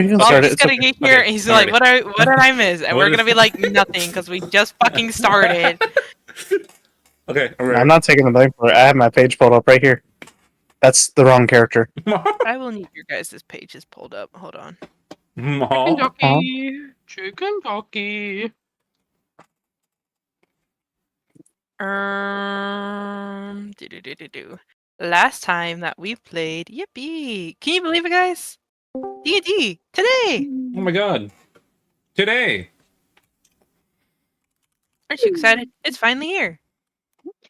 You can Bob's start it. just It's gonna okay. get here, Okay, and he's I'm like, ready. what did I miss? And What we're is- gonna be like, nothing, because we just fucking started. Okay, I'm I'm ready. not taking the blame for it. I have my page pulled up right here. That's the wrong character. I will need your guys' pages pulled up. Hold on. Maw. Chicken jockey. Do. Last time that we played, yippee! Can you believe it, guys? D&D today. Oh my god. Today. Aren't you excited? It's finally here.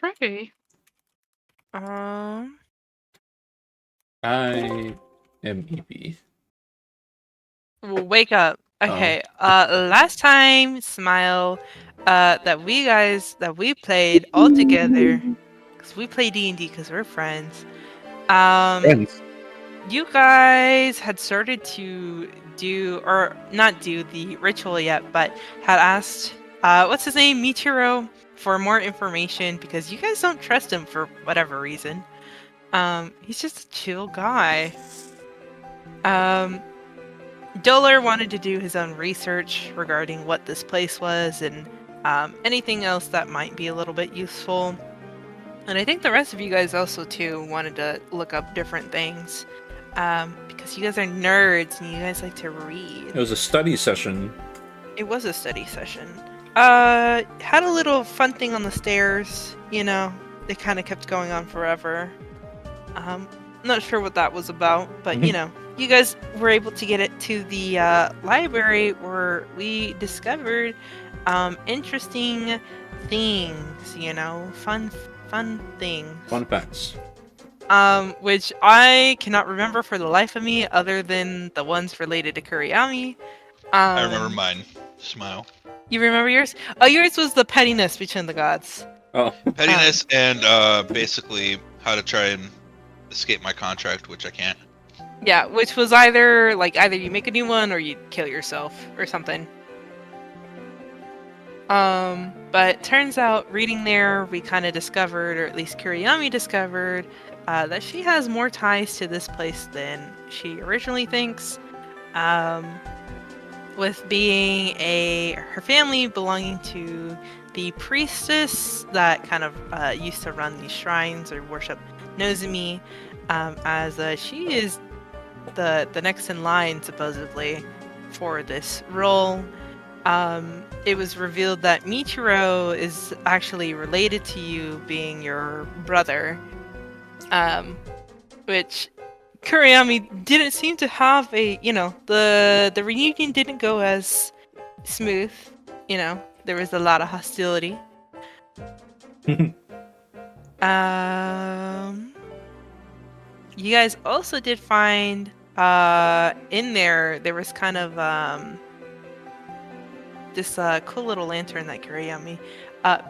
That's right. I am EP. Well, wake up. Okay. Last time, Smile, that we played all together, because we play D&D because we're friends. Friends. You guys had started to do, or not do the ritual yet, but had asked, what's his name, Michiro, for more information because you guys don't trust him for whatever reason. He's just a chill guy. Dolar wanted to do his own research regarding what this place was and anything else that might be a little bit useful. And I think the rest of you guys also too wanted to look up different things because you guys are nerds and you guys like to read. It was a study session. It was a study session. Had a little fun thing on the stairs, you know. It kind of kept going on forever. Not sure what that was about, but you know, you guys were able to get it to the library where we discovered interesting things, you know, fun things. Fun facts. Which I cannot remember for the life of me, other than the ones related to Kuriyami. I remember mine. Smile. You remember yours? Oh, yours was the pettiness between the gods. Oh. Pettiness and basically how to try and escape my contract, which I can't. Yeah, which was either you make a new one or you kill yourself or something. But turns out reading there, we kind of discovered, or at least Kuriyami discovered, that she has more ties to this place than she originally thinks. With being her family belonging to the priestess that kind of used to run these shrines or worship Nozumi, as she is the next in line supposedly for this role. It was revealed that Michiro is actually related to you, being your brother, which Kuriyami didn't seem to have the reunion didn't go as smooth, you know, there was a lot of hostility. You guys also did find in there was kind of this cool little lantern that Kuriyami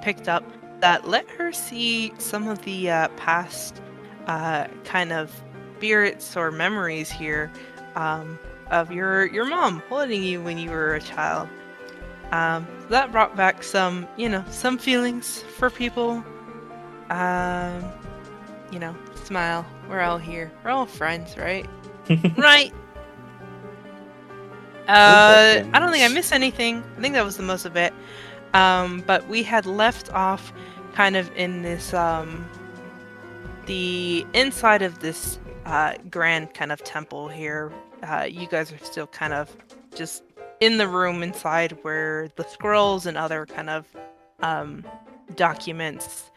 picked up that let her see some of the past kind of spirits or memories here of your mom holding you when you were a child. That brought back some feelings for people. Smile. We're all here. We're all friends, right? Right. I don't think I missed anything. I think that was the most of it. But we had left off kind of in this the inside of this grand kind of temple here. You guys are still kind of just in the room inside where the scrolls and other kind of documents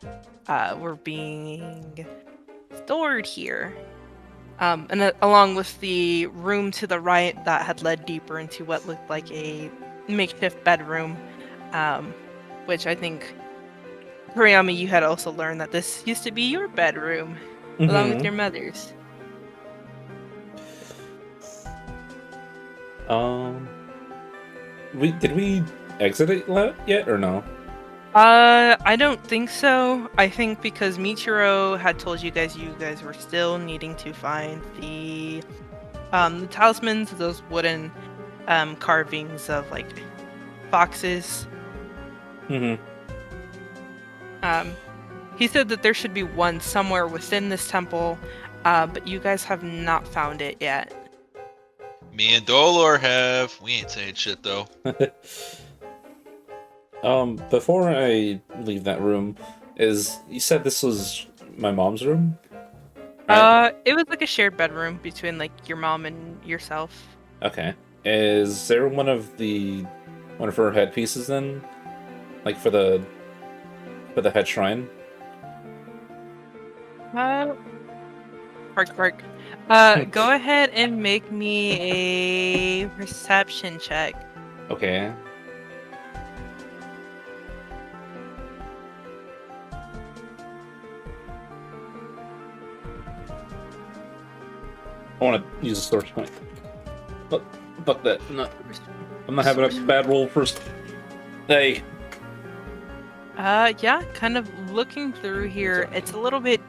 were being stored here. And along with the room to the right that had led deeper into what looked like a makeshift bedroom, which I think, Kuriyami, you had also learned that this used to be your bedroom, along with your mother's. Did we exit it yet or no? I don't think so. I think because Michiro had told you guys were still needing to find the talismans, those wooden carvings of like foxes. He said that there should be one somewhere within this temple, but you guys have not found it yet. Me and Dolor have. We ain't saying shit though. Before I leave that room, you said this was my mom's room? Right? It was like a shared bedroom between like your mom and yourself. Okay. Is there one of her headpieces then? Like for the head shrine? Bark. Go ahead and make me a perception check. Okay. I want to use a source point. Fuck that. I'm not having a bad roll first. Hey. Yeah, kind of looking through here, it's a little bit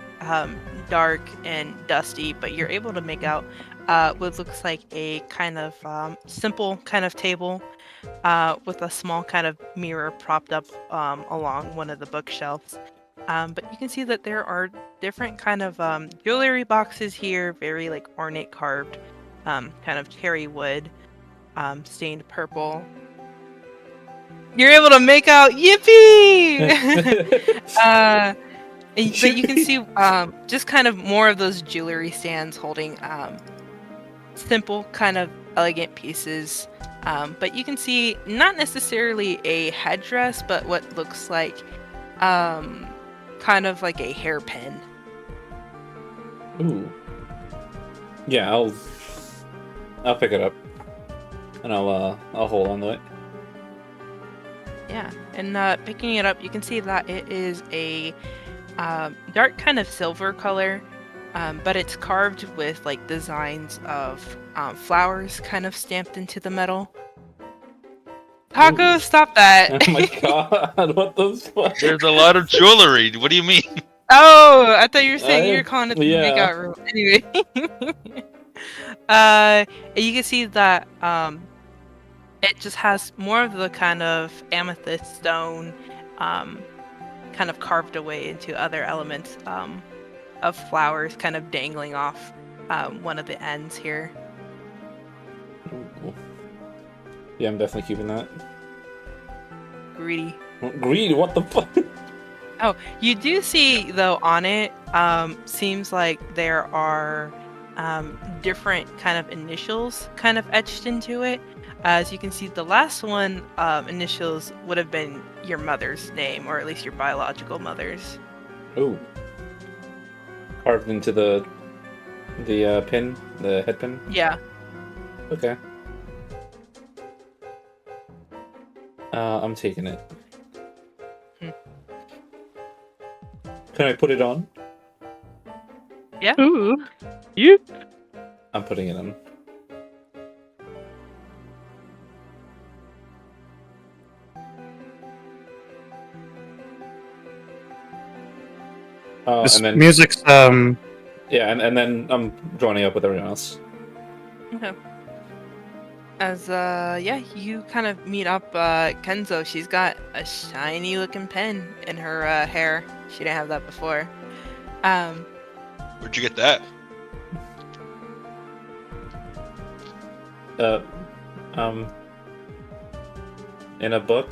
dark and dusty, but you're able to make out what looks like a kind of simple kind of table with a small kind of mirror propped up along one of the bookshelves. But you can see that there are different kind of jewelry boxes here, very like ornate carved, kind of cherry wood, stained purple. You're able to make out, yippee! But you can see just kind of more of those jewelry stands holding simple, kind of elegant pieces. But you can see not necessarily a headdress, but what looks like kind of like a hairpin. Ooh. Yeah, I'll pick it up, and I'll hold on to it. Yeah, and picking it up, you can see that it is a dark kind of silver color, but it's carved with like designs of flowers kind of stamped into the metal. Taco, Ooh. stop that! Oh my god, what the fuck? There's a lot of jewelry. What do you mean? Oh, I thought you were saying you were calling it the yeah. makeout room. Anyway, you can see that it just has more of the kind of amethyst stone, kind of carved away into other elements of flowers, kind of dangling off one of the ends here. Ooh, cool. Yeah, I'm definitely keeping that. Greedy. Greed, what the fuck? Oh, you do see though on it, seems like there are different kind of initials kind of etched into it. As you can see, the last one initials would have been your mother's name, or at least your biological mother's. Ooh. Carved into the pin, the head pin? Yeah. Okay. I'm taking it. Can I put it on? Yeah. Ooh. You? I'm putting it on. This and then music's yeah, and then I'm joining up with everyone else. Okay. As yeah, you kind of meet up Kenzo. She's got a shiny looking pen in her hair. She didn't have that before. Where'd you get that? In a book.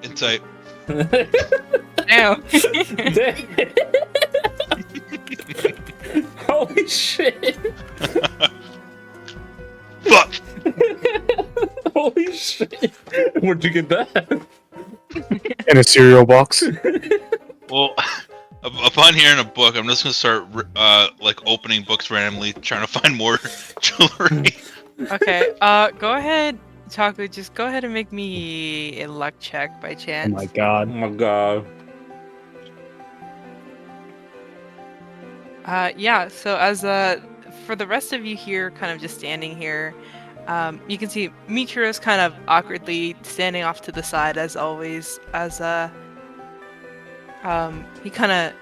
Insight. Damn. Holy shit! Fuck! Holy shit! Where'd you get that? in a cereal box. Well, upon hearing a book, I'm just gonna start like opening books randomly, trying to find more jewelry. Okay. Go ahead, Taco. Just go ahead and make me a luck check by Oh chance. my Oh god. my god. Yeah. So as for the rest of you here, kind of just standing here, you can see Michiru's kind of awkwardly standing off to the side as always. As he kind of.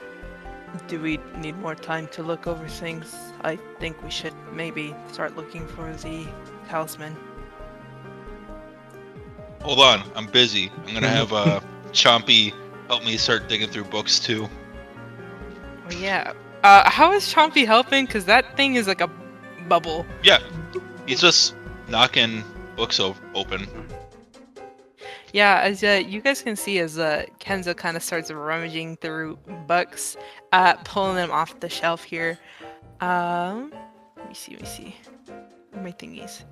Do we need more time to look over things? I think we should maybe start looking for the talisman. Hold on, I'm busy. I'm gonna have Chompy help me start digging through books too. Oh yeah. How is Chompy helping? Cause that thing is like a bubble. Yeah, He's just knocking books open. Yeah, as you guys can see, as Kenzo kind of starts rummaging through books, pulling them off the shelf here. Let me see. Where are my thingies?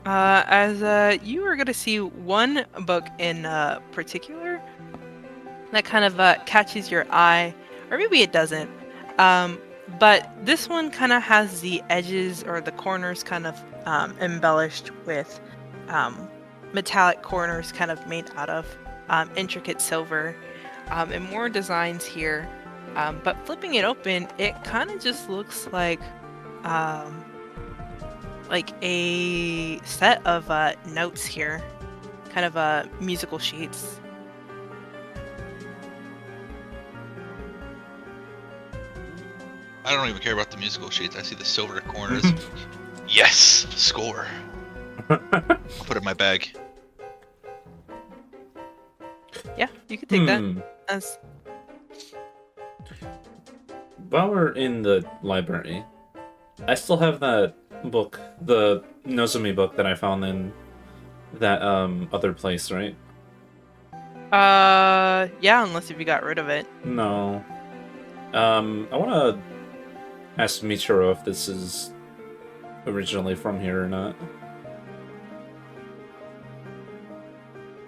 As you are gonna see one book in particular that kind of catches your eye, or maybe it doesn't. But this one kind of has the edges or the corners kind of embellished with metallic corners kind of made out of intricate silver and more designs here. But flipping it open, it kind of just looks like a set of notes here, kind of musical sheets. I don't even care about the musical sheets. I see the silver corners. Yes, score. I'll put it in my bag. Yeah, you could take that as. While we're in the library, I still have that book, the Nozomi book that I found in that other place, right? Yeah, unless if you got rid of it. No. I want to ask Michiro if this is originally from here or not.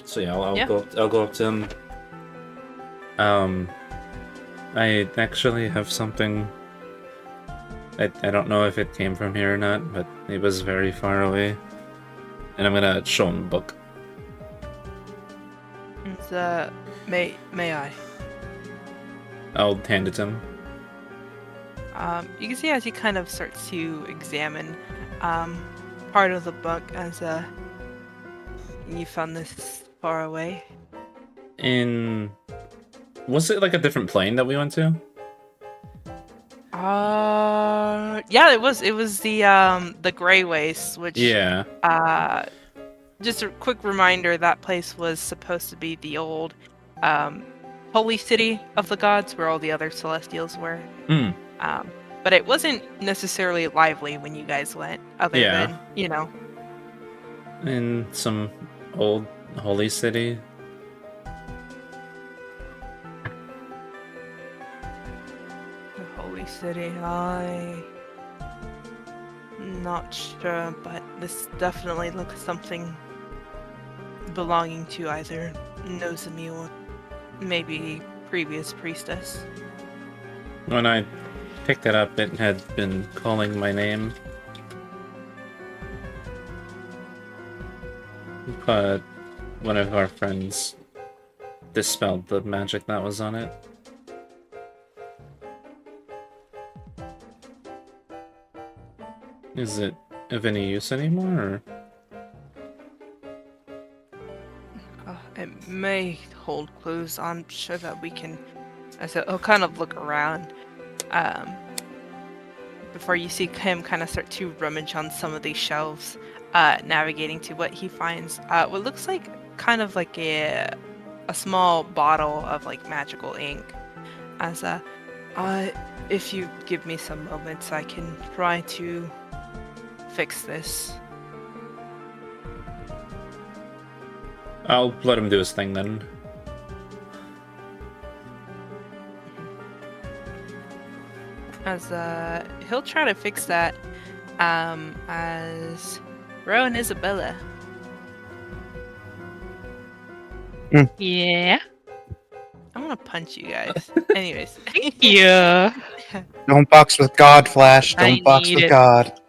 So yeah, I'll go up to him. I actually have something. I don't know if it came from here or not, but it was very far away. And I'm gonna show him the book. It's, may I? I'll hand it to him. You can see as he kind of starts to examine part of the book as you found this far away. Was it like a different plane that we went to? Yeah, it was the Grey Waste, which Yeah. Just a quick reminder, that place was supposed to be the old holy city of the gods where all the other celestials were. But it wasn't necessarily lively when you guys went, other than, you know. In some old holy city. The holy city, I'm not sure, but this definitely looks something belonging to either Nozomi or maybe previous priestess. When I picked it up, it had been calling my name. But one of our friends dispelled the magic that was on it. Is it of any use anymore, or? It may hold clues. I'm sure that we can. I'll kind of look around before you see him kind of start to rummage on some of these shelves, navigating to what he finds. What looks like kind of like a small bottle of like magical ink. As if you give me some moments, I can try to fix this. I'll let him do his thing then. As he'll try to fix that. As Ro and Isabella. Yeah. I'm gonna punch you guys. Anyways. Yeah. Don't box with God, Flash. Don't box need with it. God.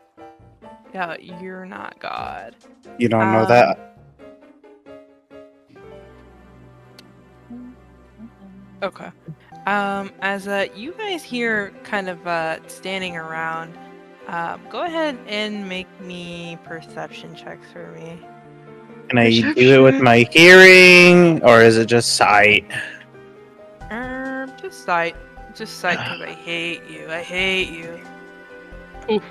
Yeah, you're not God. You don't know that. Okay. As you guys here kind of standing around, go ahead and make me perception checks for me. Can I do it with my hearing, or is it just sight? Just sight. Just sight, because I hate you. I hate you. Oof.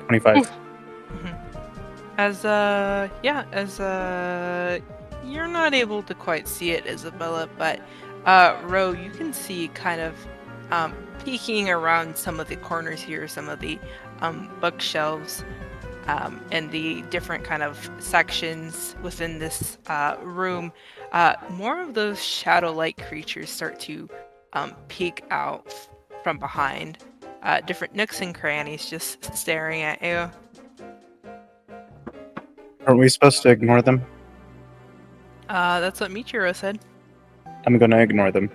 25. As you're not able to quite see it, Isabella, but Ro, you can see kind of peeking around some of the corners here, some of the bookshelves, and the different kind of sections within this room, more of those shadow-like creatures start to peek out from behind. Different nooks and crannies just staring at you. Aren't we supposed to ignore them? That's what Michiro said. I'm gonna ignore them.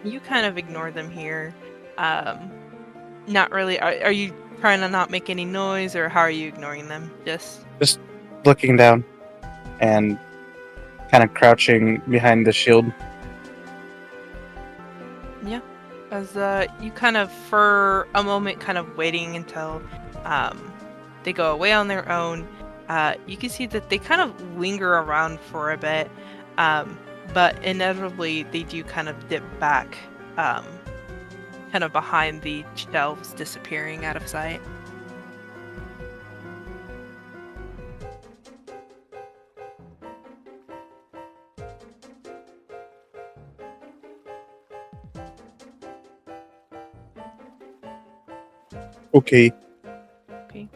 You kind of ignore them here. Not really. Are you trying to not make any noise, or how are you ignoring them? Just Looking down and kind of crouching behind the shield. as you kind of, for a moment, kind of waiting until they go away on their own. You can see that they kind of linger around for a bit, but inevitably they do kind of dip back, kind of behind the shelves, disappearing out of sight. Okay. Okay.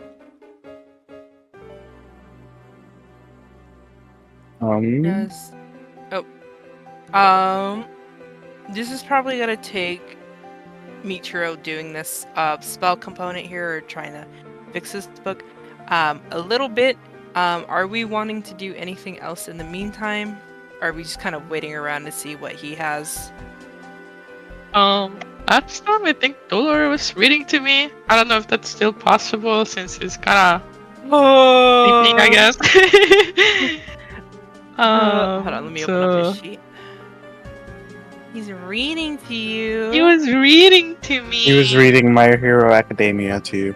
Yes. Oh. This is probably gonna take Michiro doing this spell component here, or trying to fix this book, a little bit. Are we wanting to do anything else in the meantime? Or are we just kind of waiting around to see what he has? Last time I think Dolor was reading to me. I don't know if that's still possible since he's kinda sleeping, I guess. Hold on, let me open up his sheet. He's reading to you. He was reading to me. He was reading My Hero Academia to you.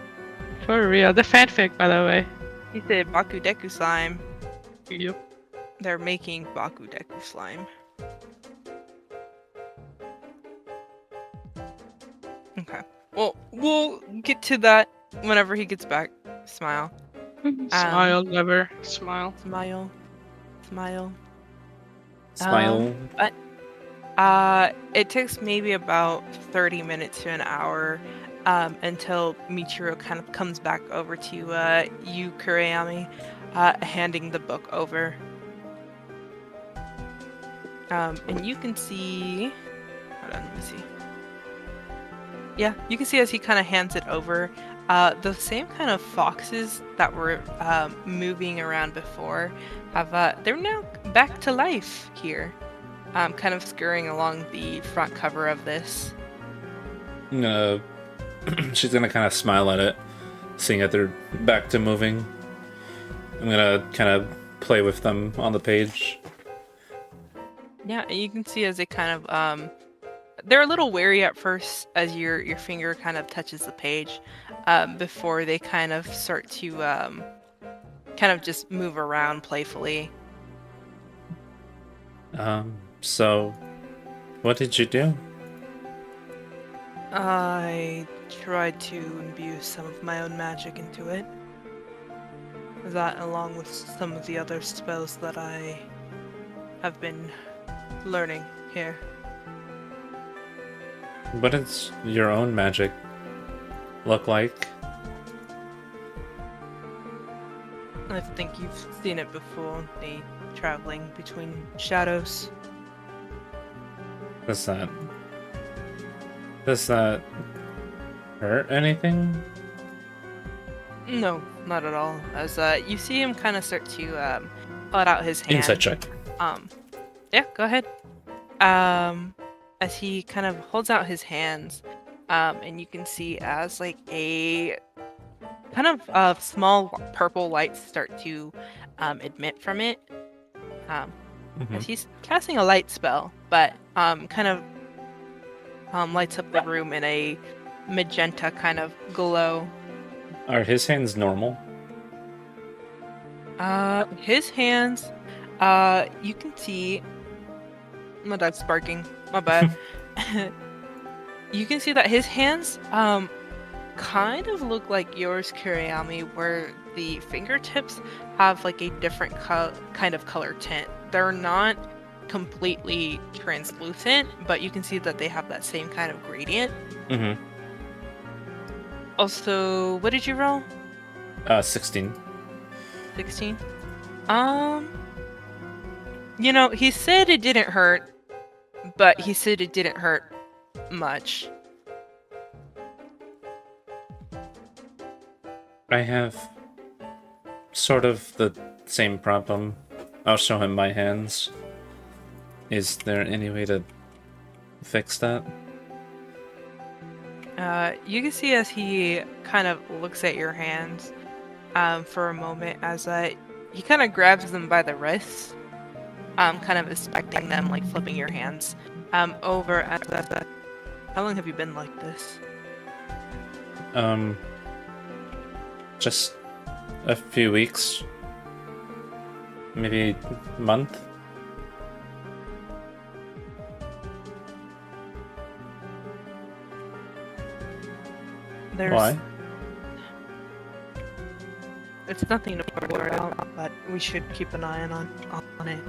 For real. The fanfic, by the way. He said Baku Deku slime. Yep. They're making Baku Deku slime. Okay. Well, we'll get to that whenever he gets back. Smile. Smile, never. Smile. Smile. Smile. Smile. It takes maybe about 30 minutes to an hour until Michiro kind of comes back over to you, Kurayami, handing the book over. And you can see... Hold on, let me see. Yeah, you can see as he kind of hands it over, the same kind of foxes that were moving around before they're now back to life here. Kind of scurrying along the front cover of this. She's gonna kind of smile at it, seeing that they're back to moving. I'm gonna kind of play with them on the page. Yeah, and you can see as they kind of they're a little wary at first as your finger kind of touches the page, before they kind of start to kind of just move around playfully. So, what did you do? I tried to imbue some of my own magic into it. That, along with some of the other spells that I have been learning here. What does your own magic look like? I think you've seen it before, the traveling between shadows. Does that hurt anything? No, not at all. As you see him kind of start to hold out his hand. Insight check. Yeah, go ahead. As he kind of holds out his hands, and you can see as like a kind of small purple lights start to emit from it. As he's casting a light spell, but kind of lights up the room in a magenta kind of glow. Are his hands normal? His hands, you can see. My dog's barking. My bad. You can see that his hands, kind of look like yours, Kurayami, where the fingertips have like a different kind of color tint. They're not completely translucent, but you can see that they have that same kind of gradient. Mm-hmm. Also, what did you roll? 16. 16. He said it didn't hurt, but he said it didn't hurt much. I have sort of the same problem. I'll show him my hands. Is there any way to fix that? You can see as he kind of looks at your hands for a moment as he kind of grabs them by the wrists, kind of inspecting them, like flipping your hands over at the... How long have you been like this? Just a few weeks. Maybe a month. Why? It's nothing to worry about, but we should keep an eye on it.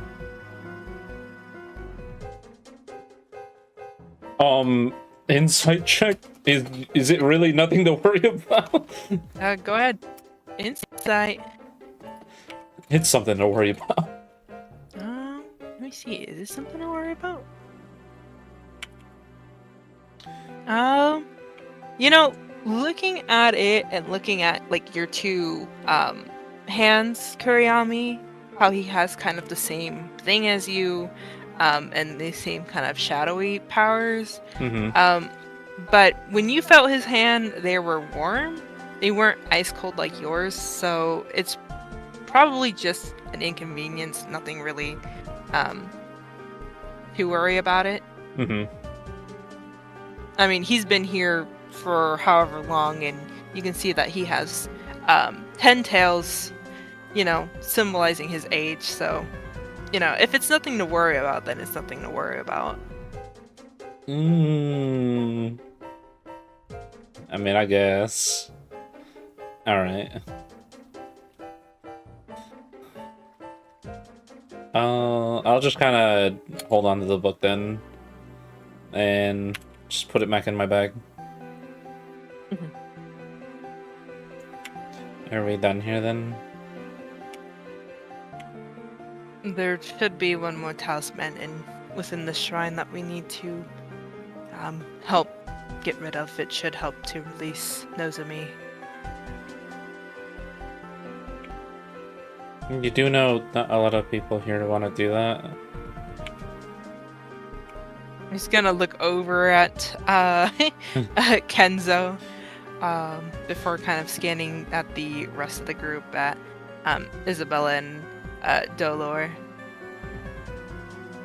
Insight check? Is it really nothing to worry about? Go ahead. Insight. It's something to worry about. Let me see. Is this something to worry about? Looking at it and looking at like your two hands, Kuriyami, how he has kind of the same thing as you, and the same kind of shadowy powers. Mm-hmm. But when you felt his hand, they were warm. They weren't ice cold like yours, so it's probably just an inconvenience. Nothing really to worry about it. Mm-hmm. I mean, he's been here for however long, and you can see that he has 10 tails, symbolizing his age. So, if it's nothing to worry about, then it's nothing to worry about. I mean, I guess. Alright. I'll just kind of hold on to the book then. And just put it back in my bag. Are we done here then? There should be one more talisman within the shrine that we need to help get rid of. It should help to release Nozomi. You do know that a lot of people here want to do that. He's gonna look over at Kenzo before kind of scanning at the rest of the group at Isabella and Dolor.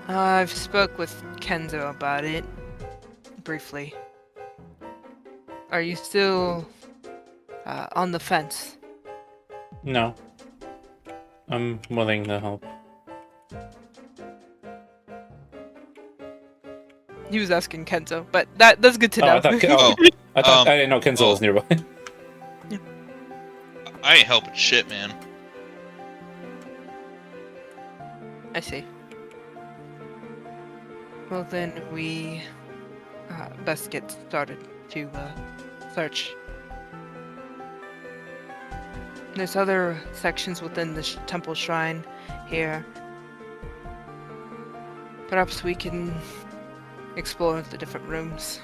I've spoke with Kenzo about it briefly. Are you still on the fence? No. I'm willing to help. He was asking Kenzo, but that's good to know. I didn't know Kenzo was nearby. I ain't helping shit, man. I see. Well then, we best get started to search. There's other sections within the temple shrine here. Perhaps we can explore the different rooms.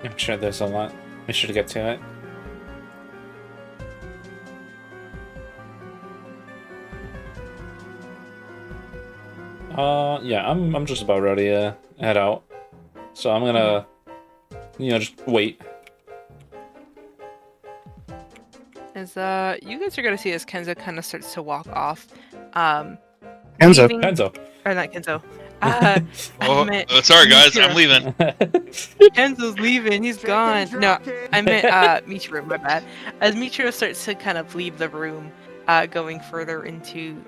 I'm sure there's a lot. We should get to it. Yeah, I'm just about ready to head out. So I'm gonna, just wait. As you guys are gonna see as Kenzo kind of starts to walk off. Kenzo. leaving- Kenzo. Or not Kenzo. Sorry guys, Michiru. I'm leaving. Kenzo's leaving. He's gone. No, I meant Michiru. My bad. As Michiru starts to kind of leave the room, going further into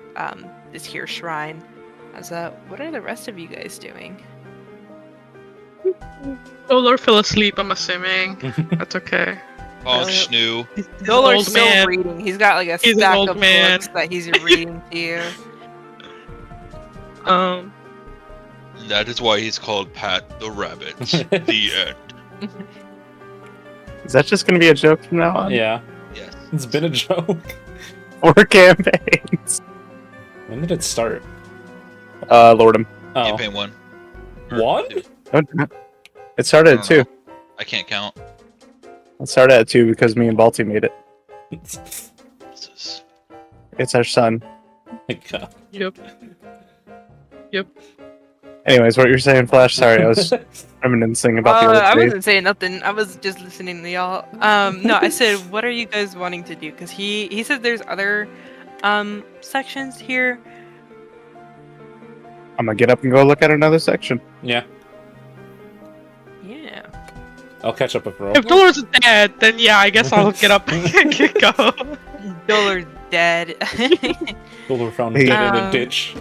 this here shrine. As what are the rest of you guys doing? Dolor fell asleep, I'm assuming. That's okay. Oh, Schnoo. He's an Dolor's old still man. reading. He's got like a He's an stack old of man. books that he's reading to you. That is why he's called Pat the Rabbit. The end. Is that just gonna be a joke from now on? Yeah, Yes. it's been a joke. 4 campaigns. When did it start? Lordum. Oh, Campaign 1. Or What? 2. It started at I 2. don't I can't count. It started at 2 because me and Balti made it. Jesus. It's our son. My God. Yep. Anyways, what you're saying, Flash? Sorry, I was reminiscing about the old I days. wasn't saying nothing. I was just listening to y'all. No, I said, what are you guys wanting to do? Because he said there's other sections here. I'm gonna get up and go look at another section. Yeah, Yeah. I'll catch up with Ro. If Dolor's dead, then yeah, I guess I'll get up and go. Dolor's dead. Dolor found Hey. dead in a ditch.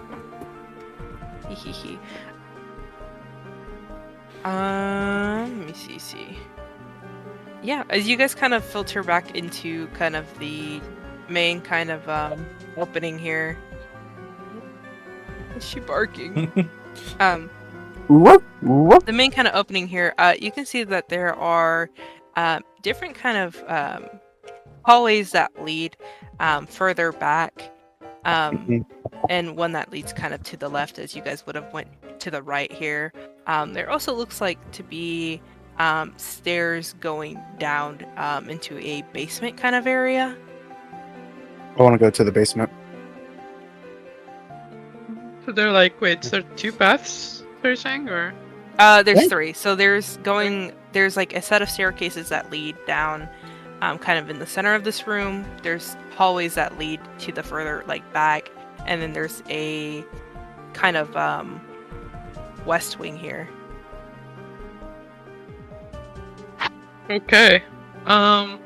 Let me see. Yeah, as you guys kind of filter back into kind of the main kind of opening here. Is she barking? Whoop, whoop. The main kind of opening here, you can see that there are different kind of hallways that lead further back, and one that leads kind of to the left, as you guys would have went to the right here. There also looks like to be stairs going down into a basement kind of area. I want to go to the basement. So they're like, wait, is there 2 paths? You're saying, or There's What? 3. So there's like a set of staircases that lead down kind of in the center of this room. There's hallways that lead to the further like back, and then there's a kind of west wing here. okay. Are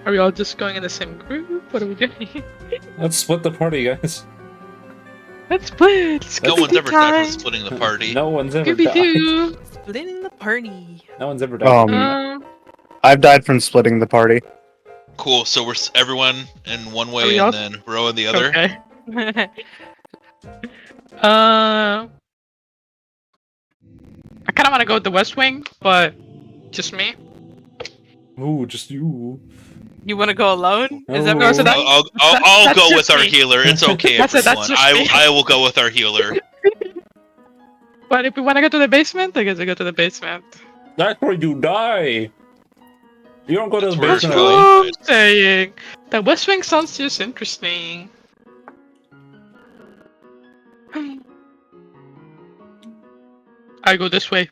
we all just going in the same group? What are we doing? Let's split the party, guys. Let's play. It's No one's ever died time. from splitting the party. No one's ever Scooby died. Doo. Splitting the party. No one's ever died. Um, I've died from splitting the party. Cool, so we're everyone in one Are way we and all- then Ro in the other. okay. I kind of want to go with the West Wing, but just me. Ooh, just you. You want to go alone? Is that No. what so that- I'll that's go just with our me. healer. It's okay, That's everyone. just me. I will go with our healer. But if we want to go to the basement, I guess we go to the basement. That's where you die. You don't go to That's the where it's basement. going. Oh, I'm saying the West Wing sounds just interesting. I go this way.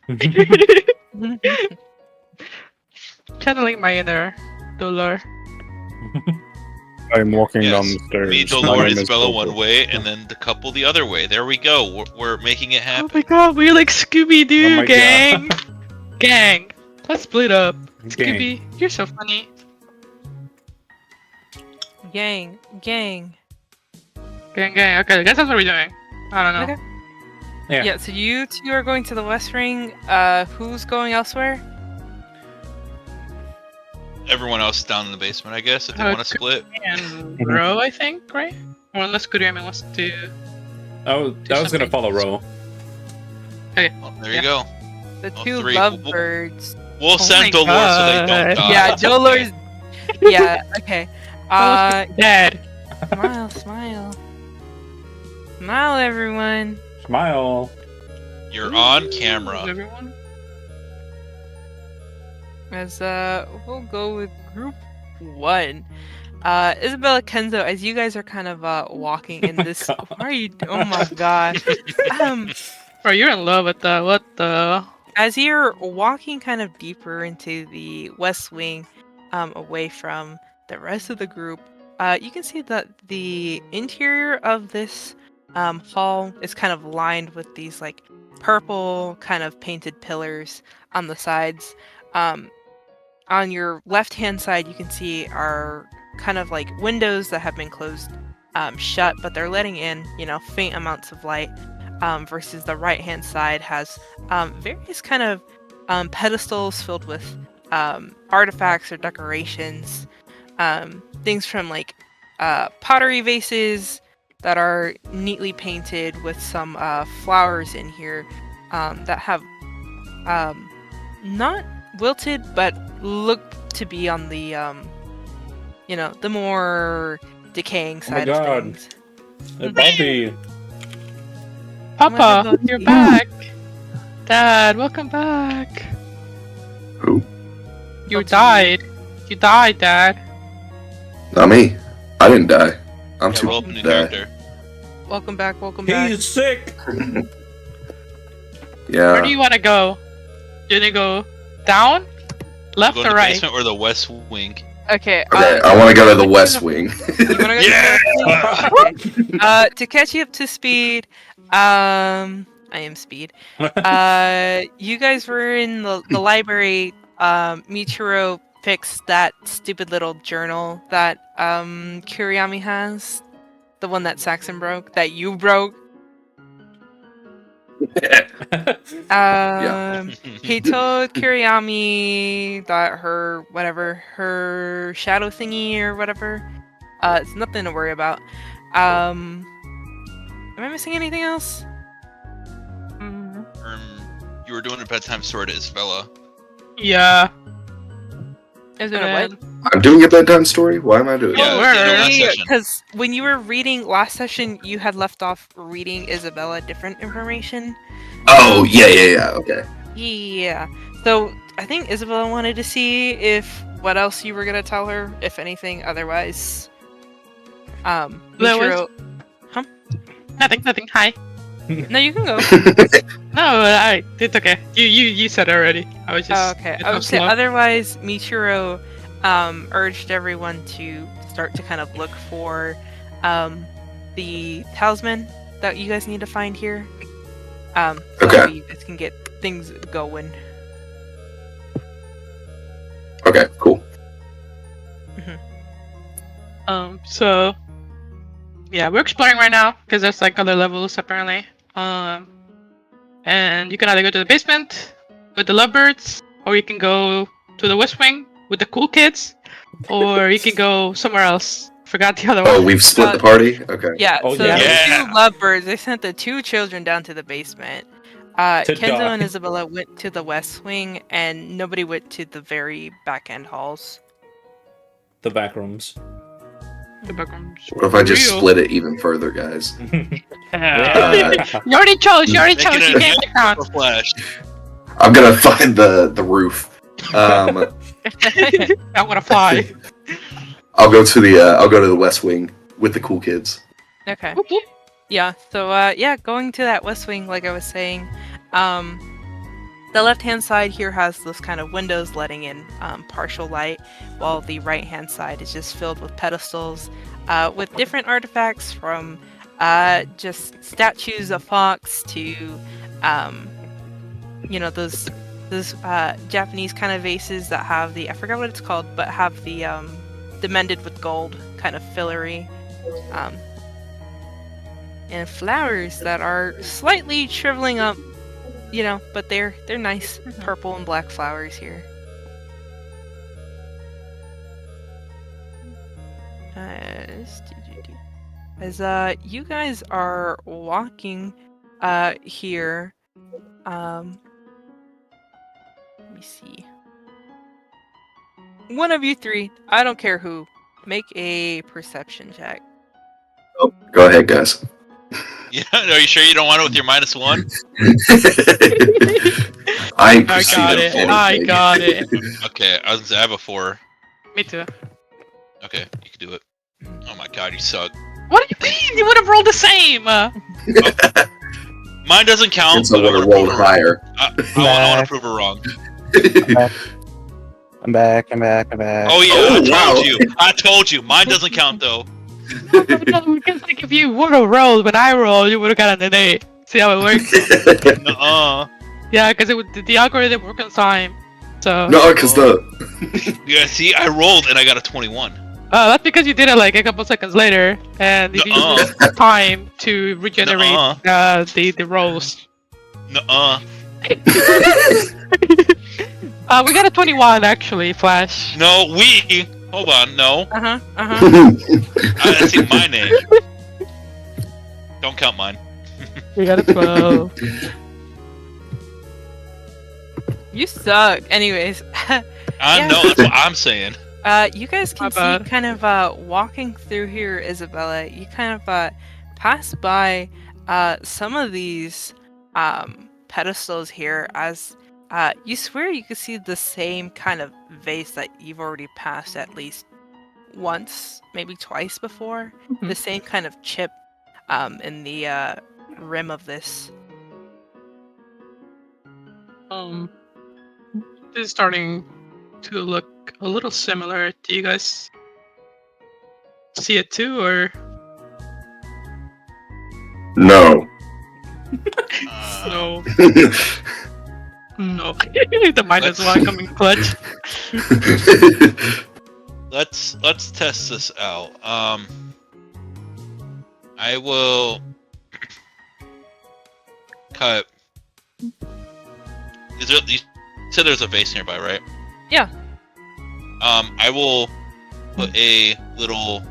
Channeling my inner Dolor. I'm walking Yes, down the stairs. Me, My Dolor, name is Isabella Dolor. one way, and then the couple the other way. There we go. We're making it Oh happen. my god, we're like Scooby Doo, Oh my gang! God. Gang! Let's split up. Gang. Scooby, you're so funny. Gang. Gang, gang. Okay, I guess that's what we're doing. I don't know. Okay. Yeah. Yeah, so you two are going to the West Ring. Who's going elsewhere? Everyone else down in the basement, I guess, if they want to split. And Ro, I think, right? Or unless Kuriami wants to. I was gonna something. follow Ro. Well, there you Yeah. go. The All 2 three. lovebirds. We'll Oh send my Dolor so they don't God. die. Yeah, Dolor's. Yeah, okay. Dad. Smile, smile. Smile, everyone. Smile. You're on camera. Everyone. As we'll go with group 1. Isabella, Kenzo, as you guys are kind of walking in this. God. Why are you? Oh my god. Bro, you're in love with the what the? As you're walking kind of deeper into the West Wing, away from the rest of the group, you can see that the interior of this hall is kind of lined with these like purple kind of painted pillars on the sides. On your left-hand side, you can see are kind of like windows that have been closed shut, but they're letting in, faint amounts of light. Versus the right-hand side has various kind of pedestals filled with artifacts or decorations, things from like pottery vases that are neatly painted with some flowers in here that have not wilted but look to be on the the more decaying side of things. Hey, Bobby. Papa, What you're about back. Dad, welcome back. Who? You died. You died, Dad. Not me. I didn't die. I'm Yeah, too roll up a old new to die. character. Welcome back, welcome back. He's sick. Yeah. Where do you want to go? You want to go down, left, Go in or the right? basement or the west wing. Okay, Okay, I want to go to the West Wing. you wanna go Yeah! to catch you up to speed, I am Speed. You guys were in the library. Michiro fixed that stupid little journal that Kuriyami has. The one that Saxon broke, that you broke. He told Kuriyami that her shadow thingy or whatever, it's nothing to worry about. Am I missing anything else? You were doing a bedtime story to Isabella. Yeah. Is it a what? I'm doing a bedtime story? Why am I doing Yeah, that? at the end of last session. Because when you were reading last session, you had left off reading Isabella different information. Oh, yeah, okay. Yeah. So I think Isabella wanted to see if what else you were gonna tell her, if anything. Otherwise, There Michiro. Nothing. Hi. No, you can go. No, it's okay. You said it already. I was just. Okay. it I would was say slow. otherwise, Michiro urged everyone to start to kind of look for the talisman that you guys need to find here. So Okay. you guys can get things going. Okay, cool. So yeah, we're exploring right now because there's like other levels apparently. And you can either go to the basement with the lovebirds, or you can go to the West Wing with the cool kids, or you can go somewhere else. Forgot the other Oh, one. we've split the party? Okay. Yeah, Oh, so yeah. the Yeah. two lovebirds, they sent the two children down to the basement. Kenzo die. and Isabella went to the West Wing, and nobody went to the very back end halls. The back rooms. The background. What if I just Real. split it even further, guys? Yeah. You already chose. You already Making chose. it You a can't pick out. For Flash. I'm gonna find the roof. I'm gonna fly. I'll go to the West Wing with the cool kids. Okay. Whoop, whoop. Yeah, so going to that West Wing, like I was saying, the left-hand side here has those kind of windows letting in partial light, while the right-hand side is just filled with pedestals with different artifacts from just statues of fox to, those Japanese kind of vases that have the, I forgot what it's called, but have the mended with gold kind of fillery. And flowers that are slightly shriveling up, but they're nice purple and black flowers here. As you guys are walking here, let me see. One of you three, I don't care who, make a perception check. Oh, go ahead, guys. Yeah, are you sure you don't want it with your -1? I ain't I got it. perceiving I anything. got it. Okay, I have a 4. Me too. Okay, you can do it. Oh my god, you suck. What do you mean? You would have rolled the same. Mine doesn't count. It's a but I little wanna rolled prove her- higher. I want to prove her wrong. I'm back. Oh yeah, Oh, I told wow. you. I told you. Mine doesn't count though. No, because like if you would have rolled when I rolled, you would have gotten an 8. See how it works? Nuh-uh. Yeah, because it would the algorithm work on time. So No, because Yeah, see, I rolled and I got a 21. that's because you did it like a couple seconds later, and you Nuh-uh. used time to regenerate Nuh-uh. the rolls. Nuh-uh. We got a 21 actually, Flash. No, we. Hold on, no. I see my name. Don't count mine. We got a 12. You suck. Anyways, I know, that's what I'm saying. you guys can My see bad. kind of walking through here, Isabella. You kind of pass by some of these pedestals here as you swear you could see the same kind of vase that you've already passed at least once, maybe twice before. Mhm. The same kind of chip in the rim of this. This is starting to look a little similar. Do you guys see it too, or No. no? No. The minus one coming clutch. Let's test this out. I will cut. Is there? You said there's a vase nearby, right? Yeah. I will put a little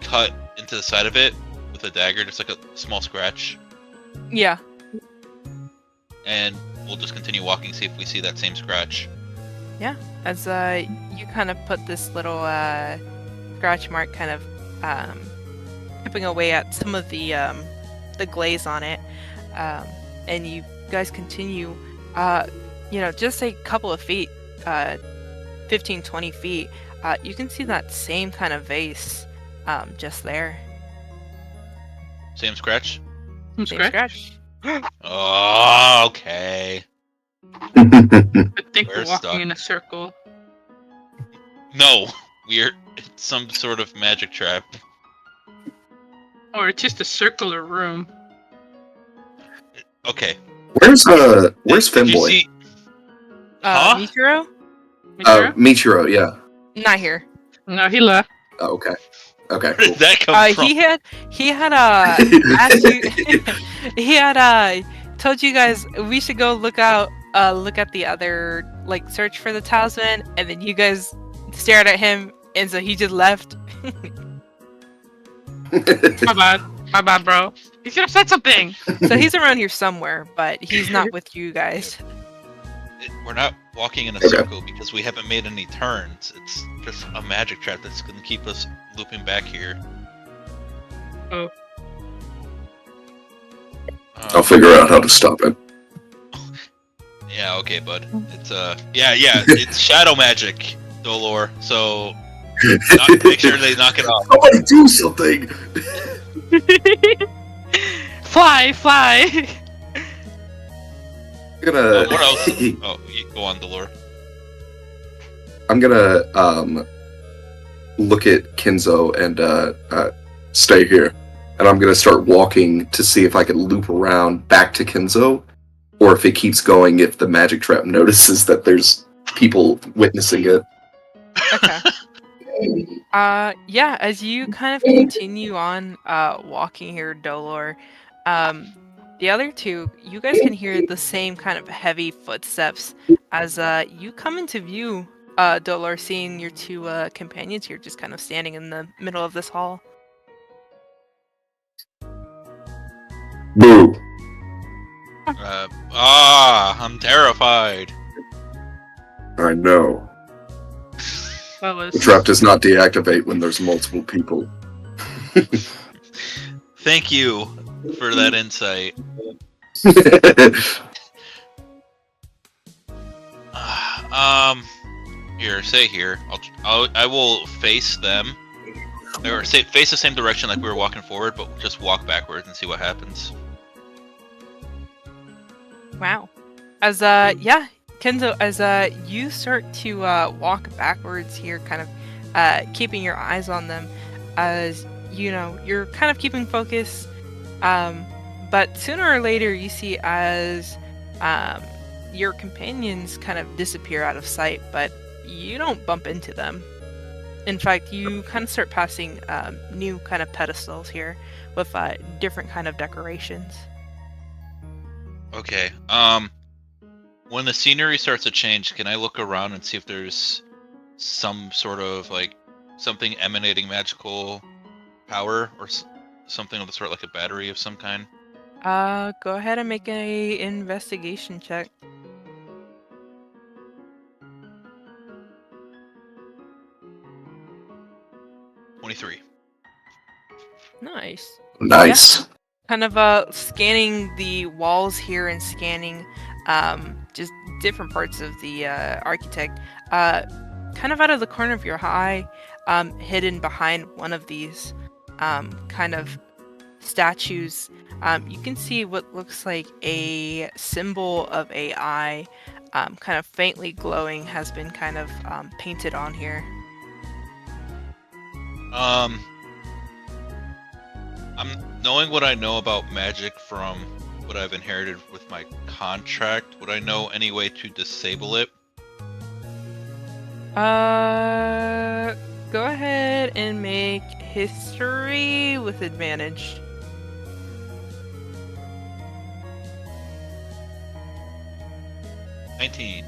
cut into the side of it with a dagger, just like a small scratch, Yeah. and we'll just continue walking, see if we see that same scratch. As you kind of put this little scratch mark kind of chipping away at some of the glaze on it, and you guys continue, just a couple of feet, 15, 20 feet, you can see that same kind of vase just there. Same scratch? From Same scratch? scratch. Oh, okay. I think We're we're walking stuck. in a circle. No, it's some sort of magic trap. Or it's just a circular room. Okay. Where's Did you Femboy? see? Huh? Michiro? Michiro, yeah. Not here. No, he left. Oh, okay. Okay, Where did cool. that come from? He had asked you. He had told you guys we should go look at the other, like, search for the talisman, and then you guys stared at him, and so he just left. My bad, bro. You should have said something. So he's around here somewhere, but he's not with you guys. We're not walking in a Okay. circle because we haven't made any turns. It's just a magic trap that's going to keep us looping back here. Oh. I'll figure out how to stop it. Yeah, okay, bud. It's it's shadow magic, Dolor. So make sure they knock it off. Somebody do something! Fly! I'm gonna. What else? Oh, you go on, Dolor. I'm gonna look at Kenzo and stay here, and I'm gonna start walking to see if I can loop around back to Kenzo, or if it keeps going. If the magic trap notices that there's people witnessing it. Okay. Yeah, as you kind of continue on walking here, Dolor, the other two, you guys can hear the same kind of heavy footsteps as you come into view, Dolor, seeing your two companions here just kind of standing in the middle of this hall. Boo! I'm terrified. I know. That was The trap does not deactivate when there's multiple people. Thank you for that insight. Here, stay here. I will face them, or face the same direction like we were walking forward, but just walk backwards and see what happens. Wow. As Kenzo, as you start to walk backwards here, kind of keeping your eyes on them, as you're kind of keeping focus, but sooner or later you see as your companions kind of disappear out of sight, but you don't bump into them. In fact, you kind of start passing new kind of pedestals here with different kind of decorations. Okay. When the scenery starts to change, can I look around and see if there's some sort of like something emanating magical power or something of the sort, like a battery of some kind? Go ahead and make a investigation check. $23. Nice. Nice. Kind of scanning the walls here and scanning just different parts of the architect. Kind of out of the corner of your eye, hidden behind one of these kind of statues, you can see what looks like a symbol of AI, kind of faintly glowing, has been kind of painted on here. I'm knowing what I know about magic from what I've inherited with my contract. Would I know any way to disable it? Go ahead and make history with advantage. $19.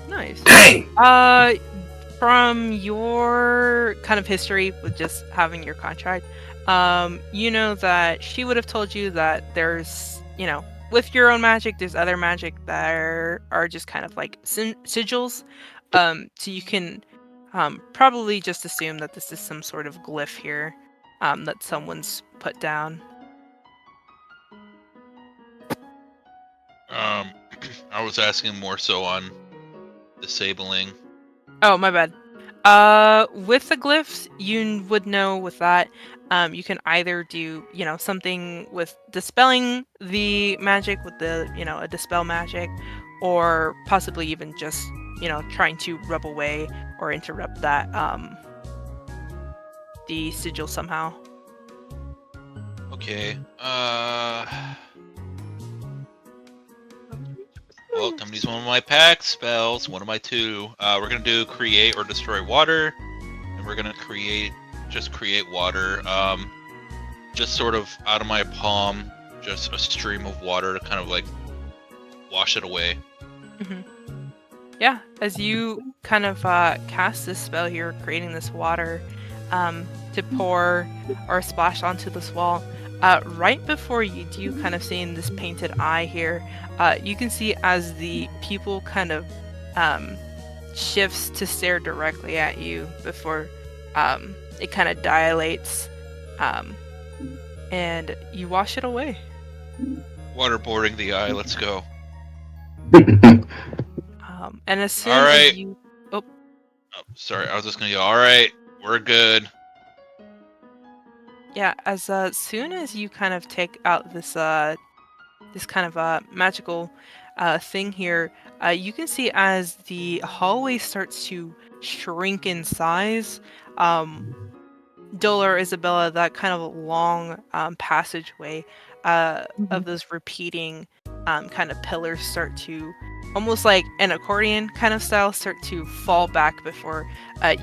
Nice. Dang. From your kind of history with just having your contract, you know that she would have told you that there's, with your own magic, there's other magic that are just kind of like sigils. So you can probably just assume that this is some sort of glyph here, that someone's put down. I was asking more so on disabling. Oh, my bad. With the glyphs, you would know with that, you can either do, something with dispelling the magic with the, a dispel magic, or possibly even just, trying to rub away or interrupt that, the sigil somehow. Okay. Well, I'm gonna use one of my pack spells, one of my two. We're gonna do create or destroy water, and we're gonna create water. Just sort of out of my palm, just a stream of water to kind of like wash it away. Mm-hmm. Yeah, as you kind of cast this spell here, creating this water to pour or splash onto this wall, right before you do kind of seeing this painted eye here, you can see as the pupil kind of shifts to stare directly at you before it kind of dilates, and you wash it away. Waterboarding the eye. Let's go. And as soon All right. as you... Oh, sorry. I was just gonna go. All right, we're good. Yeah, as soon as you kind of take out this this kind of magical thing here, you can see as the hallway starts to shrink in size, Dola or Isabella, that kind of long passageway of those repeating kind of pillars start to, almost like an accordion kind of style, start to fall back before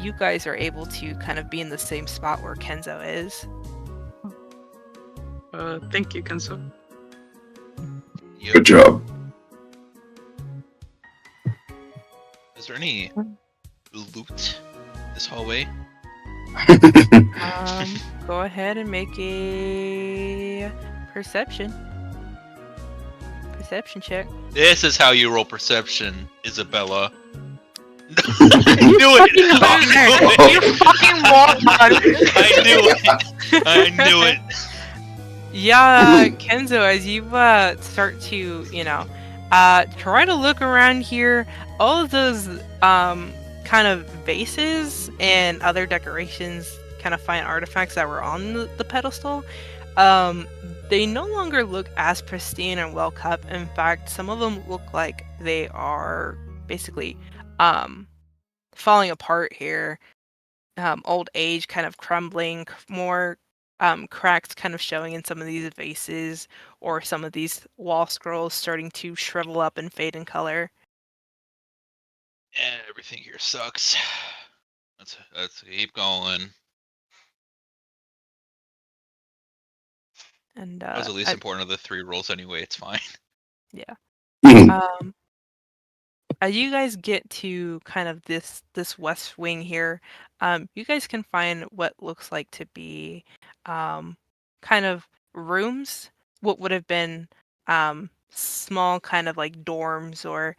you guys are able to kind of be in the same spot where Kenzo is. Thank you, Kenzo. Yep. Good job. Is there any loot this hallway? Go ahead and make a perception check. This is how you roll perception, Isabella. I knew it! You fucking moron! I knew it! Yeah, Kenzo, as you start to, try to look around here, all of those kind of vases and other decorations, kind of fine artifacts that were on the pedestal, they no longer look as pristine and well kept. In fact, some of them look like they are basically falling apart here. Old age kind of crumbling, more cracks kind of showing in some of these vases, or some of these wall scrolls starting to shrivel up and fade in color. Everything here sucks. Let's keep going. And That was the least important of the three rolls anyway, it's fine. yeah. Mhm. as you guys get to kind of this west wing here, you guys can find what looks like to be kind of rooms, what would have been small kind of like dorms or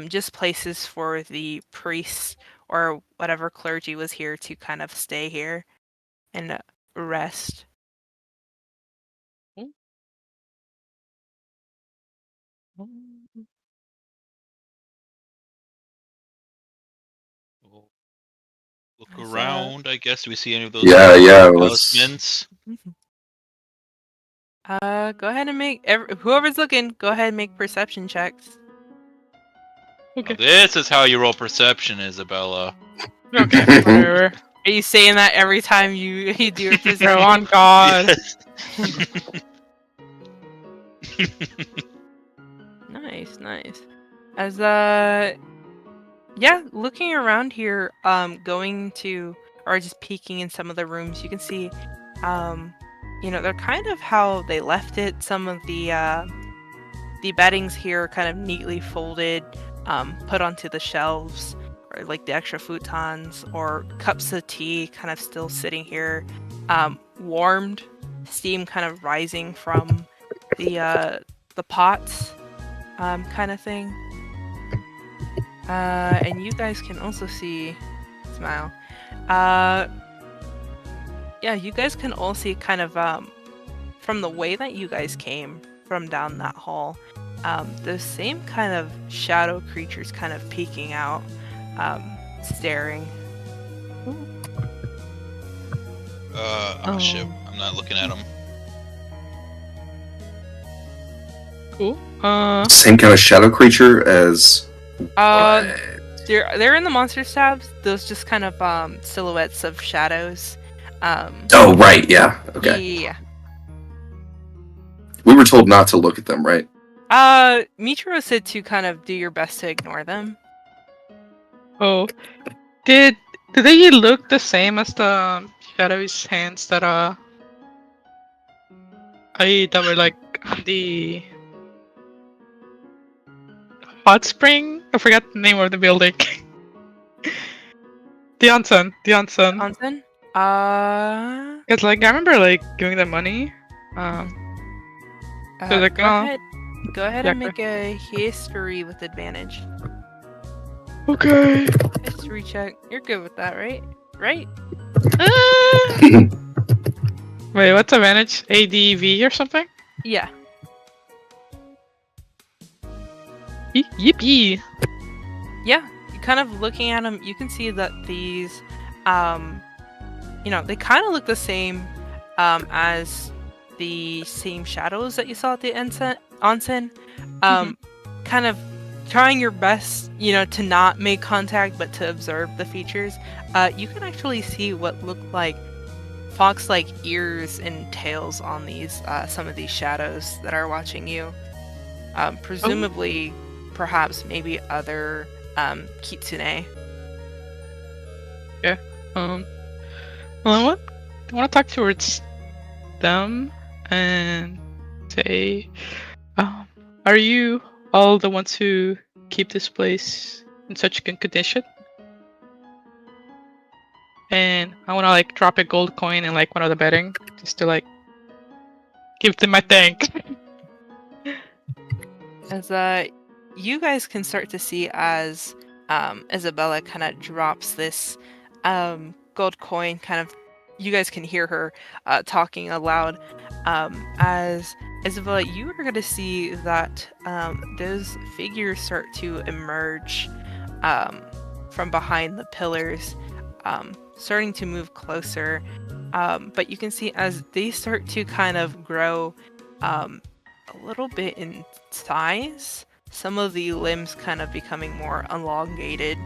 just places for the priests or whatever clergy was here to kind of stay here and rest. We'll look Is, around. I guess. Do we see any of those? Yeah, yeah. Let's... talismans? Go ahead and make whoever's looking. Go ahead and make perception checks. Okay. Now, this is how you roll perception, Isabella. Okay, whatever. Are you saying that every time you do a perception? Bro, on God. Yes. Nice. As yeah, looking around here, going to or just peeking in some of the rooms, you can see, they're kind of how they left it. Some of the beddings here are kind of neatly folded, put onto the shelves, or like the extra futons or cups of tea kind of still sitting here, warmed, steam kind of rising from the pots, kind of thing. And you guys can also see, smile. Yeah, you guys can all see kind of from the way that you guys came from down that hall, those same kind of shadow creatures kind of peeking out, staring. Oh shit! I'm not looking at them. Cool. Same kind of shadow creature as. They're in the monster stabs. Those just kind of silhouettes of shadows. Oh right, yeah. Okay. Yeah. We were told not to look at them, right? Mitro said to kind of do your best to ignore them. Oh, do they look the same as the shadowy hands that were like on the hot spring? I forgot the name of the building. the onsen. Onsen? It's like I remember like giving them money. So like, go ahead yeah, and make a history with advantage. Okay. History check. You're good with that, right? Right? Wait, what's advantage? ADV or something? Yeah. Yippee! Yeah. You kind of looking at them, you can see that these, they kind of look the same as the same shadows that you saw at the onsen. Kind of trying your best, to not make contact, but to observe the features. You can actually see what look like fox-like ears and tails on these, some of these shadows that are watching you. Presumably, perhaps, maybe other kitsune. Yeah. Well, I want to talk towards them and say, are you all the ones who keep this place in such good condition? And I want to like drop a gold coin in like one of the bedding just to like give them my thanks. As you guys can start to see as Isabella kind of drops this gold coin, kind of, you guys can hear her talking aloud. As Isabella, you are going to see that those figures start to emerge from behind the pillars, starting to move closer. But you can see as they start to kind of grow a little bit in size, some of the limbs kind of becoming more elongated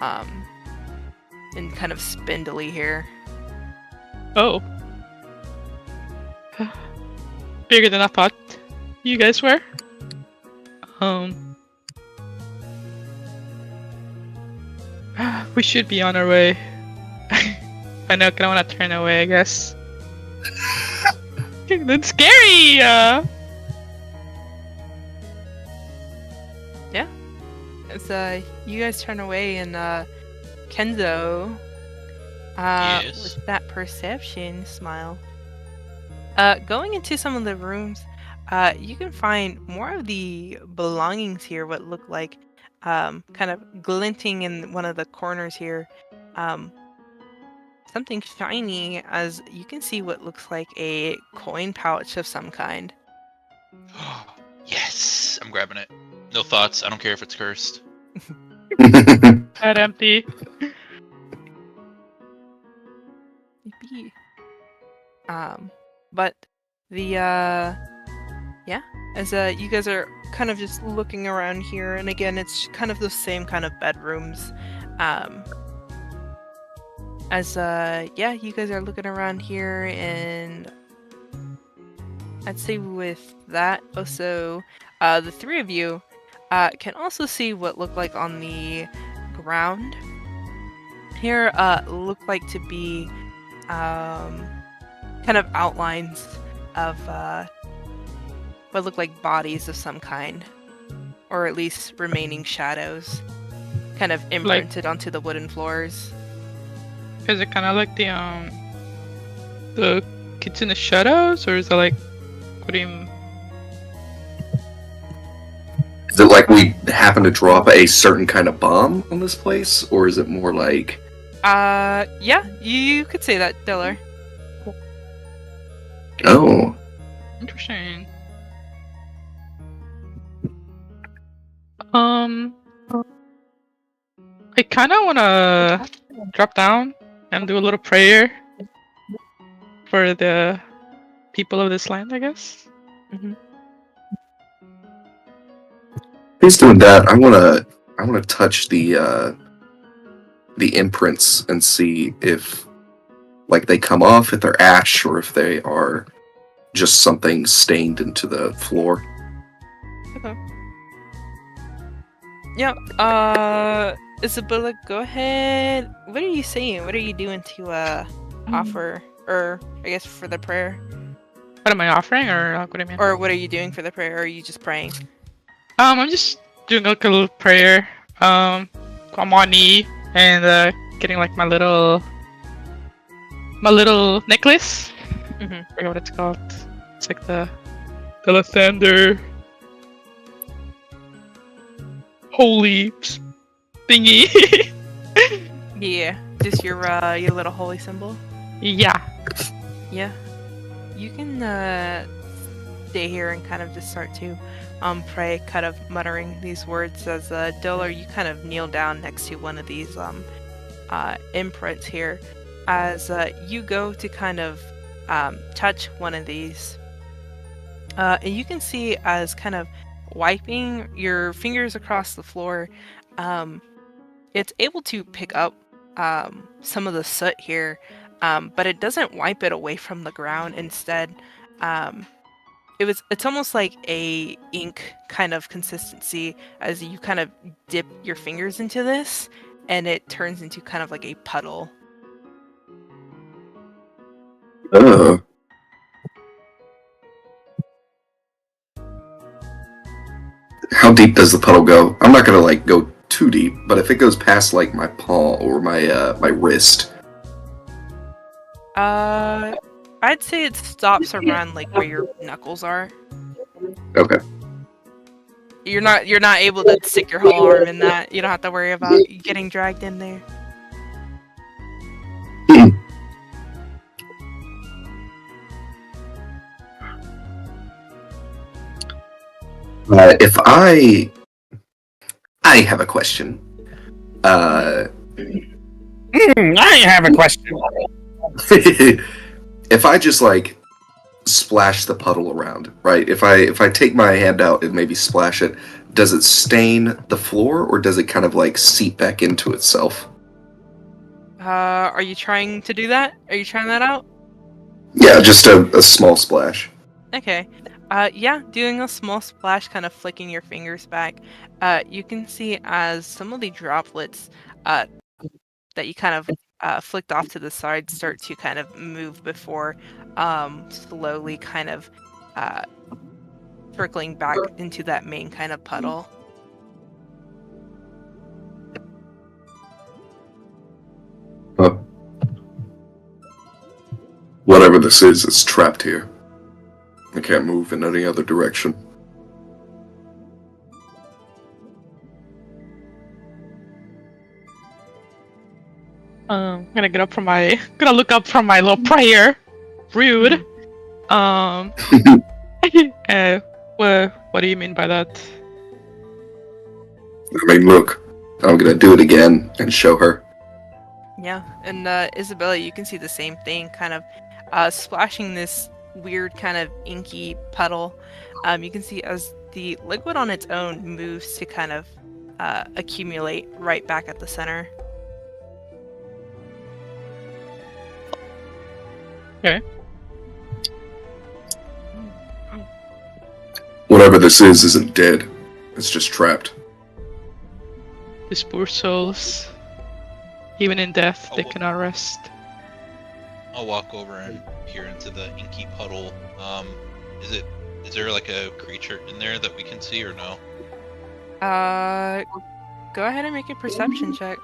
and kind of spindly here. Oh. Bigger than I thought you guys were. We should be on our way. I know, I kind of want to turn away, I guess. That's scary! as you guys turn away and Kenzo, Yes. with that perception smile, going into some of the rooms, you can find more of the belongings here. What look like, kind of glinting in one of the corners here, something shiny. As you can see, what looks like a coin pouch of some kind. Yes, I'm grabbing it. No thoughts. I don't care if it's cursed. Head empty. Maybe. But the yeah, as you guys are kind of just looking around here, and again, it's kind of the same kind of bedrooms. As yeah, you guys are looking around here, and I'd say with that also, the three of you can also see what look like on the ground here. Look like to be kind of outlines of what look like bodies of some kind, or at least remaining shadows, kind of imprinted onto the wooden floors. Is it kind of like the kids in the shadows, or is it like, what do you mean? Is it like we happen to drop a certain kind of bomb on this place, or is it more like? Yeah, you could say that, Diller. Oh, Interesting. I kind of want to drop down and do a little prayer for the people of this land, I guess. he's doing that. I wanna touch the imprints and see if like they come off, if they're ash, or if they are just something stained into the floor. Okay. Yeah. Isabella, go ahead. What are you saying? What are you doing to offer, or I guess for the prayer? What am I offering, or what do you mean? Or what are you doing for the prayer? Or are you just praying? I'm just doing like a little prayer. I'm on one knee and getting like my little necklace. I forget what it's called. It's like the Lathander holy thingy. Yeah, just your little holy symbol. Yeah. Yeah, you can stay here and kind of just start to pray, kind of muttering these words as Diller, you kind of kneel down next to one of these imprints here. As you go to kind of touch one of these, and you can see as kind of wiping your fingers across the floor, it's able to pick up some of the soot here, but it doesn't wipe it away from the ground. Instead, it's almost like a ink kind of consistency as you kind of dip your fingers into this, and it turns into kind of like a puddle. How deep does the puddle go? I'm not gonna like go too deep, but if it goes past like my paw or my wrist. I'd say it stops around like where your knuckles are. Okay. You're not able to stick your whole arm in that. You don't have to worry about getting dragged in there. If I have a question. I have a question. If I just like splash the puddle around, right? If I take my hand out and maybe splash it, does it stain the floor or does it kind of like seep back into itself? Are you trying to do that? Are you trying that out? Yeah, just a small splash. Okay. Yeah, doing a small splash, kind of flicking your fingers back. You can see as some of the droplets that you kind of flicked off to the side start to kind of move before slowly kind of trickling back into that main kind of puddle. Whatever this is trapped here. I can't move in any other direction. I'm gonna gonna look up from my little prayer. Rude. What do you mean by that? I mean, look, I'm gonna do it again and show her. Yeah, and Isabella, you can see the same thing, kind of splashing this weird kind of inky puddle. You can see as the liquid on its own moves to kind of accumulate right back at the center. Okay. Whatever this is isn't dead. It's just trapped. These poor souls. Even in death, they Oh. cannot rest. I'll walk over and peer into the inky puddle. Is there like a creature in there that we can see or no? Go ahead and make a perception check.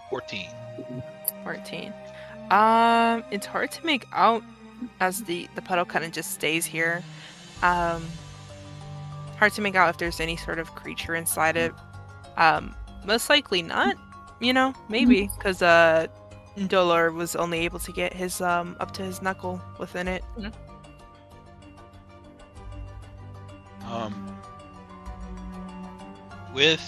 14. 14. It's hard to make out as the puddle kind of just stays here. Hard to make out if there's any sort of creature inside it. Most likely not. You know, maybe because Dolor was only able to get his up to his knuckle within it. With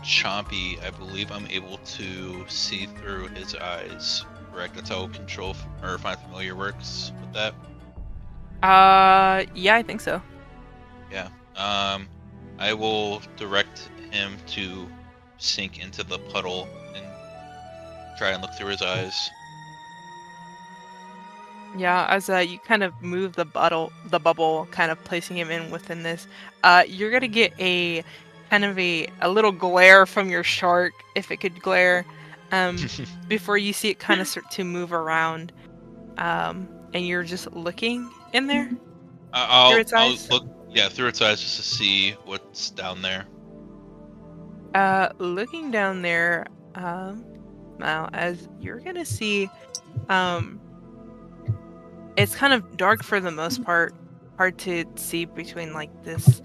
Chompy, I believe I'm able to see through his eyes. Correct? That's how control or find familiar works with that. Yeah, I think so. Yeah. I will direct him to sink into the puddle and try and look through his eyes. Yeah, as you kind of move the bubble, kind of placing him in within this, you're gonna get a kind of a little glare from your shark, if it could glare, before you see it kind of start to move around, and you're just looking in there. I'll Through its eyes? look, yeah, through its eyes just to see what's down there. Looking down there, now as you're gonna see, it's kind of dark for the most part, hard to see between like this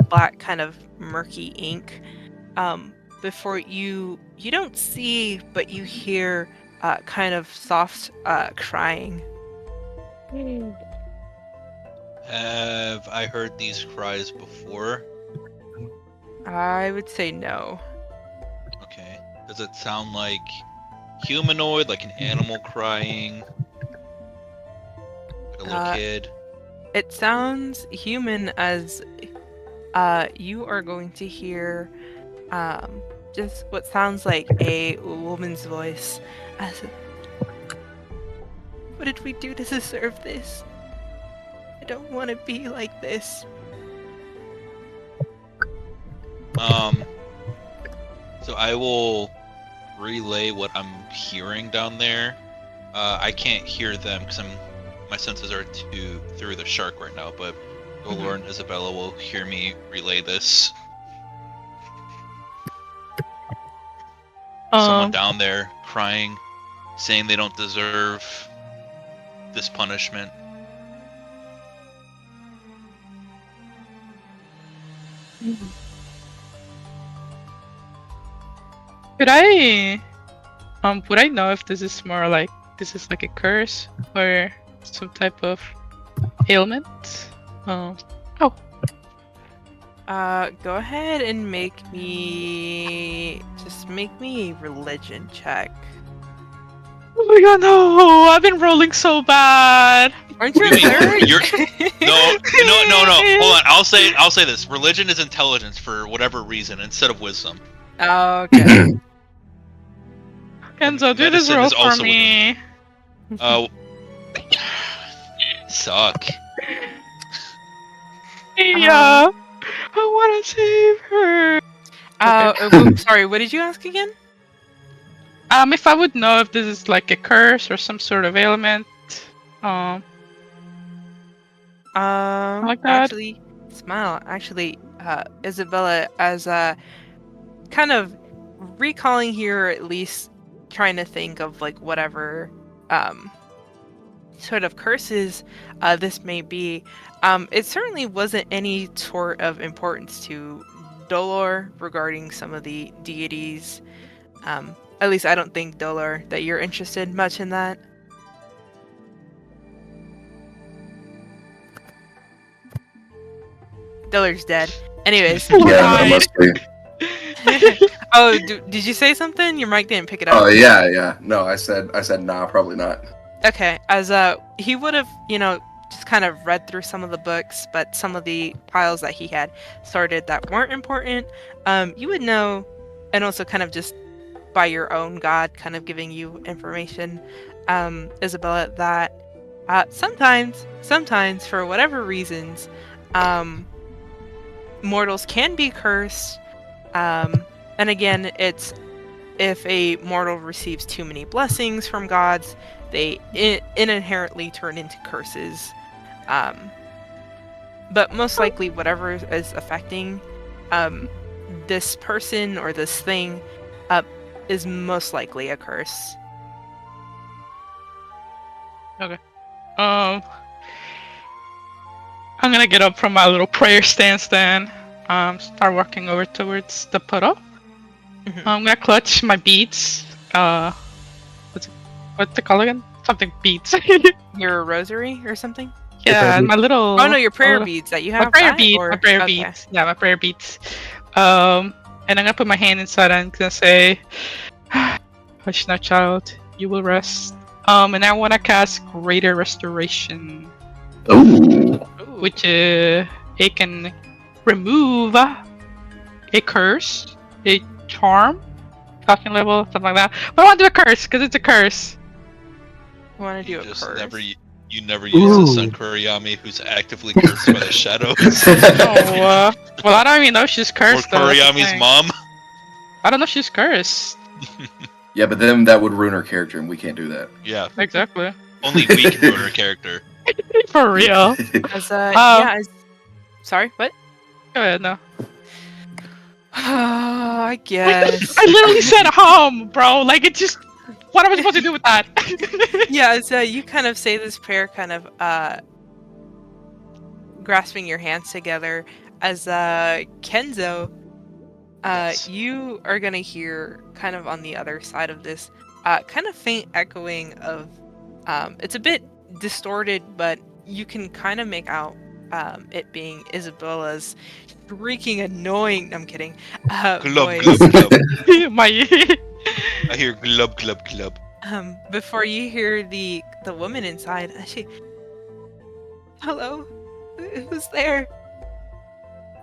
black kind of murky ink. Before you don't see, but you hear kind of soft crying. Have I heard these cries before? I would say no. Okay. Does it sound like humanoid, like an animal crying? Like a little kid? It sounds human, as you are going to hear just what sounds like a woman's voice. As what did we do to deserve this? I don't want to be like this. So I will relay what I'm hearing down there. I can't hear them because my senses are through the shark right now, but Dolor and Isabella will hear me relay this. Someone down there crying, saying they don't deserve this punishment. Would I know if this is more like a curse or some type of ailment? Go ahead and make me a religion check. Oh my god, no! I've been rolling so bad. Aren't you What do you mean? third? No. Hold on. I'll say this. Religion is intelligence for whatever reason instead of wisdom. Oh, okay. Kenzo, do this Medicine roll is for also me. Suck. Yeah, I want to save her. Sorry, what did you ask again? If I would know if this is like a curse or some sort of ailment. Like that. Actually, Isabella, as kind of recalling here, or at least trying to think of like whatever sort of curses this may be. It certainly wasn't any sort of importance to Dolor regarding some of the deities. At least I don't think, Dolor, that you're interested much in that. Dolor's dead. Anyways. Yeah, that must be. Oh, did you say something? Your mic didn't pick it up. Oh yeah. No, I said nah, probably not. Okay, as he would have, just kind of read through some of the books, but some of the piles that he had sorted that weren't important, you would know, and also kind of just by your own god kind of giving you information, Isabella, that sometimes for whatever reasons, mortals can be cursed, and again, it's if a mortal receives too many blessings from gods, they inherently turn into curses. But most likely whatever is affecting this person or this thing is most likely a curse. Okay. I'm gonna get up from my little prayer stance then. Start walking over towards the puddle. Mhm. I'm gonna clutch my beads. What's the call again? Something beads. Your rosary or something? Yeah, my little. Oh no, your prayer little- beads that you have. My prayer that, beads. or- My prayer okay. beads. Yeah, my prayer beads. And I'm gonna put my hand inside and I'm gonna say, "Hush now, child. You will rest." And I wanna cast Greater Restoration, Ooh. which it can remove a curse, a charm, caution level, something like that. But I want to do a curse because it's a curse. You want to do You a just curse? you never use the Sun Ooh. Kuriyami who's actively cursed by the shadows. Oh, well, I don't even know if she's Or cursed. Though, that's the Kuriyami's thing. mom. I don't know if she's cursed. Yeah, but then that would ruin her character, and we can't do that. Yeah, Exactly. only we can ruin her character. For real. As yeah. Sorry, what? Go ahead, no. I guess. I literally said bro. Like, it just. What am I supposed to do with that? Yeah, so you kind of say this prayer, kind of grasping your hands together as Kenzo, Yes. you are gonna hear kind of on the other side of this, kind of faint echoing of, it's a bit distorted, but you can kind of make out it being Isabella's shrieking, annoying. I'm kidding. Glub Voice. glub glub. My. I hear glub glub glub. Before you hear the woman inside, she, hello, who's there?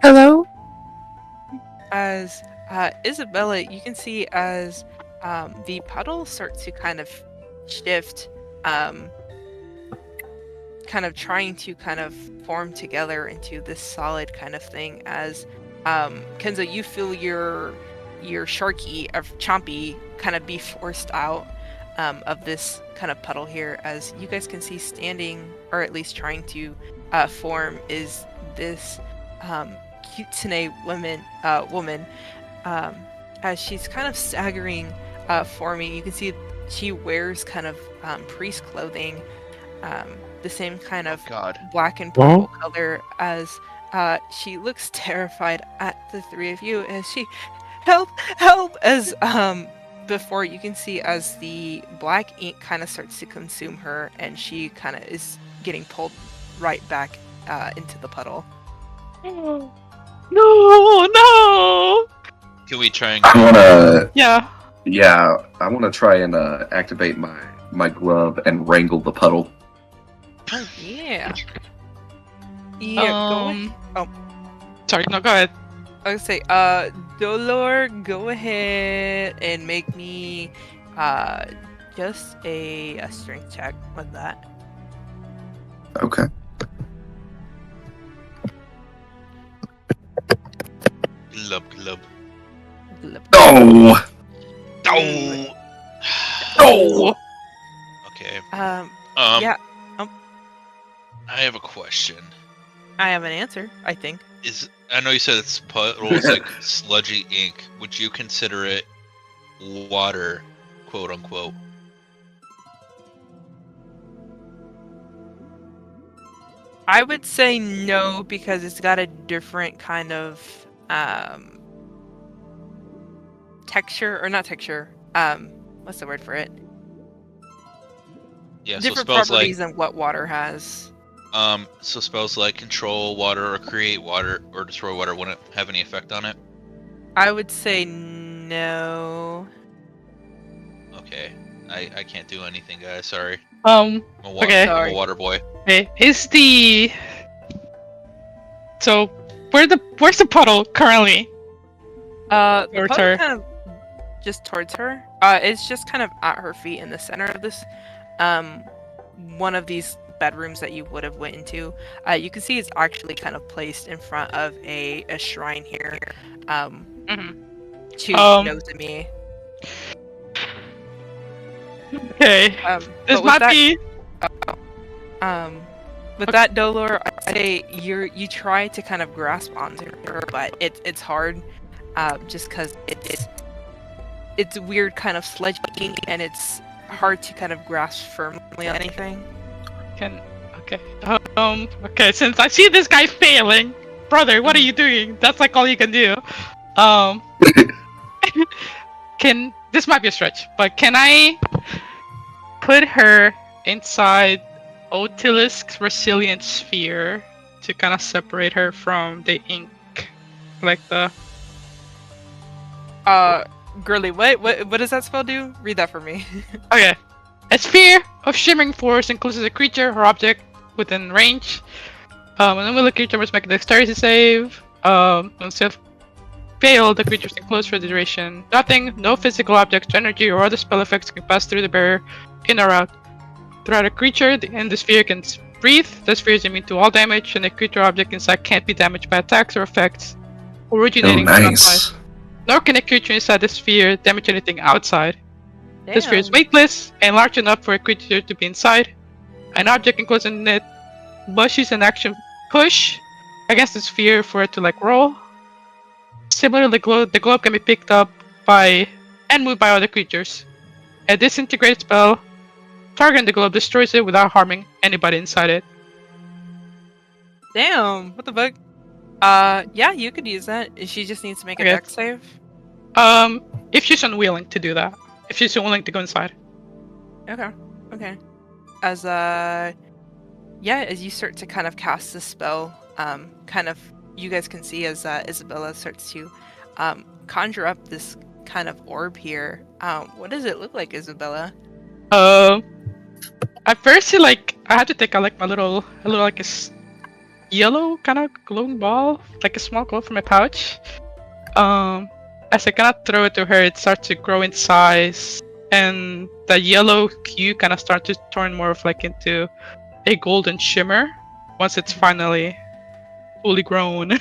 Hello? As Isabella, you can see as the puddle starts to kind of shift, kind of trying to kind of form together into this solid kind of thing. As Kenzo, you feel your Sharky of Chompy kind of be forced out of this kind of puddle here. As you guys can see, standing, or at least trying to form, is this Kitsune woman, as she's kind of staggering, forming. You can see she wears kind of priest clothing, the same kind of God. black and purple color, as she looks terrified at the three of you as she help, as before you can see as the black ink kind of starts to consume her, and she kind of is getting pulled right back into the puddle. No. Can we try and I wanna, Yeah. I wanna try and activate my glove and wrangle the puddle. Oh yeah. Yeah, go ahead. Sorry, no, go ahead. I was gonna say, Dolor, go ahead and make me just a strength check with that. Okay. glub glub? Oh! Oh. Oh! Okay. Yeah, I have a question. I have an answer, I think. Is I know you said it's puddles like sludgy ink. Would you consider it water, quote unquote? I would say no because it's got a different kind of texture, or not texture. What's the word for it? Yeah, so Different spells properties like than what water has. so spells like control water or create water or destroy water wouldn't have any effect on it. I would say no. Okay, I can't do anything, guys. Sorry. Okay. I'm a water boy. Okay. Is the so where's the puddle currently? The Towards puddle her. kind of just towards her. It's just kind of at her feet in the center of this, one of these bedrooms that you would have went into. You can see it's actually kind of placed in front of a shrine here. To Nozumi. Okay. This But with might that, be. with that, Dolor, I'd say you try to kind of grasp onto her, but it's hard, just because it's weird kind of sludgy, and it's hard to kind of grasp firmly on anything. Okay. Okay. Since I see this guy failing, brother, what are you doing? That's like all you can do. This might be a stretch, but can I put her inside Otilisk's resilient sphere to kind of separate her from the ink, like the. Girly, what does that spell do? Read that for me. Okay. A sphere of shimmering force encloses a creature or object within range. And then when the creature must make a dexterity save. Once you have failed, the creature is enclosed for the duration. No physical objects, energy, or other spell effects can pass through the barrier in or out. Throughout a creature, and the sphere can breathe. The sphere is immune to all damage, and the creature or object inside can't be damaged by attacks or effects originating from outside. Nor can a creature inside the sphere damage anything outside. Damn. The sphere is weightless and large enough for a creature to be inside. An object enclosed in it must use an action push against the sphere for it to roll. Similarly, the globe can be picked up by and moved by other creatures. A disintegrated spell targeting the globe destroys it without harming anybody inside it. Damn, what the fuck? Yeah, you could use that. She just needs to make a Okay. dex save. If she's unwilling to do that. If she's unwilling to go inside. Okay. As you start to kind of cast the spell, you guys can see as Isabella starts to conjure up this kind of orb here. What does it look like, Isabella? At first, I had to take out my little yellow kind of glowing ball, like a small globe from my pouch. As I kind of throw it to her, it starts to grow in size, and the yellow hue kind of starts to turn more of into a golden shimmer once it's finally fully grown.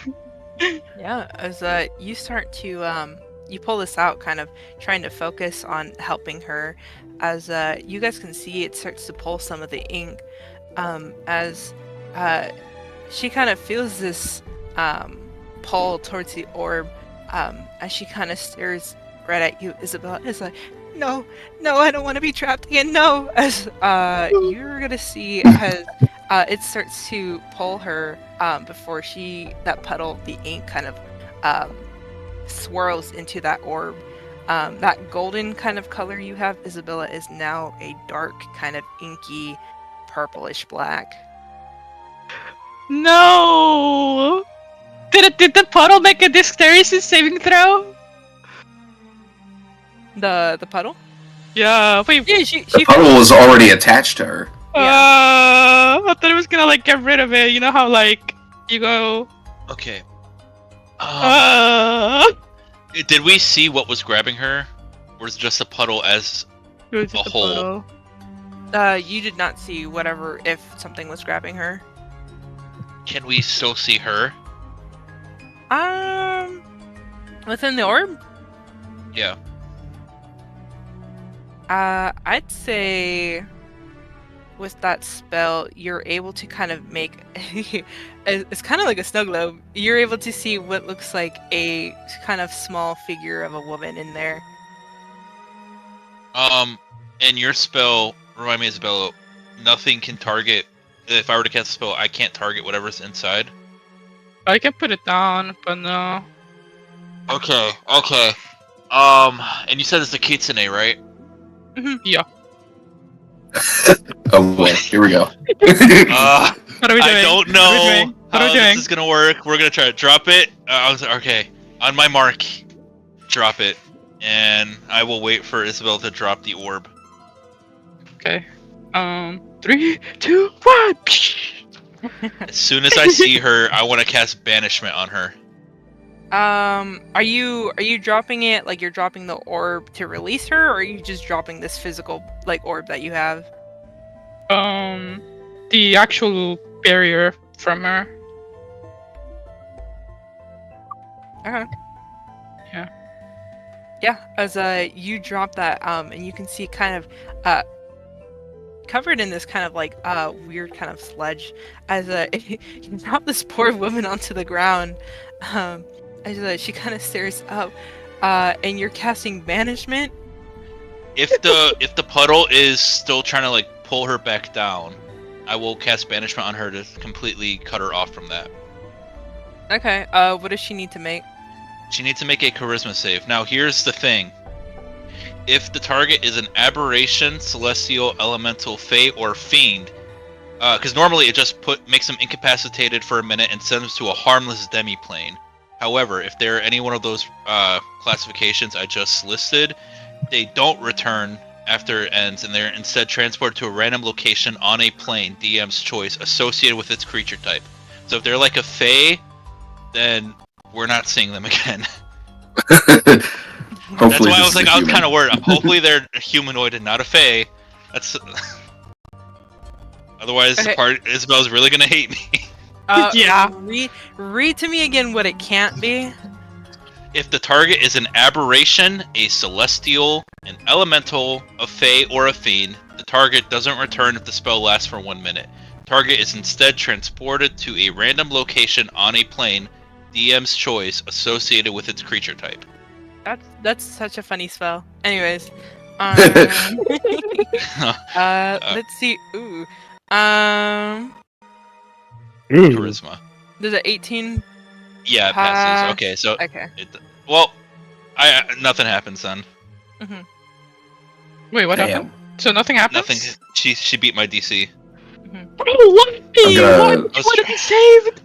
Yeah, as you start to you pull this out, kind of trying to focus on helping her. As you guys can see, it starts to pull some of the ink. As she kind of feels this pull towards the orb. As she kind of stares right at you, Isabella is like, no, I don't want to be trapped again, no! As you're gonna see as it starts to pull her before that puddle, the ink kind of swirls into that orb. That golden kind of color you have, Isabella, is now a dark kind of inky purplish black. No! Did the puddle make a dexterity saving throw? The puddle? Yeah, wait. Yeah, she The puddle was already attached to her. I thought it was gonna get rid of it. You know how you go. Okay. Uh, Did we see what was grabbing her? Or is it just a puddle as it was just a hole? puddle. You did not see if something was grabbing her. Can we still see her? Within the orb? Yeah. I'd say with that spell, you're able to kind of make it's kind of like a snow globe. You're able to see what looks like a kind of small figure of a woman in there. And your spell, remind me, Isabella, nothing can target. If I were to cast a spell, I can't target whatever's inside. I can put it down, but no. Okay. And you said it's a kitsune, right? Yeah. Oh boy, here we go. What are we doing? I don't know What are we how doing? this is gonna work. We're gonna try to drop it. Okay. On my mark, drop it, and I will wait for Isabel to drop the orb. Okay. 3, 2, 1. As soon as I see her, I want to cast banishment on her. Are you dropping it like you're dropping the orb to release her, or are you just dropping this physical like orb that you have? The actual barrier from her. Okay. Yeah. Yeah, as you drop that, and you can see kind of covered in this kind of like weird kind of sludge, as you drop this poor woman onto the ground, as she kind of stares up, and you're casting banishment. If the puddle is still trying to like pull her back down, I will cast banishment on her to completely cut her off from that. Okay. What does she need to make? She needs to make a charisma save. Now, here's the thing. If the target is an aberration, celestial, elemental, fey, or fiend, because normally it just makes them incapacitated for a minute and sends them to a harmless demiplane. However, if they're any one of those classifications I just listed, they don't return after it ends, and they're instead transported to a random location on a plane, DM's choice, associated with its creature type. So if they're like a fey, then we're not seeing them again. That's why I was like, I was kind of worried. Hopefully they're humanoid and not a fey. That's otherwise, Okay. Isabel's really gonna hate me. Yeah. Read to me again what it can't be. If the target is an aberration, a celestial, an elemental, a fey, or a fiend, the target doesn't return if the spell lasts for 1 minute. Target is instead transported to a random location on a plane, DM's choice, associated with its creature type. That's such a funny spell. Anyways, let's see. Ooh, Charisma. there's an 18. Yeah, it passes. Okay, so Okay. nothing happens then. Wait, what Damn. happened? So nothing happens? Nothing. She beat my DC. Bro, what? I'm gonna- What? You want to be saved?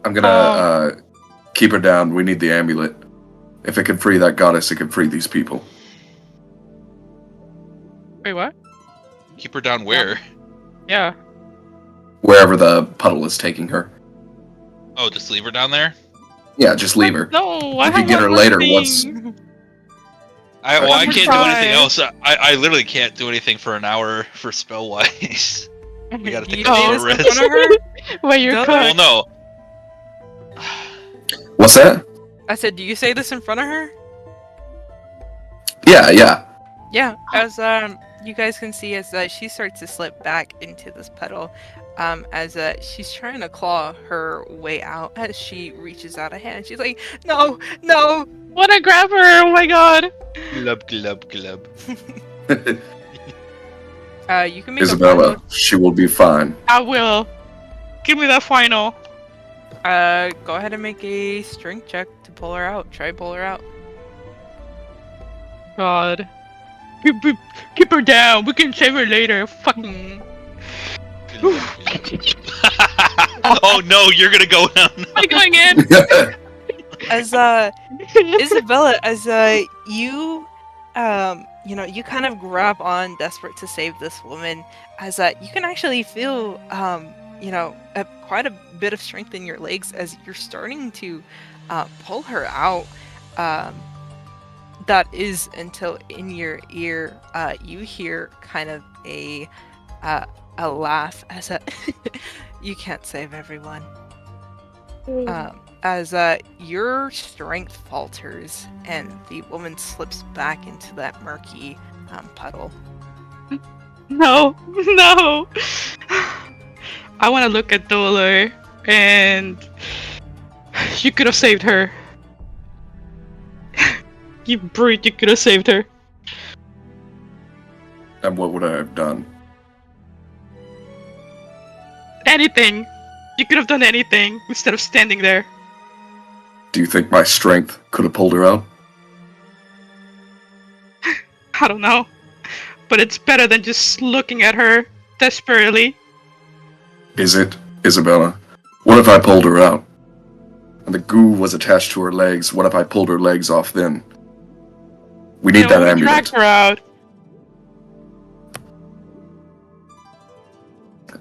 I'm gonna keep her down. We need the amulet. If it can free that goddess, it can free these people. Wait, what? Keep her down where? Yeah. Wherever the puddle is taking her. Oh, just leave her down there? Yeah, just leave her. No, We can get her later once. I One can't do more anything try. else. I literally can't do anything for an hour for spell wise. We gotta take You a say little this in risk. front of her? Wait, you're No. Well, cooked. no. What's that? I said, do you say this in front of her? Yeah. Yeah. As you guys can see, as she starts to slip back into this puddle, as she's trying to claw her way out, as she reaches out a hand, she's like, "No, no!" Wanna grab her? Oh my god. Glub, glub, glub. You can make a Isabella, she will be fine. I will. Give me that final. go ahead and make a strength check to pull her out. Try to pull her out. God. Keep her down. We can save her later. Fucking. Oh no, you're gonna go down. Am I going in? As Isabella, as you you kind of grab on, desperate to save this woman, as you can actually feel quite a bit of strength in your legs as you're starting to pull her out. That is until in your ear you hear kind of a laugh as you can't save everyone. As your strength falters and the woman slips back into that murky puddle. No, no. I want to look at Dolor, and you could have saved her. You brute, you could have saved her. And what would I have done? Anything. You could have done anything instead of standing there. Do you think my strength could have pulled her out? I don't know. But it's better than just looking at her desperately. Is it, Isabella? What if I pulled her out? And the goo was attached to her legs. What if I pulled her legs off then? We need that We amulet. dragged her out.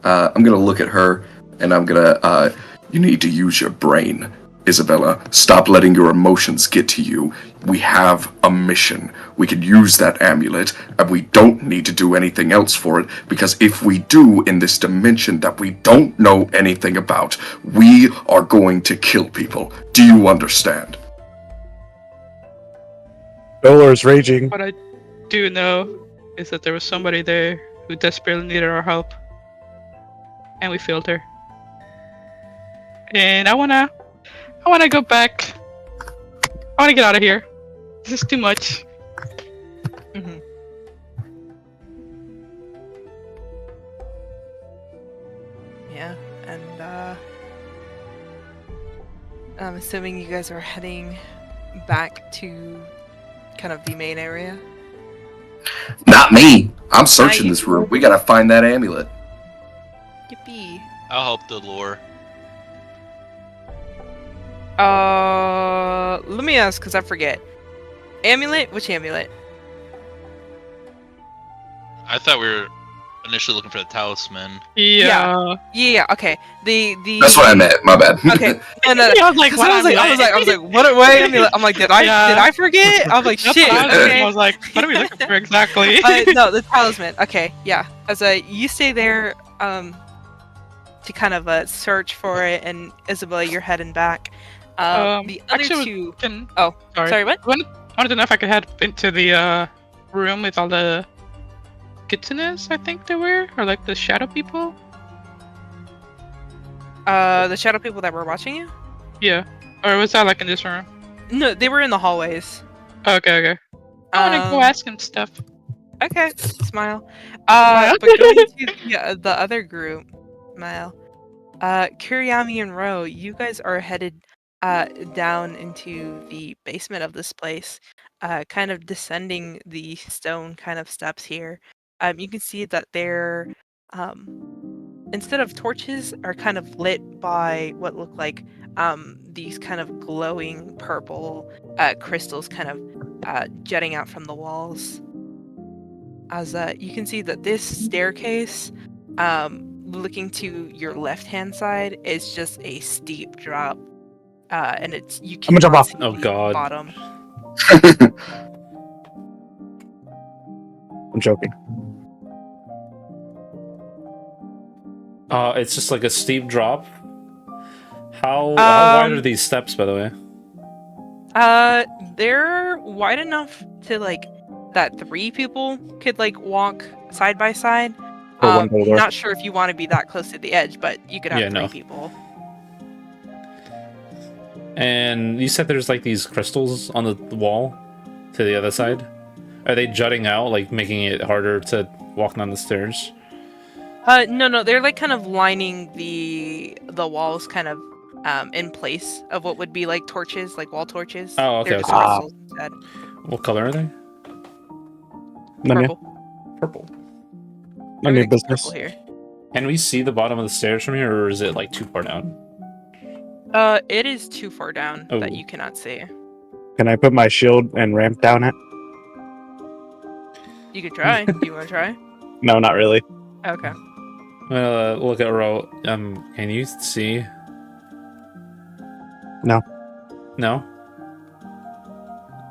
I'm gonna look at her, and I'm gonna, you need to use your brain, Isabella. Stop letting your emotions get to you. We have a mission. We can use that amulet, and we don't need to do anything else for it, because if we do in this dimension that we don't know anything about, we are going to kill people. Do you understand? Dolor's raging. What I do know is that there was somebody there who desperately needed our help. And we failed her. And I wanna go back. I wanna get out of here. This is too much. Mhm. Yeah, and I'm assuming you guys are heading back to kind of the main area. Not me. I'm searching you. this room. We gotta find that amulet. Yippee. I'll help the lore. Let me ask, because I forget. Amulet? Which amulet? I thought we were initially looking for the talisman. Yeah. Yeah, okay. The That's what I meant. My bad. Okay. No, no. I was like, 'Cause what I was like, what amulet? I'm like, did I forget? I was like, That's shit. what I was, Okay. I was like, what are we looking for exactly? No, the talisman. Okay, yeah. As you stay there, to kind of search for it, and Isabella, you're heading back. The other actually, two. Can, Oh, sorry. sorry. What? I wanted to know if I could head into the room with all the kitsunes, I think they were, or like the shadow people. The shadow people that were watching you? Yeah. Or was that like in this room? No, they were in the hallways. Okay. I want to go ask him stuff. Okay, smile. Smile. But going to the other group, Smile. Kuryami and Ro, you guys are headed down into the basement of this place, kind of descending the stone kind of steps here. You can see that they're, instead of torches, are kind of lit by what look like these kind of glowing purple crystals kind of jetting out from the walls. As you can see that this staircase, looking to your left-hand side, is just a steep drop, and you I'm gonna jump cannot off. see Oh, the God. bottom. I'm joking. It's just like a steep drop. How wide are these steps, by the way? They're wide enough to that 3 people could walk side by side. For one boulder. Not sure if you want to be that close to the edge, but you could have Yeah, 3 no. people. And you said there's like these crystals on the wall to the other side. Are they jutting out, like making it harder to walk down the stairs? No, they're kind of lining the walls kind of in place of what would be like torches, like wall torches. Oh, okay, They're just okay. crystals instead. What color are they? None of Purple. Purple. your Everything's business. purple here. Can we see the bottom of the stairs from here, or is it like too far down? It is too far down that Oh. you cannot see. Can I put my shield and ramp down it? You could try. Do you want to try? No, not really. Okay. I'm gonna look at Ro. Can you see? No. No?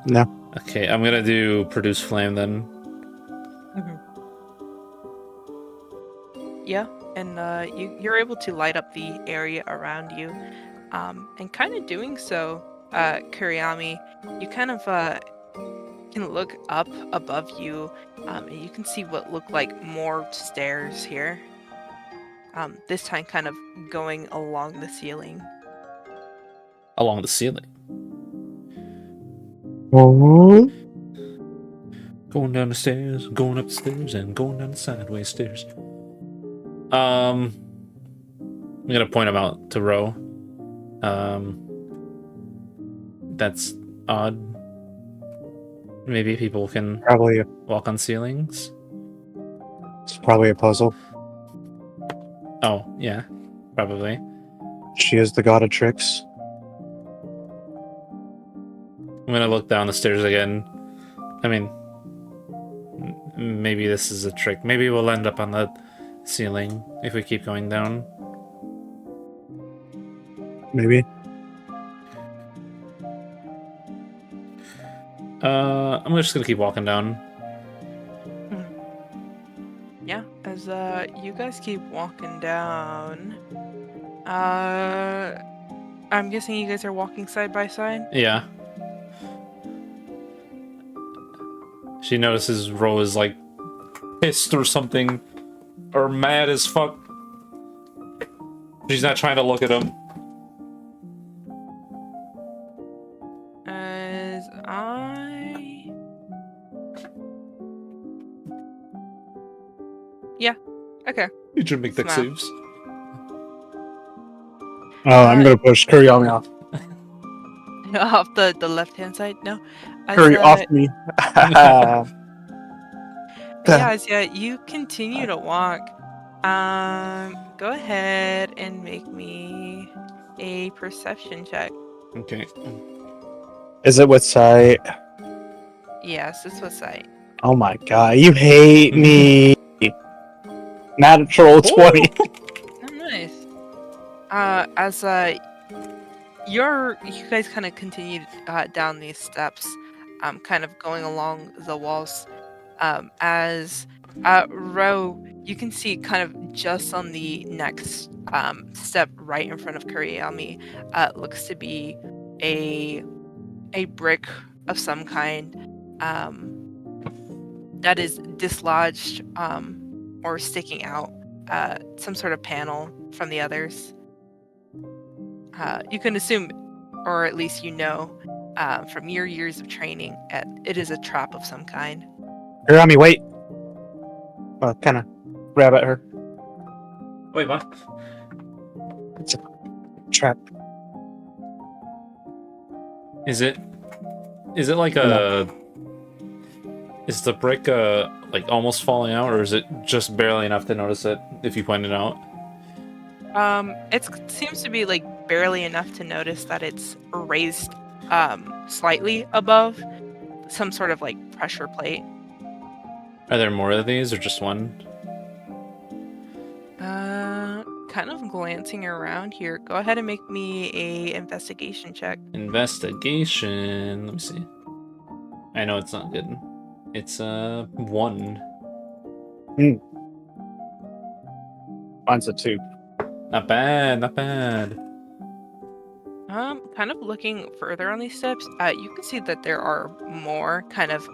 No. Okay, I'm gonna do produce flame then. Yeah, and you're able to light up the area around you, and kind of doing so, Kuryami, you kind of can look up above you, and you can see what look like more stairs here. This time kind of going along the ceiling. Along the ceiling. Oh. Going down the stairs, going up the stairs, and going down the sideways stairs. I'm gonna point him out to Ro. That's odd. Maybe people can Probably walk on ceilings. it's probably a puzzle. Oh, yeah, probably. She is the god of tricks. I'm gonna look down the stairs again. I mean, maybe this is a trick. Maybe we'll end up on the ceiling if we keep going down. Maybe. I'm just gonna keep walking down. Yeah, as you guys keep walking down, I'm guessing you guys are walking side by side. Yeah. She notices Ro is like pissed or something, or mad as fuck. She's not trying to look at him. As yeah, okay. You should make deck Smart. saves. Oh, I'm gonna push Kuriyami off. Off the left hand side. No, as, Curry off me. yeah, you continue to walk. Go ahead and make me a perception check. Okay. Is it with sight? Yes, this was sight. Oh my god, you hate me. Natural 20. Oh, nice. As you guys kind of continued down these steps, kind of going along the walls. As Ro, you can see kind of just on the next step right in front of Kuriyami, looks to be a brick of some kind that is dislodged or sticking out, some sort of panel from the others. You can assume, or at least you know, from your years of training, it is a trap of some kind. Kuriyami, wait. Kind of grab at her. Wait, what? It's a trap. Is it like a... Is the brick like almost falling out, or is it just barely enough to notice it if you point it out? It seems to be like barely enough to notice that it's raised slightly above some sort of like pressure plate. Are there more of these, or just one? Kind of glancing around here. Go ahead and make me a investigation check. Investigation. Let me see. I know it's not good. It's 1. Mine's a 2. Not bad, not bad. Kind of looking further on these steps, you can see that there are more kind of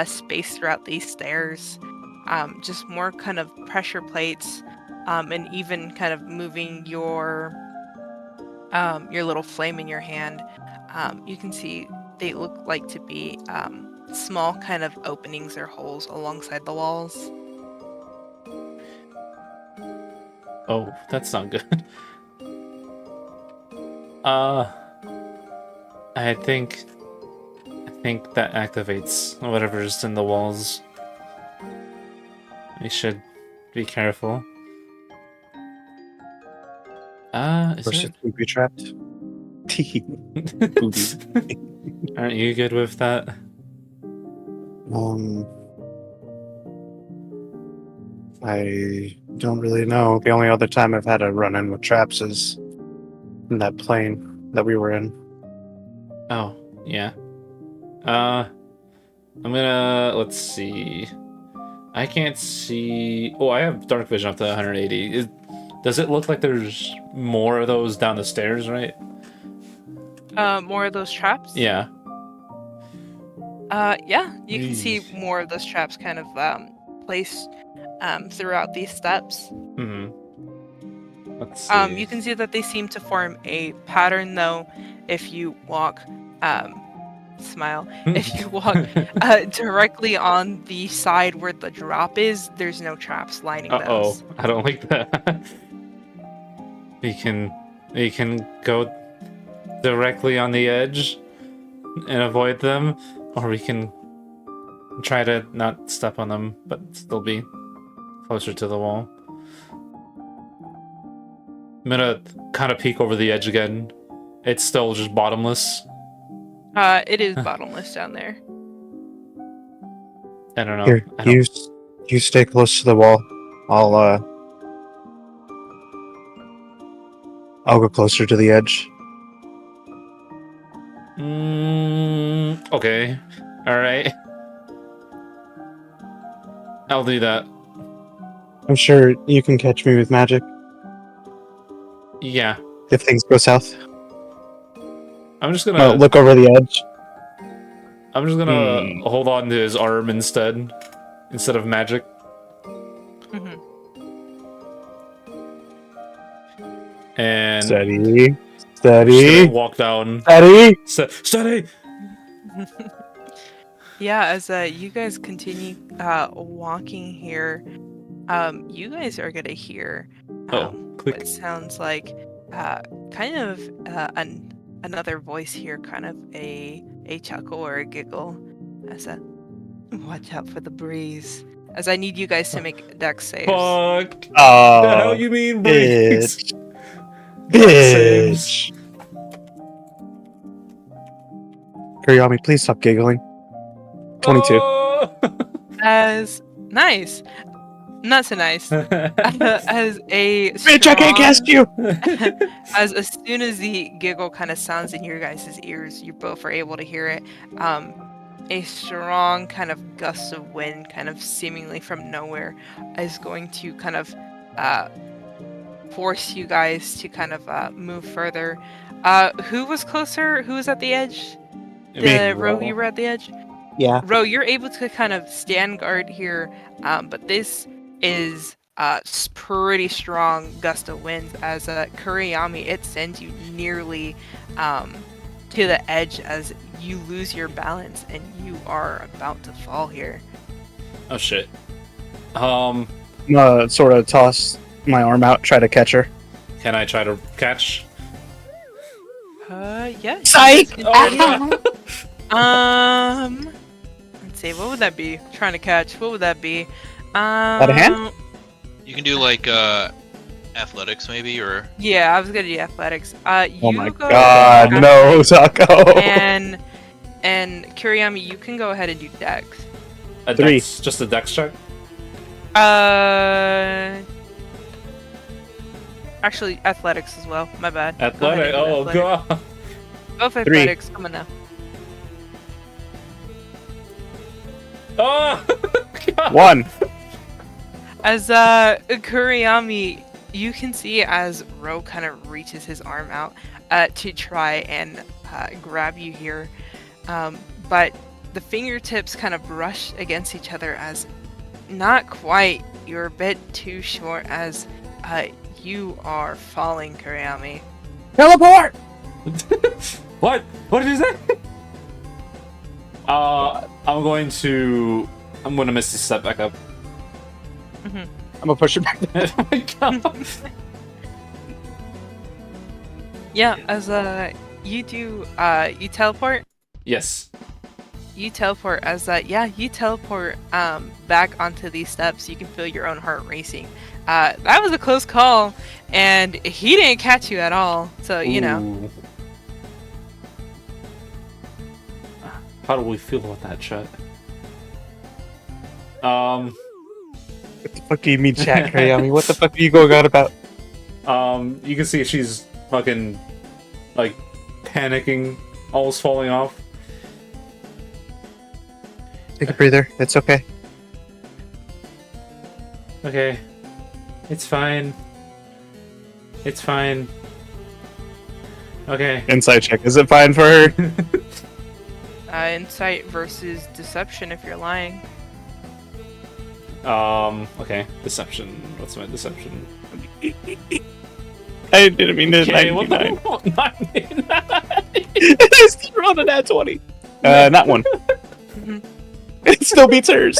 space throughout these stairs. Just more kind of pressure plates, and even kind of moving your little flame in your hand. You can see they look like to be small kind of openings or holes alongside the walls. Oh, that's not good. I think that activates whatever's in the walls. We should be careful. Is Or it? should we be trapped? Aren't you good with that? I don't really know. The only other time I've had a run-in with traps is in that plane that we were in. Oh, yeah. I'm gonna... Let's see... I can't see... Oh, I have dark vision up to 180. Does it look like there's more of those down the stairs, right? More of those traps? Yeah. Yeah, you can see Yeesh. more of those traps kind of placed throughout these steps. Hmm. Let's see. You can see that they seem to form a pattern, though. If you walk, smile. If you walk directly on the side where the drop is, there's no traps lining Uh-oh, those. I don't like that. You can go directly on the edge and avoid them, or we can try to not step on them, but still be closer to the wall. I'm gonna kind of peek over the edge again. It's still just bottomless. It is bottomless down there. I don't know. Here, I don't... you stay close to the wall. I'll go closer to the edge. Okay. Alright. I'll do that. I'm sure you can catch me with magic Yeah. if things go south. I'm just gonna Look over the edge. I'm just gonna hold on to his arm instead of magic. Mhm. And Steady. I'm just Steady. gonna walk down. Steady. Steady! Yeah, as you guys continue walking here, you guys are gonna hear Click. what sounds like kind of another voice here, kind of a chuckle or a giggle, as a watch out for the breeze. As I need you guys to make dex saves. Fuck! The Oh, hell you mean breeze? bitch. Kuriyami, please stop giggling. 22. Oh! As nice, not so nice. As a Bitch, I can't cast you! as soon as the giggle kind of sounds in your guys' ears, you both are able to hear it. A strong kind of gust of wind, kind of seemingly from nowhere, is going to kind of force you guys to kind of move further. Who was closer? Who was at the edge? Me. Ro, you were at the edge? Yeah. Ro, you're able to kind of stand guard here, but this is pretty strong gust of winds. As Kuriyami, it sends you nearly to the edge as you lose your balance and you are about to fall here. Oh shit. I'm gonna sort of toss my arm out, try to catch her. Can I try to catch? Yeah. Psych! Let's see, what would that be? Trying to catch, what would that be? Out of hand? You can do like athletics maybe, or Yeah, I was gonna do athletics. Oh You my go god, ahead no, Taco! and Kuriyami, you can go ahead and do dex. A 3. dex, just a dex check? Actually, athletics as well. My bad. Go ahead Athletic? and do Oh athletics. god! Both 3. athletics. Come on now. Oh! God. 1. As Kuriyami, you can see as Ro kind of reaches his arm out to try and grab you here, but the fingertips kind of brush against each other as not quite. You're a bit too short as you are falling, Kuriyami. Teleport! What? What did you say? I'm gonna miss the step back up. I'm gonna push her back. Oh my god. Yeah, as you do, you teleport. Yes. You teleport as you teleport back onto these steps. You can feel your own heart racing. That was a close call, and he didn't catch you at all. So you know. Ooh. How do we feel about that, chat? What the fuck do you mean, chat, Kuriyami? What the fuck are you going on about? You can see she's fucking like panicking, almost falling off. Take a breather. It's okay. Okay. It's fine. It's fine. Okay. Inside check. Is it fine for her? Insight versus deception if you're lying. Okay. Deception. What's my deception? I didn't mean to. Okay, what the 99. hell? It's rolled a nat 20. Not one. It still beats hers,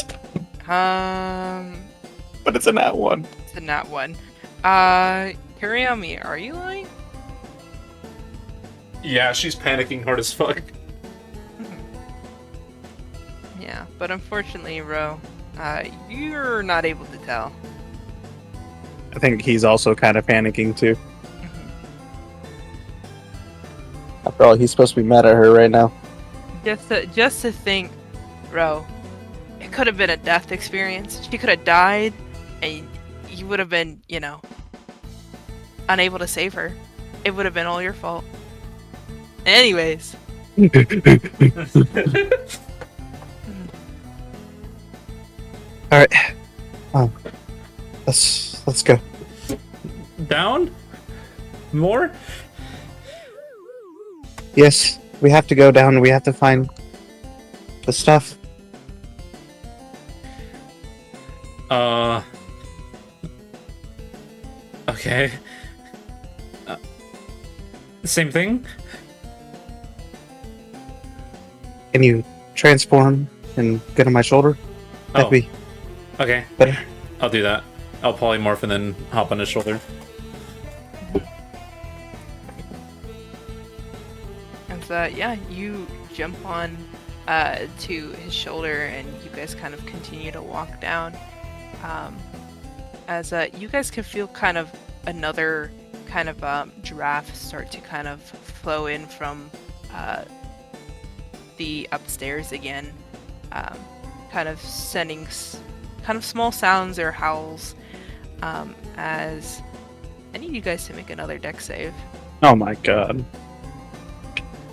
but it's a nat 1. It's a nat 1. Kiriyami, are you lying? Yeah, she's panicking hard as fuck. Yeah, but unfortunately, Ro, you're not able to tell. I think he's also kind of panicking too. After all, he's supposed to be mad at her right now. Just to think, Ro, it could have been a death experience. She could have died, and you would have been, unable to save her. It would have been all your fault. Anyways. All right. Let's go. Down? More? Yes, we have to go down. We have to find the stuff. Okay. Same thing? Can you transform and get on my shoulder? That'd be Okay. better. I'll do that. I'll polymorph and then hop on his shoulder. And yeah, you jump on to his shoulder, and you guys kind of continue to walk down. As you guys can feel kind of another kind of giraffe start to kind of flow in from the upstairs again, kind of sending kind of small sounds or howls. As I need you guys to make another deck save. Oh my god.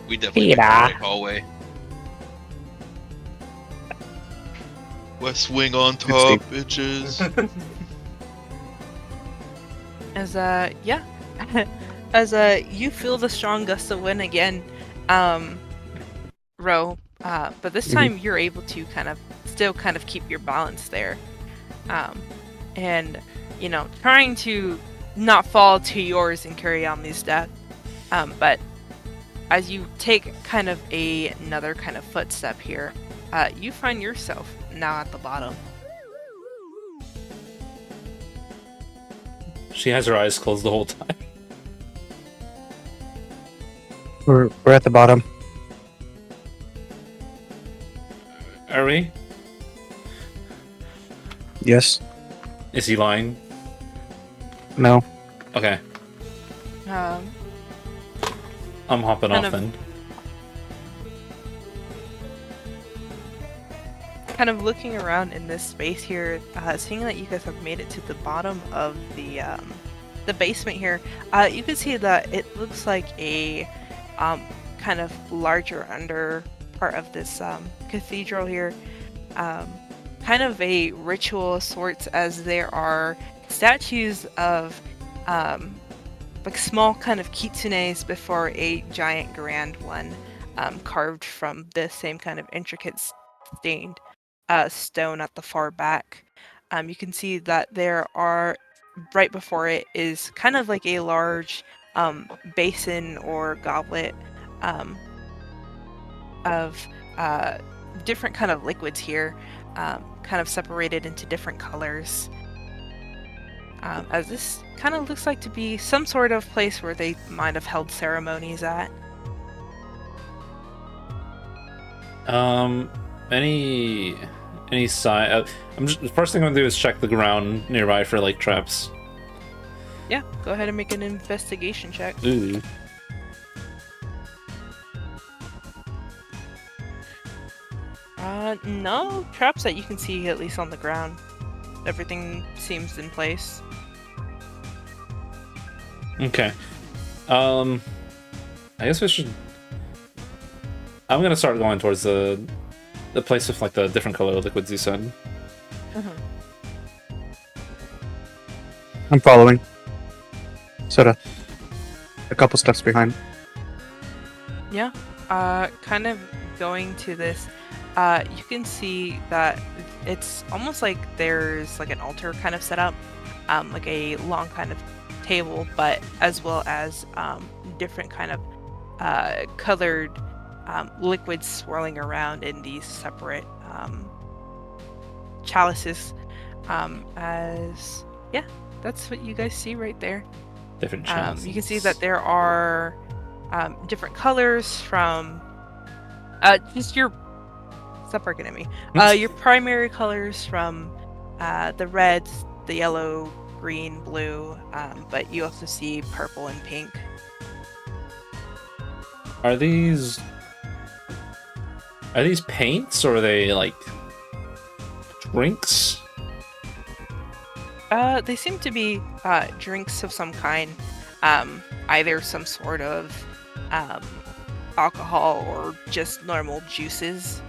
We definitely went down the hallway. West Wing on top, bitches. As yeah, as you feel the strong gust of wind again, Ro, but this time you're able to still keep your balance there, and trying to not fall to yours and Kiriyami's death, but as you take another footstep here, you find yourself now at the bottom. She has her eyes closed the whole time. We're at the bottom. Are we? Yes. Is he lying? No. Okay. I'm hopping kind off of- then. Kind of looking around in this space here, seeing that you guys have made it to the bottom of the basement here, you can see that it looks like a kind of larger under part of this cathedral here, kind of a ritual of sorts, as there are statues of like small kind of kitsunes before a giant grand one, carved from the same kind of intricate stained stone at the far back. You can see that there are, right before it is kind of like a large basin or goblet of different kind of liquids here, kind of separated into different colors. As this kind of looks like to be some sort of place where they might have held ceremonies at. Any sign? The first thing I'm gonna do is check the ground nearby for like traps. Yeah, go ahead and make an investigation check. Ooh. No traps that you can see, at least on the ground. Everything seems in place. Okay. I guess we should. I'm gonna start going towards the place with like the different color liquids you said. I'm following. Sorta. A couple steps behind. Yeah. Kind of going to this, you can see that it's almost like there's like an altar kind of set up, like a long kind of table, but as well as different kind of colored liquids swirling around in these separate chalices. As yeah, that's what you guys see right there. Different chalices. You can see that there are different colors from just your stop barking at me. Your primary colors from the reds, the yellow, green, blue, but you also see purple and pink. Are these paints or are they like drinks? They seem to be drinks of some kind, either some sort of alcohol or just normal juices.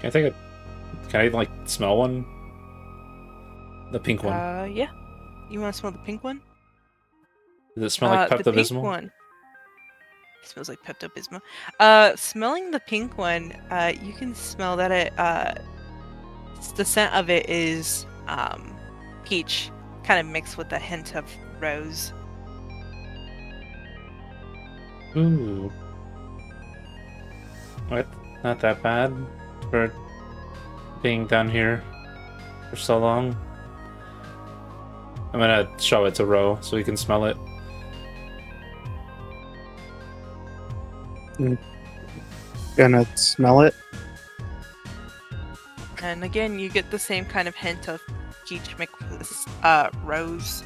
Can I like smell one? The pink one. Yeah. You want to smell the pink one? Does it smell like The pink Pepto-Bismol? one. It smells like Pepto-Bismol. Smelling the pink one, you can smell that the scent of it is peach, kind of mixed with a hint of rose. Ooh. What? Not that bad for being down here for so long. I'm gonna show it to Ro so he can smell it. Gonna smell it. And again, you get the same kind of hint of peach mixed with rose.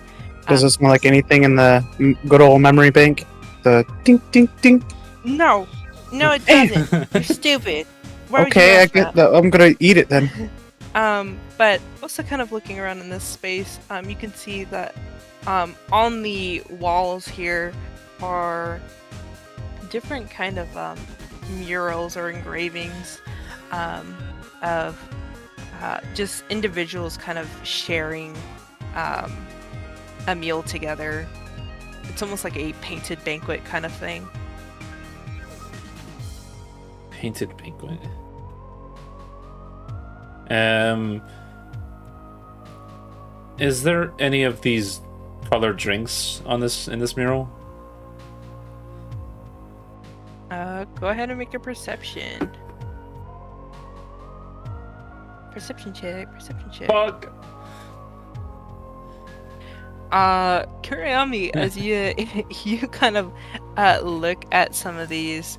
Does it smell like anything in the good old memory bank? The ding ding ding. No, it doesn't. You're stupid. Why would you Okay, I ask get that? that. I'm gonna eat it then. But also kind of looking around in this space, you can see that on the walls here are different kind of murals or engravings of just individuals kind of sharing a meal together. It's almost like a painted banquet kind of thing. Painted banquet. Is there any of these colored drinks in this mural? Go ahead and make a perception. Perception check. Fuck. Kuriyami, as you kind of look at some of these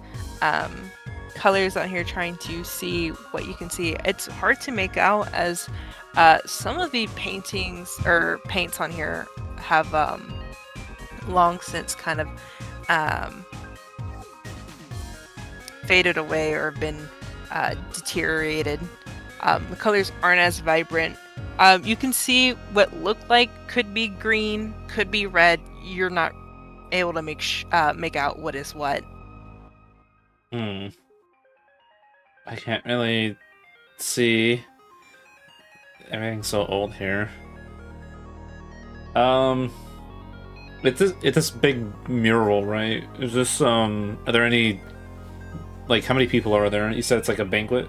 colors on here, trying to see what you can see, it's hard to make out as some of the paintings or paints on here have long since kind of faded away or been deteriorated. The colors aren't as vibrant. You can see what looked like could be green, could be red. You're not able to make out what is what. I can't really see. Everything's so old here. It's this big mural, right? Is this are there any, like, how many people are there? You said it's like a banquet?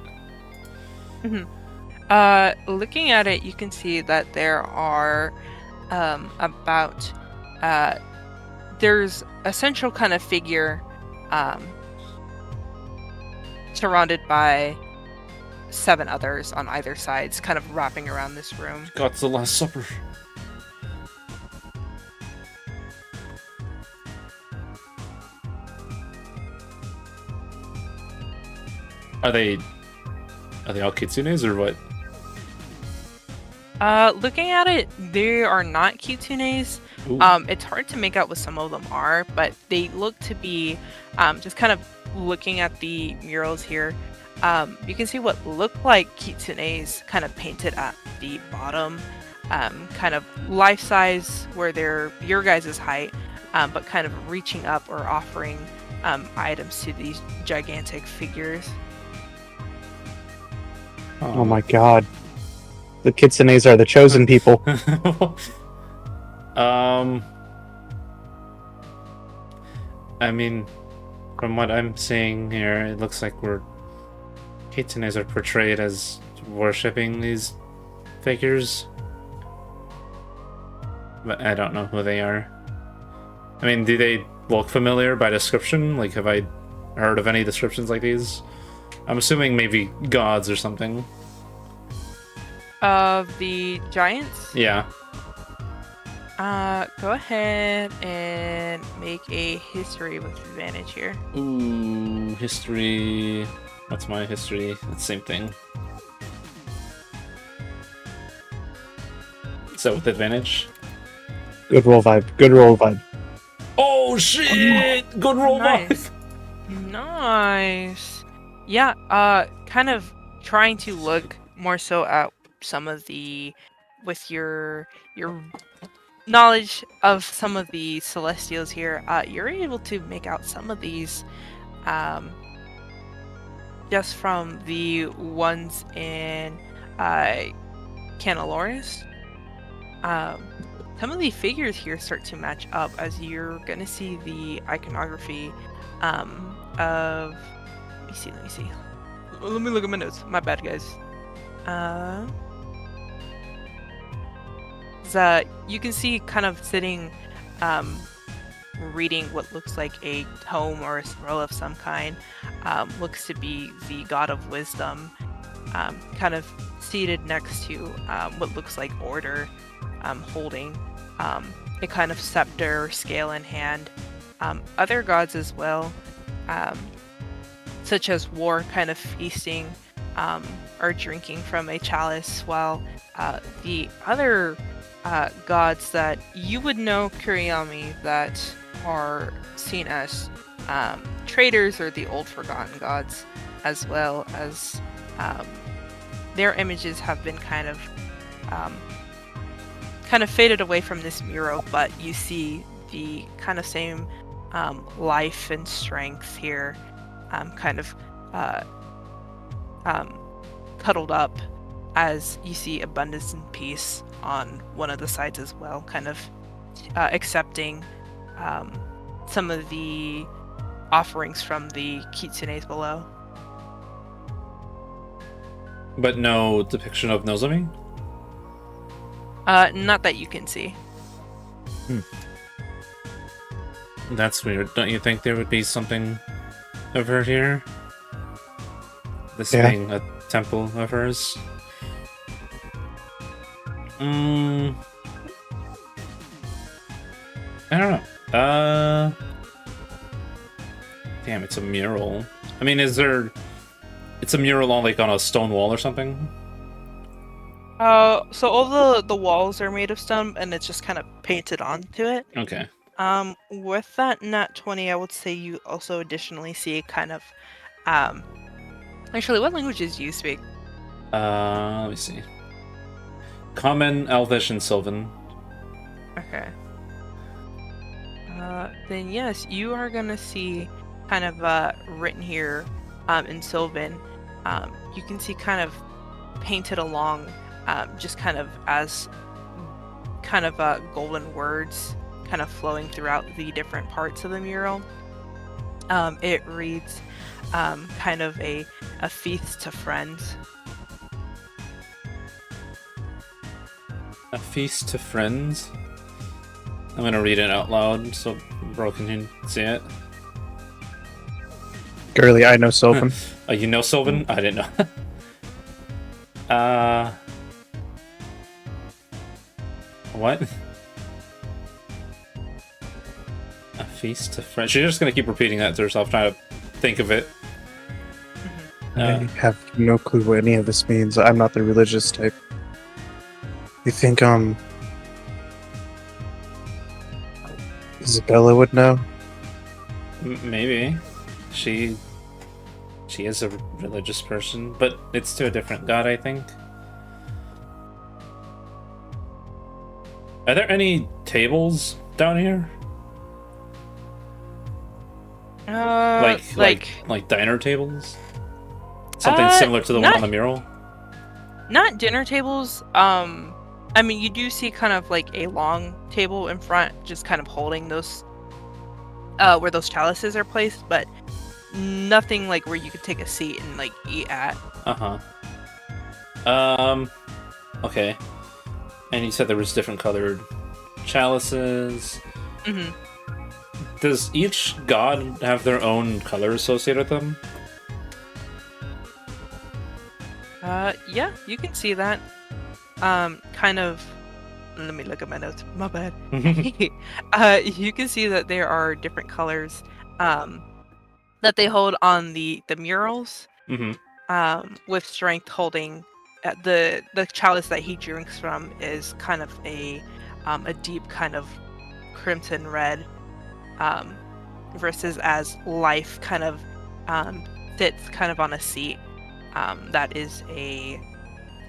Looking at it, you can see that there are about there's a central kind of figure surrounded by 7 others on either sides, kind of wrapping around this room. God's the Last Supper. Are they all kitsunes or what? Looking at it, they are not kitsunes. Ooh. It's hard to make out what some of them are, but they look to be just kind of looking at the murals here. You can see what look like kitsunes kind of painted at the bottom, kind of life size where they're your guys' height, but kind of reaching up or offering items to these gigantic figures. Oh my god. The kitsunes are the chosen people. I mean, From what I'm seeing here, it looks like Kitsunes are portrayed as worshipping these figures. But I don't know who they are. I mean, do they look familiar by description? Like, have I heard of any descriptions like these? I'm assuming maybe gods or something. Of the giants? Yeah. Go ahead and make a history with advantage here. Ooh, history. What's my history? It's the same thing. So with advantage? Good roll vibe. Good roll vibe. Oh shit! Good roll, nice. Nice. Yeah, kind of trying to look more so at some of the, with your knowledge of some of the celestials here, you're able to make out some of these, just from the ones in Canaloris. Some of the figures here start to match up as you're gonna see the iconography of. Let me see. Let me look at my notes. My bad, guys. You can see kind of sitting, reading what looks like a tome or a scroll of some kind. Looks to be the god of wisdom, kind of seated next to what looks like order, holding a kind of scepter or scale in hand. Other gods as well, such as war, kind of feasting or drinking from a chalice, while the other gods that you would know, Kuriyami, that are seen as traders or the old forgotten gods, as well as their images have been kind of faded away from this mural, but you see the kind of same life and strength here, cuddled up, as you see abundance and peace on one of the sides as well, kind of accepting some of the offerings from the kitsunes below. But no depiction of Nozomi? Not that you can see. That's weird. Don't you think there would be something of her here? This being a temple of hers? I don't know. Damn, it's a mural. I mean, it's a mural on a stone wall or something? So all the walls are made of stone, and it's just kind of painted onto it. Okay. With that nat 20, I would say you also additionally see kind of, actually, what languages do you speak? Let me see. Common, Elvish, and Sylvan. Okay. Then yes, you are gonna see kind of written here in Sylvan. You can see kind of painted along, just kind of as kind of golden words kind of flowing throughout the different parts of the mural. It reads kind of a feast to friends. A feast to friends? I'm gonna read it out loud so Bro can see it. Girly, I know Sylvan. Oh, you know Sylvan? I didn't know. What? A feast to friends. She's just gonna keep repeating that to herself, trying to think of it. I have no clue what any of this means. I'm not the religious type. You think, Isabella would know? Maybe. She is a religious person, but it's to a different god, I think. Are there any tables down here? Like diner tables? Something similar to the one on the mural? Not dinner tables. I mean, you do see kind of like a long table in front, just kind of holding those, where those chalices are placed, but nothing like where you could take a seat and like eat at. Okay. And you said there was different colored chalices. Hmm. Does each god have their own color associated with them? Yeah, you can see that. Kind of. Let me look at my notes. My bad. You can see that there are different colors that they hold on the murals. Mm-hmm. With strength holding the chalice that he drinks from is kind of a deep kind of crimson red, versus as life kind of sits kind of on a seat that is a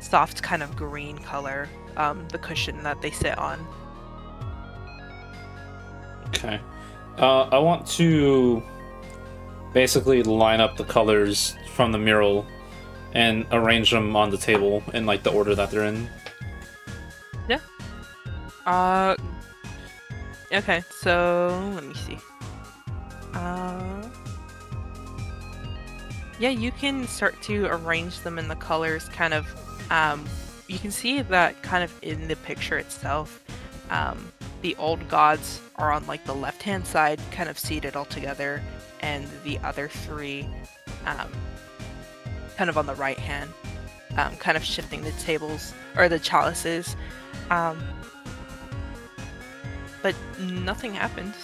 soft kind of green color, the cushion that they sit on. Okay. I want to basically line up the colors from the mural and arrange them on the table in like the order that they're in. Yeah. Okay, so let me see. Yeah, you can start to arrange them in the colors kind of. You can see that kind of in the picture itself. The old gods are on like the left-hand side, kind of seated all together, and the other three kind of on the right hand, kind of shifting the tables or the chalices. But nothing happens.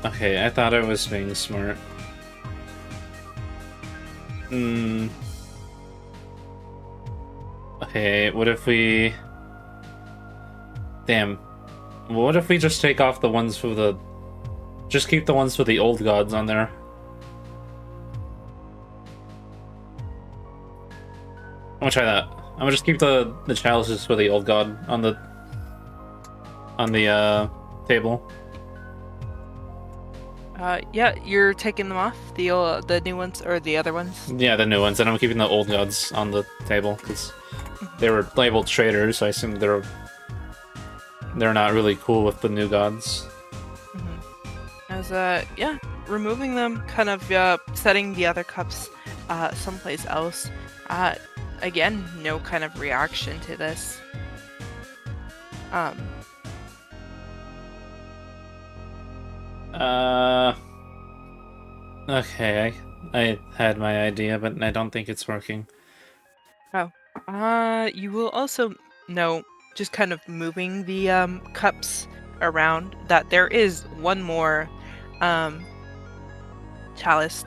Okay, I thought I was being smart. Okay, what if we... Damn. What if we just take off the ones for the... Just keep the ones for the old gods on there? I'm gonna try that. I'm gonna just keep the chalices for the old god on the table. Yeah, you're taking them off, the new ones or the other ones. Yeah, the new ones, and I'm keeping the old gods on the table because they were labeled traitors, so I assume they're not really cool with the new gods. As yeah, removing them, kind of setting the other cups someplace else. Again, no kind of reaction to this. Okay, I had my idea, but I don't think it's working. You will also know, just kind of moving the cups around, that there is one more chalice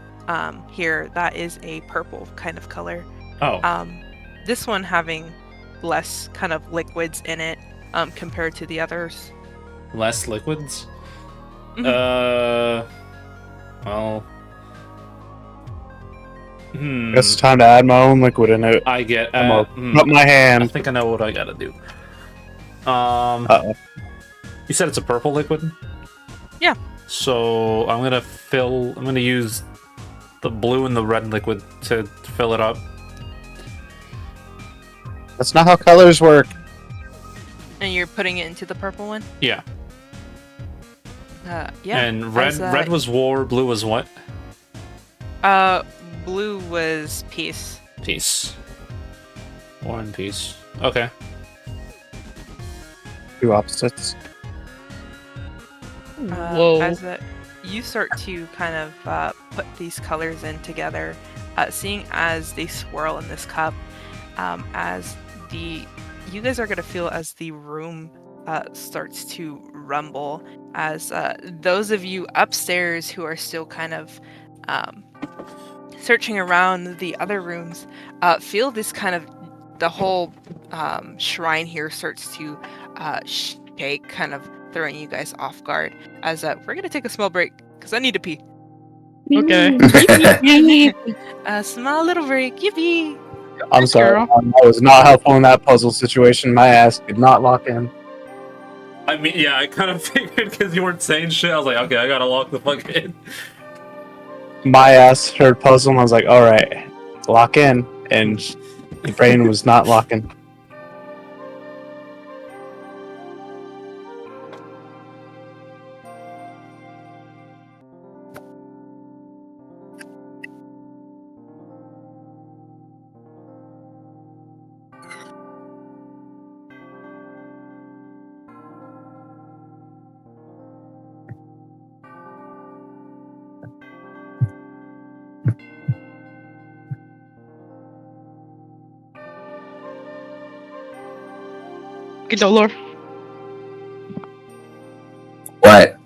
here that is a purple kind of color. Oh. This one having less kind of liquids in it compared to the others. Less liquids? Mhm. Well... Guess it's time to add my own liquid in it. I get... I'm gonna put my I hand. think I know what I gotta do. Uh-oh. You said it's a purple liquid? Yeah. So I'm gonna use the blue and the red liquid to fill it up. That's not how colors work. And you're putting it into the purple one? Yeah. Yeah. And red was war, blue was what? Blue was peace. Peace. War and peace. Okay. Two opposites. Whoa. As you start to kind of put these colors in together, seeing as they swirl in this cup, you guys are going to feel as the room starts to rumble, as those of you upstairs who are still kind of searching around the other rooms feel this kind of, the whole shrine here starts to shake, kind of throwing you guys off guard, as we're going to take a small break because I need to pee. Okay. A small little break. Yippee! I'm sorry. girl. I was not helpful in that puzzle situation. My ass did not lock in. I mean, yeah, I kind of figured because you weren't saying shit. I was like, okay, I gotta lock the fuck in. My ass heard puzzle and I was like, alright, lock in. And the brain was not locking. Okay, Dolor. What?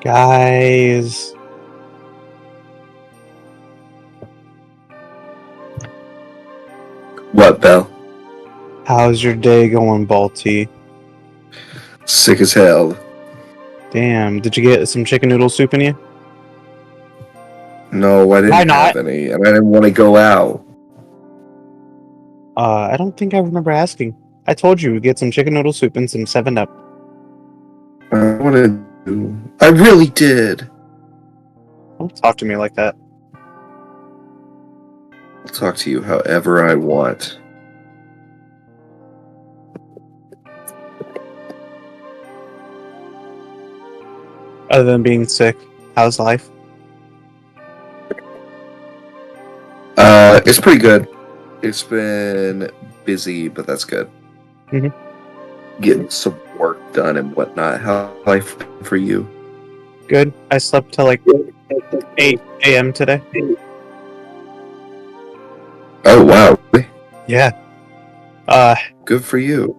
Guys, What, Bell? how's your day going, Balti? Sick as hell. Damn, did you get some chicken noodle soup in you? No, I Why didn't not? have any, and I didn't want to go out. I don't think I remember asking. I told you get some chicken noodle soup and some 7-Up. I wanted to. I really did. Don't talk to me like that. I'll talk to you however I want. Other than being sick, how's life? It's pretty good. It's been busy, but that's good. Mhm. Getting some work done and whatnot. How's life been for you? Good. I slept till like 8 a.m. today. Oh wow, really? Yeah. Good for you.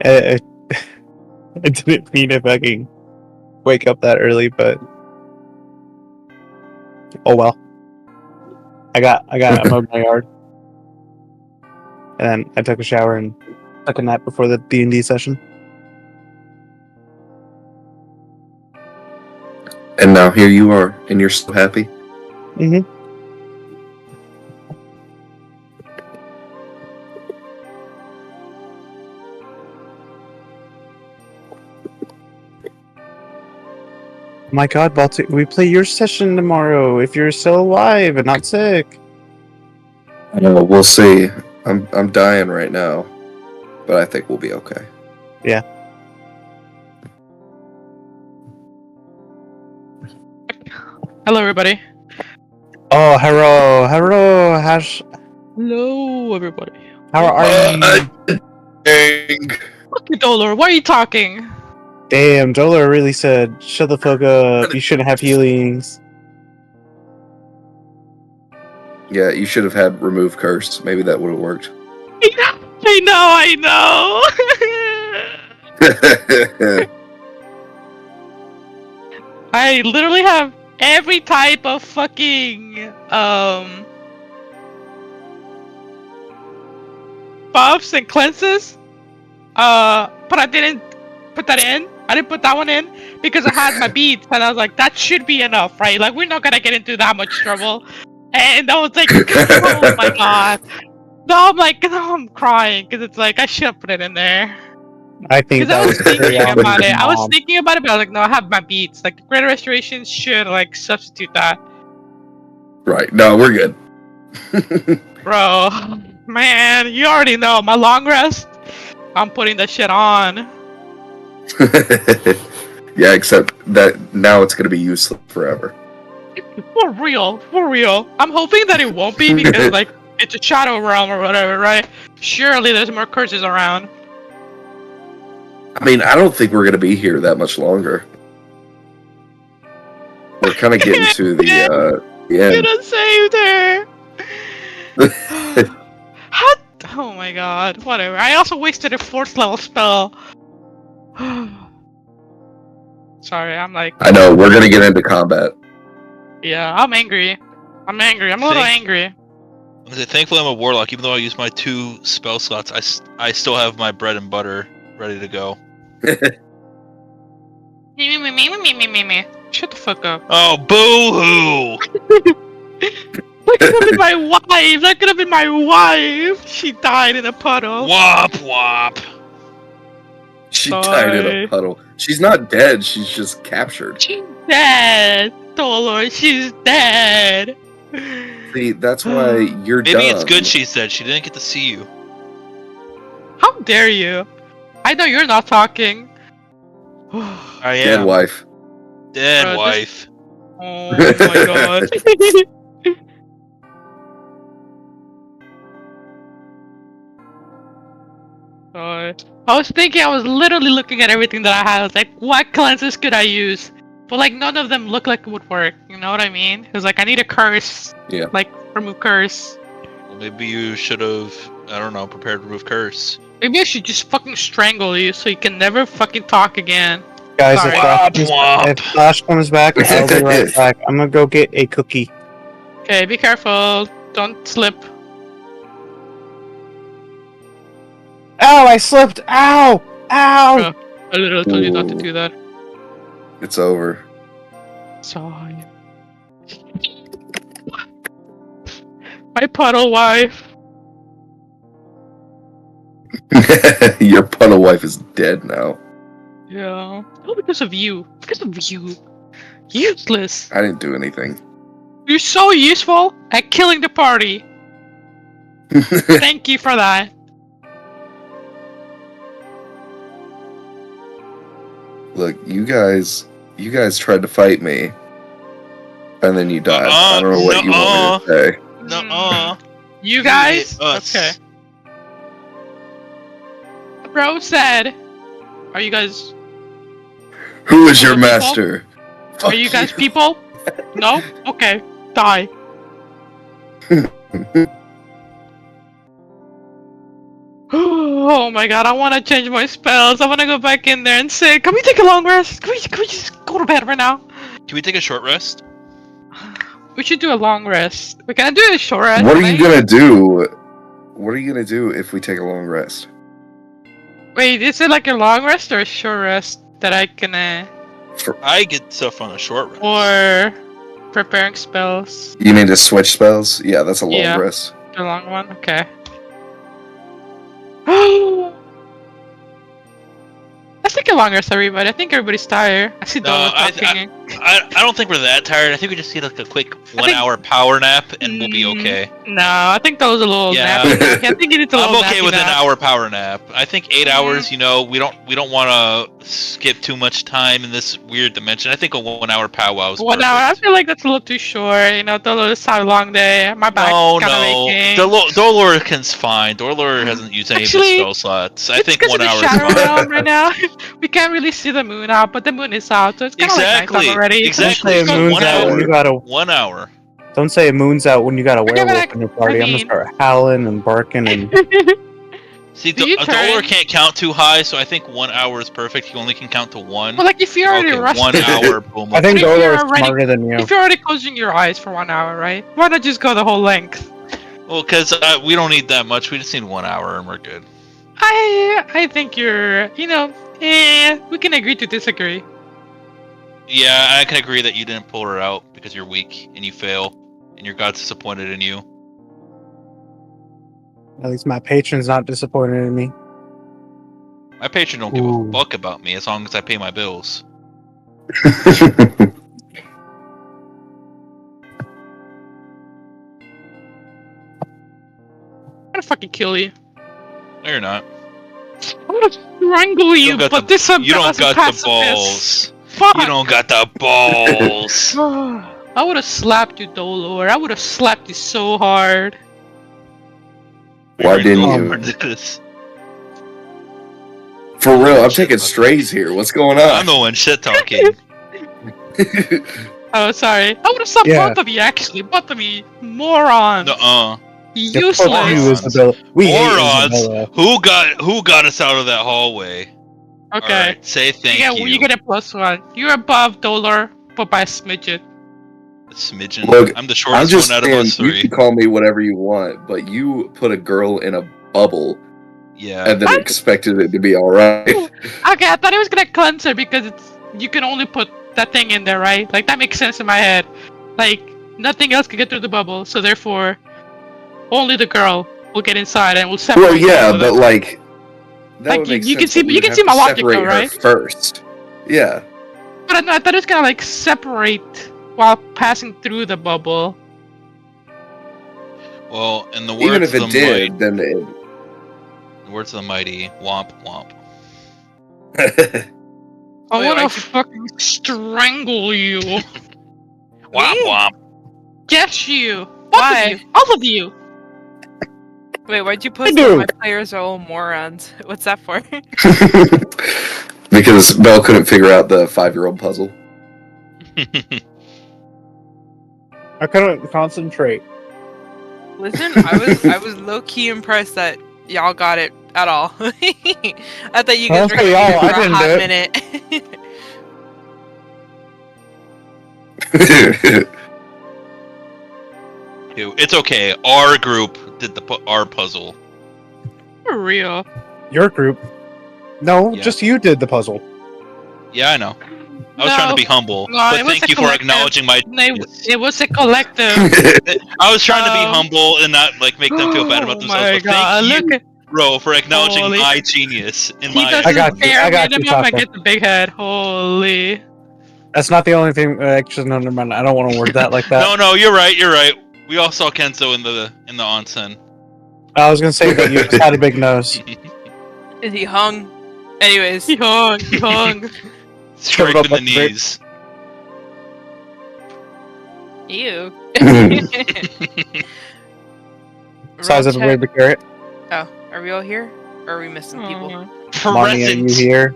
I, I didn't mean to fucking wake up that early, but oh well. I mowed my yard, and then I took a shower and took a nap before the D&D session. And now here you are, and you're so happy. Mm-hmm. Oh my God, Baltic, we play your session tomorrow if you're still alive and not sick. I know. We'll see. I'm dying right now, but I think we'll be okay. Hello, everybody. Oh, hello, Hello, everybody. how are you? Dang. Fuck you, Dolor. Why are you talking? Damn, Jola really said, shut the fuck up, you shouldn't have healings. Yeah, you should have had remove curse. Maybe that would have worked. I know. I literally have every type of fucking buffs and cleanses. But I didn't put that in. I didn't put that one in because I had my beads, and I was like, that should be enough, right? Like, we're not gonna get into that much trouble. And I was like, oh my god. No, I'm crying because it's like I should have put it in there. I think Because I that was was thinking Ariana's about it. I was mom. thinking about it, but I was like, no, I have my beats. Like, the Greater Restoration should, like, substitute that. Right. No, we're good. Bro, man, you already know. My long rest, I'm putting that shit on. Yeah, except that now it's gonna be useless forever. For real, for real. I'm hoping that it won't be because, like, it's a shadow realm or whatever, right? Surely there's more curses around. I mean, I don't think we're gonna be here that much longer. We're kind of getting to the You end. done saved her! How? Oh my god, whatever. I also wasted a 4th level spell. Sorry, I'm like, I know we're gonna get into combat. yeah, I'm angry. I'm angry. I'm a little angry. Thankfully, I'm a warlock. Even though I use my 2 spell slots, I still have my bread and butter ready to go. Shut the fuck up. Oh, boo hoo! That could have been my wife. That could have been my wife. She died in a puddle. Wop wop. She died in Sorry. a puddle. She's not dead. She's just captured. She's dead. Dolor, she's dead. See, that's why you're Maybe it's dumb. good she said she didn't get to see you. How dare you? I know you're not talking. I Dead am. wife. Dead Bro, wife. Oh my god. Sorry. I was thinking, I was literally looking at everything that I had. I was like, what cleanses could I use? But like, none of them look like it would work. You know what I mean? It was like, I need a curse. Yeah. Like, remove curse. Well, maybe you should have, I don't know, prepared to remove curse. Maybe I should just fucking strangle you so you can never fucking talk again. Guys, Sorry. if Flash comes back, I'll be right back. I'm gonna go get a cookie. Okay, be careful. Don't slip. Ow! I slipped. Ow! Ow! Oh. I literally told you not to do that. It's over. Sorry. My puddle wife. Your puddle wife is dead now. Yeah. All because of you. Because of you. Useless. I didn't do anything. You're so useful at killing the party. Thank you for that. Look, you guys tried to fight me, and then you died. I don't know what you want me to say. Nuh-uh. You guys? hit us. Okay. Bro said, are you guys Who is your People? master? are you guys people? No? Okay. Die. Oh my god, I want to change my spells. I want to go back in there and say, can we take a long rest? Can we just go to bed right now? Can we take a short rest? We should do a long rest. We can do a short rest. What are right? you gonna do? What are you gonna do if we take a long rest? Wait, is it like a long rest or a short rest that I can, I get stuff on a short rest. or preparing spells? You mean to switch spells? Yeah, that's a long Yeah. rest. The long one? Okay. Let's take a long rest, everybody. I think everybody's tired. I see No, Dolo I- talking. I don't think we're that tired. I think we just need like a quick think- 1 hour power nap and we'll be Mm, okay. No, I think Dolo's a little Yeah. nappy. I think he needs a little I'm okay nappy with an nap. hour power nap. I think 8 Mhm. hours, you know, we don't want to skip too much time in this weird dimension. I think a 1 hour powwow is 1 hour. I perfect. feel like that's a little too short. You know, Dolo just had a long day. My back's No, kind of no. aching. Dolorcan's fine. Dolor hasn't used any Actually, of his spell slots. I It's think because 1 of hour the is shadow fine. realm right now. We can't really see the moon out, but the moon is out, so it's kind of like Exactly, nighttime already. exactly. Don't say It's a got moon's 1 out when hour. you got a. 1 hour. Don't say a moon's out when you got a We're gonna werewolf act- in your party. I I'm mean- gonna start howling and barking and. See, Do you Dolor turn- can't count too high, so I think 1 hour is perfect. He only can count to 1. Well, like if you're already Okay, rushed, 1 hour. Boom. I think But if you're Dolor is already- smarter than you. if you're already closing your eyes for 1 hour, right? Why not just go the whole length? Well, because we don't need that much. We just need 1 hour and we're good. I think you're, we can agree to disagree. Yeah, I can agree that you didn't pull her out because you're weak and you fail, and your god's disappointed in you. At least my patron's not disappointed in me. My patron don't give Ooh. a fuck about me as long as I pay my bills. I'm gonna fucking kill you. No, you're not. I'm gonna strangle you, got but the- this You don't umbrellas got and the pacifist. balls. Fuck! You don't got the balls. I would have slapped you, Dolor. I would have slapped you so hard. Why didn't you? This. For real, I'm taking strays here. What's going I'm on? the one shit talking. Oh, sorry. I would have slapped Yeah. both of you, actually. Both of you. Morons. Nuh-uh. Yeah, fuck Useless. you, Morons. Isabella. We hate Morons. Isabella. Who got us out of that hallway? Okay. Alright, say thank you. You get a +1. You're above Dolor, but by a smidget. A smidgen. Look, I'm the I'm shortest just one out of saying, us you three. can call me whatever you want, but you put a girl in a bubble Yeah. and then expected it to be alright. Okay, I thought it was gonna cleanse her because you can only put that thing in there, right? Like that makes sense in my head. Like nothing else can get through the bubble, so therefore, only the girl will get inside and will separate. Well, yeah, all of but them. like that Like, would make you can sense. see- but we you would can have see to my logic separate though, her right? first. Yeah. But I thought it was gonna like separate while passing through the bubble. Well, in the words Even if of it the did, then words of the mighty, womp womp. it. I Wait, wanna why'd you- fucking strangle you. Womp Me? womp. Yes, you. Both Why? of you. All of you. Wait, why'd you post do. that my players are all morons? What's that for? Because Belle couldn't figure out the 5-year-old puzzle. I couldn't concentrate. Listen, I was low key impressed that y'all got it at all. I thought you guys were Okay, gonna be y'all, here I for a didn't hot do it. minute. It's okay. Our group did our puzzle. For real. Your group. No, Yeah. just you did the puzzle. Yeah, I know. I was trying to be humble, No, but it was thank a you for collective. acknowledging my. It was a collective. I was trying to be Um, humble and not like make them feel bad about Oh themselves. my But God, thank look you, at bro, for acknowledging Holy- my genius in he my. does I got his you, bare I got you, minimum and Taco. get the big head. Holy. That's not the only thing. Actually, no, never mind. I don't want to word that like that. No, you're right. You're right. We all saw Kenzo in the onsen. I was gonna say that you just had a big nose. Is he hung? Anyways, He hung. He hung. Strike up in the like a brick. knees. ew. Size of a Roll check. baby carrot. Oh, are we all here? Or are we missing people? Aw. Money, are you Present. here?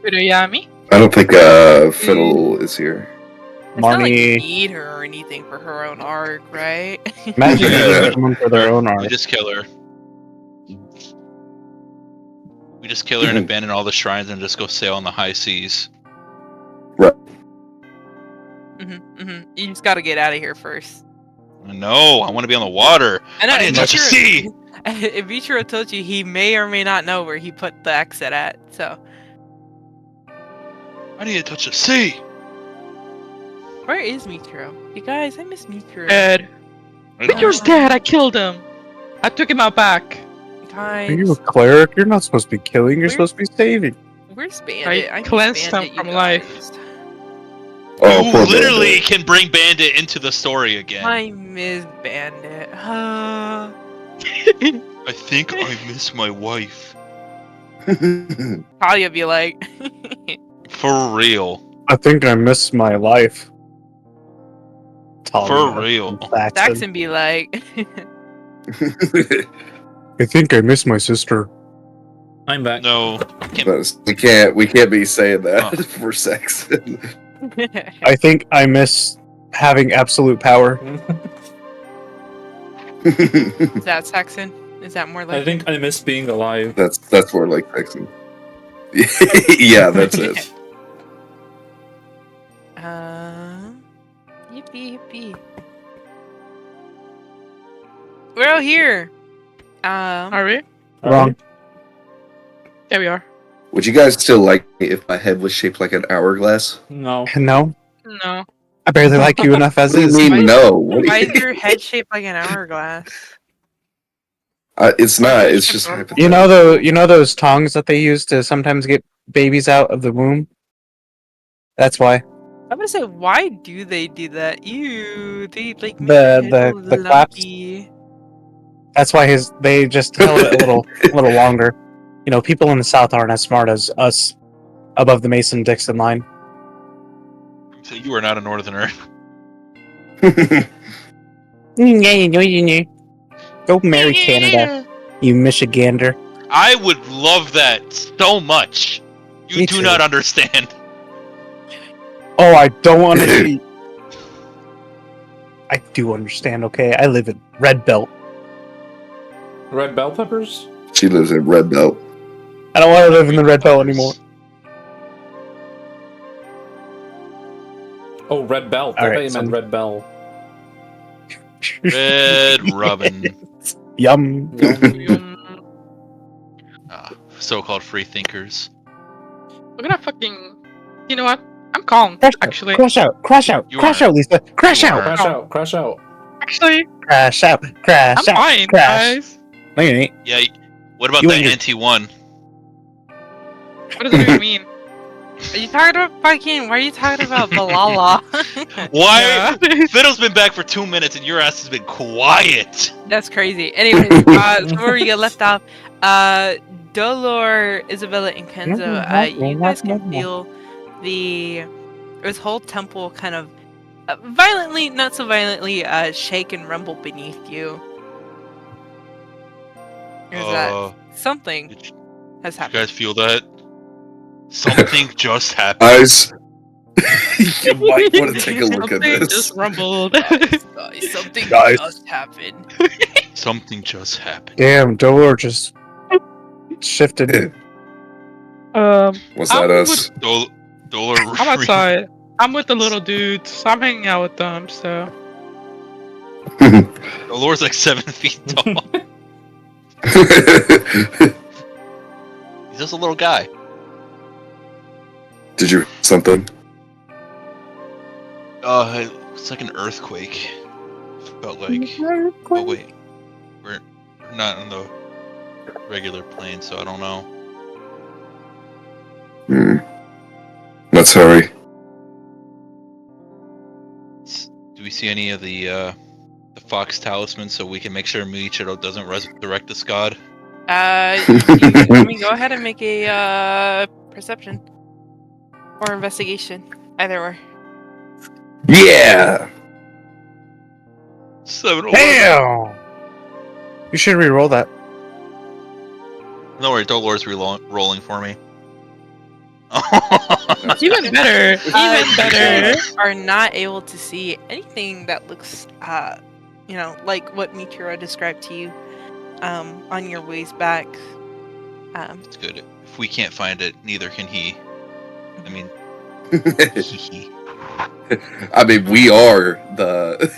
Yami? I don't think Fiddle is here. It's not like you Money. need her or anything for her own arc, right? Imagine Yeah. needing someone for their own We art. just kill her. We just kill her and abandon all the shrines and just go sail on the high seas. You just gotta get out of here first. No, I want to be on the water. I know. I need to touch the sea. If Ichiro told you, he may or may not know where he put the exit at. So, I need to touch the sea. where is Mikuro? You guys, I miss Mikuro. Dead. Mitro's dead. I killed him. I took him out back. Guys, Are you a cleric? You're not supposed to be killing. You're Where- supposed to be saving. where's Bandit? I miss cleansed him Bandit, you from life. guys. Oh, You poor literally can bring Bandit into the story again. I miss Bandit. I think I miss my wife. Bandit. Talia be like, For real. I think I miss my life. For real. Saxon be like, I think I miss my sister. I'm back. No. we can't be saying that Oh. for sex. I think I miss having absolute power. is that Saxon? Is that more like? I think I miss being alive. that's more like sexy. Yeah, that's it. Yippee yippee. We're all here. Are we? Wrong. There we are. Would you guys still like me if my head was shaped like an hourglass? No. No, No. I barely like you enough as What do is. you mean Why- no? What do Why you- is your head shaped like an hourglass? It's not. It's just You know those tongs that they use to sometimes get babies out of the womb. That's why. I'm gonna say, why do they do that? Ew, they like make The- your head the- all the claps? lumpy. That's why they just held it a little longer. You know, people in the South aren't as smart as us above the Mason-Dixon line. So you are not a northerner. Go marry Canada, you Michigander. I would love that so much. You Me do too. not understand. Oh, I don't understand. I do understand, okay? I live in Red Belt. Red bell peppers? She lives in Red Belt. I don't want to live in the Red Belt anymore. Oh, red belt. I Alright, thought you meant so- red bell. Red Robin. Yum. So-called free thinkers. We're gonna fucking. You know what? I'm calm, Crash actually. Crash out! Crash out! You Crash are. out, Lisa! Crash You out! are. Crash out! Crash out! Actually, Crash out! I'm Crash out! fine, Crash! guys. No, you ain't. Yeah. What about You the and your- NT1? What does it even mean? Are you talking about fucking? Why are you talking about Balala? Why? Yeah. Fiddle's been back for 2 minutes and your ass has been quiet. That's crazy. Anyways, so where we get left off, Dolor, Isabella, and Kenzo, you guys can feel this whole temple kind of violently, not so violently, shake and rumble beneath you. There's that something Did you has guys happened. feel that? Something just happened. Guys, you might want to take a look at Something this. just rumbled. Guys, something Guys. just happened. Something just happened. Damn, Dolor just shifted. Was that I'm us? Dollar. I'm outside. I'm with the little dudes. So I'm hanging out with them, so. Dolor's like 7 feet tall. He's just a little guy. Did you hear something? It's like an earthquake. Felt like. Oh wait, we're not on the regular plane, so I don't know. Let's hurry. Do we see any of the fox talisman so we can make sure Miichiro doesn't resurrect this god? Go ahead and make a perception or investigation, either or. Yeah! 7. Damn! You should re-roll that. No worry, Dolor's rolling for me. Even better. Even better. You are not able to see anything that looks, like what Michiru described to you, on your ways back. It's good. If we can't find it, neither can he. I mean, he. I mean, we are the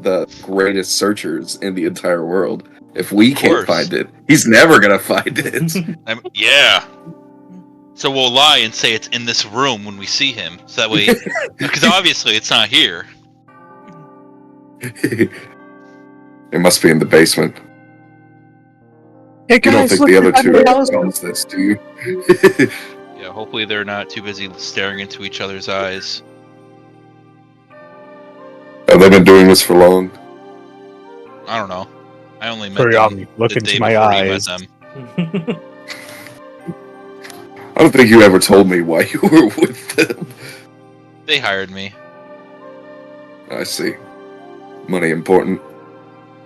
the greatest searchers in the entire world. If we can't course. find it, he's never gonna find it. Yeah. So we'll lie and say it's in this room when we see him. So that way, because obviously it's not here. It must be in the basement. Hey You don't guys, think look the other at two the house. knows this, do you? Yeah, hopefully they're not too busy staring into each other's eyes. Have they been doing this for long? I don't know. I only met Kuriyami, them look the into day my before eyes. you met them. I don't think you ever told me why you were with them. They hired me. I see. Money important.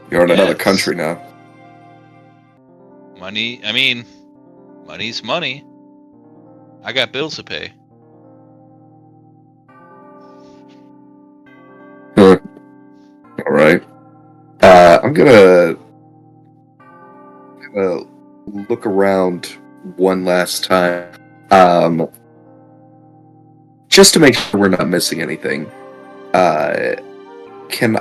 You're in another Yes. country now. Money, I mean, money's money. I got bills to pay. Huh. Alright. I'm gonna look around one last time. Just to make sure we're not missing anything. Can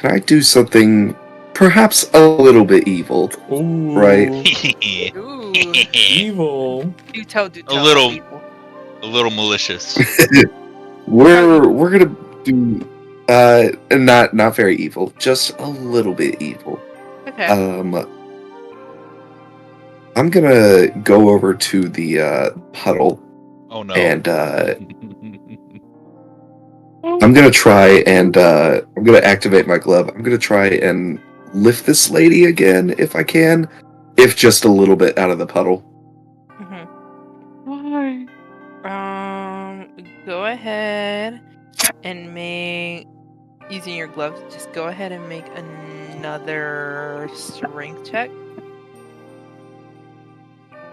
I do something perhaps a little bit evil? Ooh, Right. Ooh, Evil. do tell, little. people. A little malicious. We're gonna do not very evil, just a little bit evil. Okay. I'm gonna go over to the puddle Oh no. and I'm gonna try and I'm gonna activate my glove. I'm gonna try and lift this lady again if I can, if just a little bit out of the puddle. Why? Go ahead and make, using your gloves, just go ahead and make another strength check.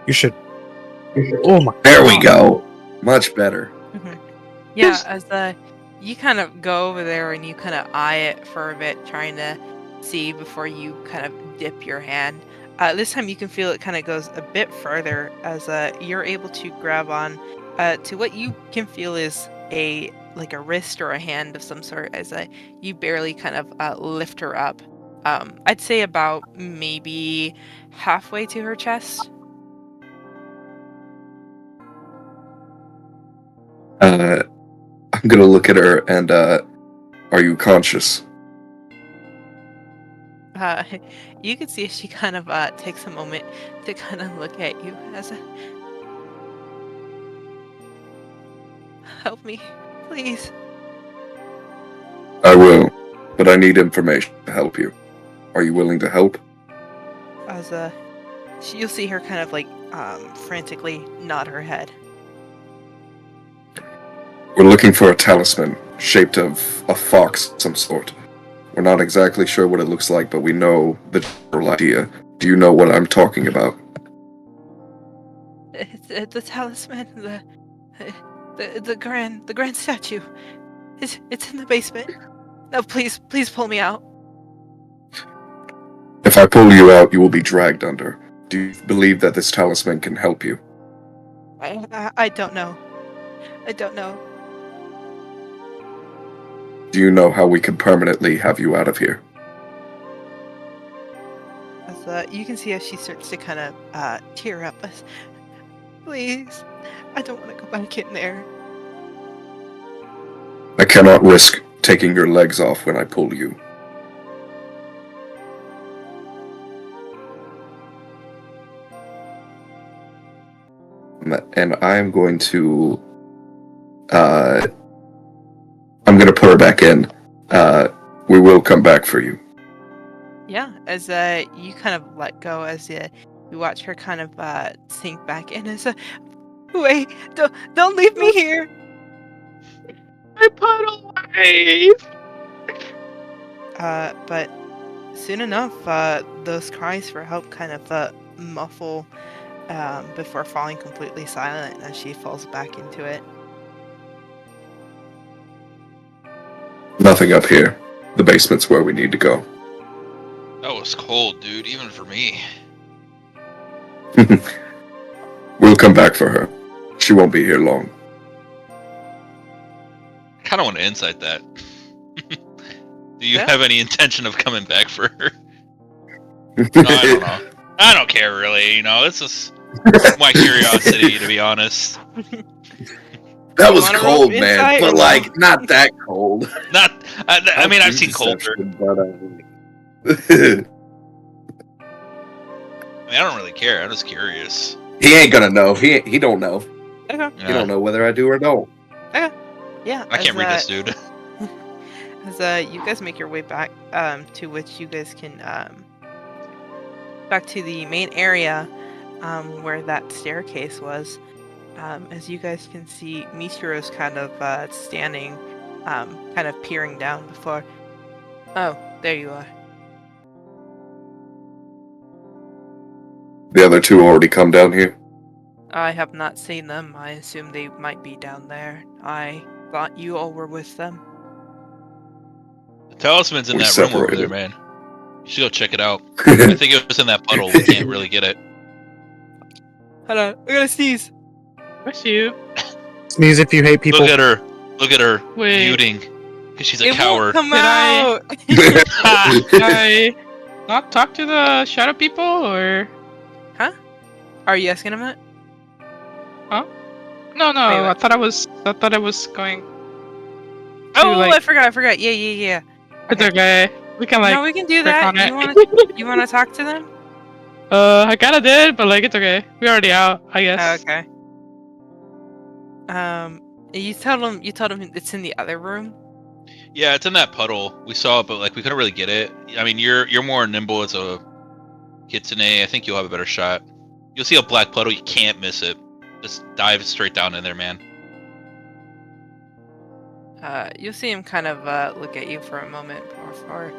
You should. Oh my. There we go. Much better. Yeah, as you kind of go over there and you kind of eye it for a bit, trying to see before you kind of dip your hand. This time you can feel it kind of goes a bit further as you're able to grab on to what you can feel is a wrist or a hand of some sort as you barely kind of lift her up. I'd say about maybe halfway to her chest. I'm gonna look at her and, are you conscious? You can see she kind of takes a moment to kind of look at you as a help me, please. I will, but I need information to help you. Are you willing to help? As you'll see her kind of like frantically nod her head. We're looking for a talisman shaped of a fox of some sort. We're not exactly sure what it looks like, but we know the general idea. Do you know what I'm talking about? It's the talisman, the grand statue. It's in the basement. No, please pull me out. If I pull you out, you will be dragged under. Do you believe that this talisman can help you? I don't know. I don't know. Do you know how we can permanently have you out of here? As you can see, as she starts to kind of tear up. Please, I don't want to go back in there. I cannot risk taking your legs off when I pull you. And I'm going to put her back in. We will come back for you. Yeah, as you kind of let go, as you watch her kind of sink back in. As wait, don't leave me here. I put away. But soon enough, those cries for help kind of muffle before falling completely silent as she falls back into it. Nothing up here. The basement's where we need to go. That was cold, dude, even for me. We'll come back for her. She won't be here long. I kind of want to insight that. Do you Yeah. have any intention of coming back for her? No, I don't know. I don't care really. You know, it's just my curiosity, to be honest. That You was wanna cold, roll man, insight but or like not that cold. Not. I mean, I've seen colder. But, I mean, I don't really care. I'm just curious. he ain't gonna know. He don't know. Okay. He don't know whether I do or don't. Yeah. I can't read this, dude. As you guys make your way back, to which you guys can back to the main area, where that staircase was. As you guys can see, Michiru's kind of standing, kind of peering down before. Oh, there you are. The other two already come down here. I have not seen them. I assume they might be down there. I thought you all were with them. The talisman's in We that room over separated. there, man. You should go check it out. I think it was in that puddle. We can't really get it. Hold on, I gotta sneeze. Bless you. Sneeze if you hate people. Look at her. Look at her Wait. muting. Because she's a It coward. won't come Did I- out. Did I not talk to the shadow people, or? Are you asking him that? No, Wait, I what? thought I was going. Oh, like- I forgot. Yeah. It's okay. We can like. No, we can do click that. on it. You wanna talk to them? I kinda did, but like it's okay. We're already out, I guess. Okay. You told him it's in the other room. Yeah, it's in that puddle. We saw it, but like we couldn't really get it. I mean, you're more nimble as a kitsune. I think you'll have a better shot. You'll see a black puddle. You can't miss it. Just dive straight down in there, man. You'll see him kind of look at you for a moment before.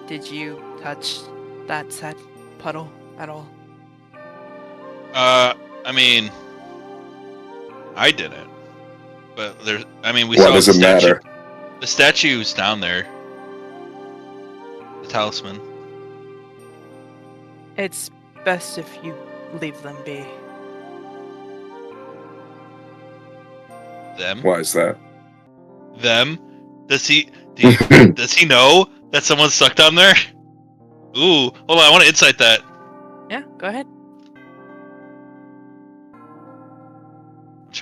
Did you touch that said puddle at all? I mean, I didn't. But there. I mean, we What saw does the it statue. matter? The statue's down there. The talisman. It's best if you leave them be. Them. Why is that? Them. Does he know that someone's stuck down there? Ooh, hold on. I want to insight that. Yeah, go ahead.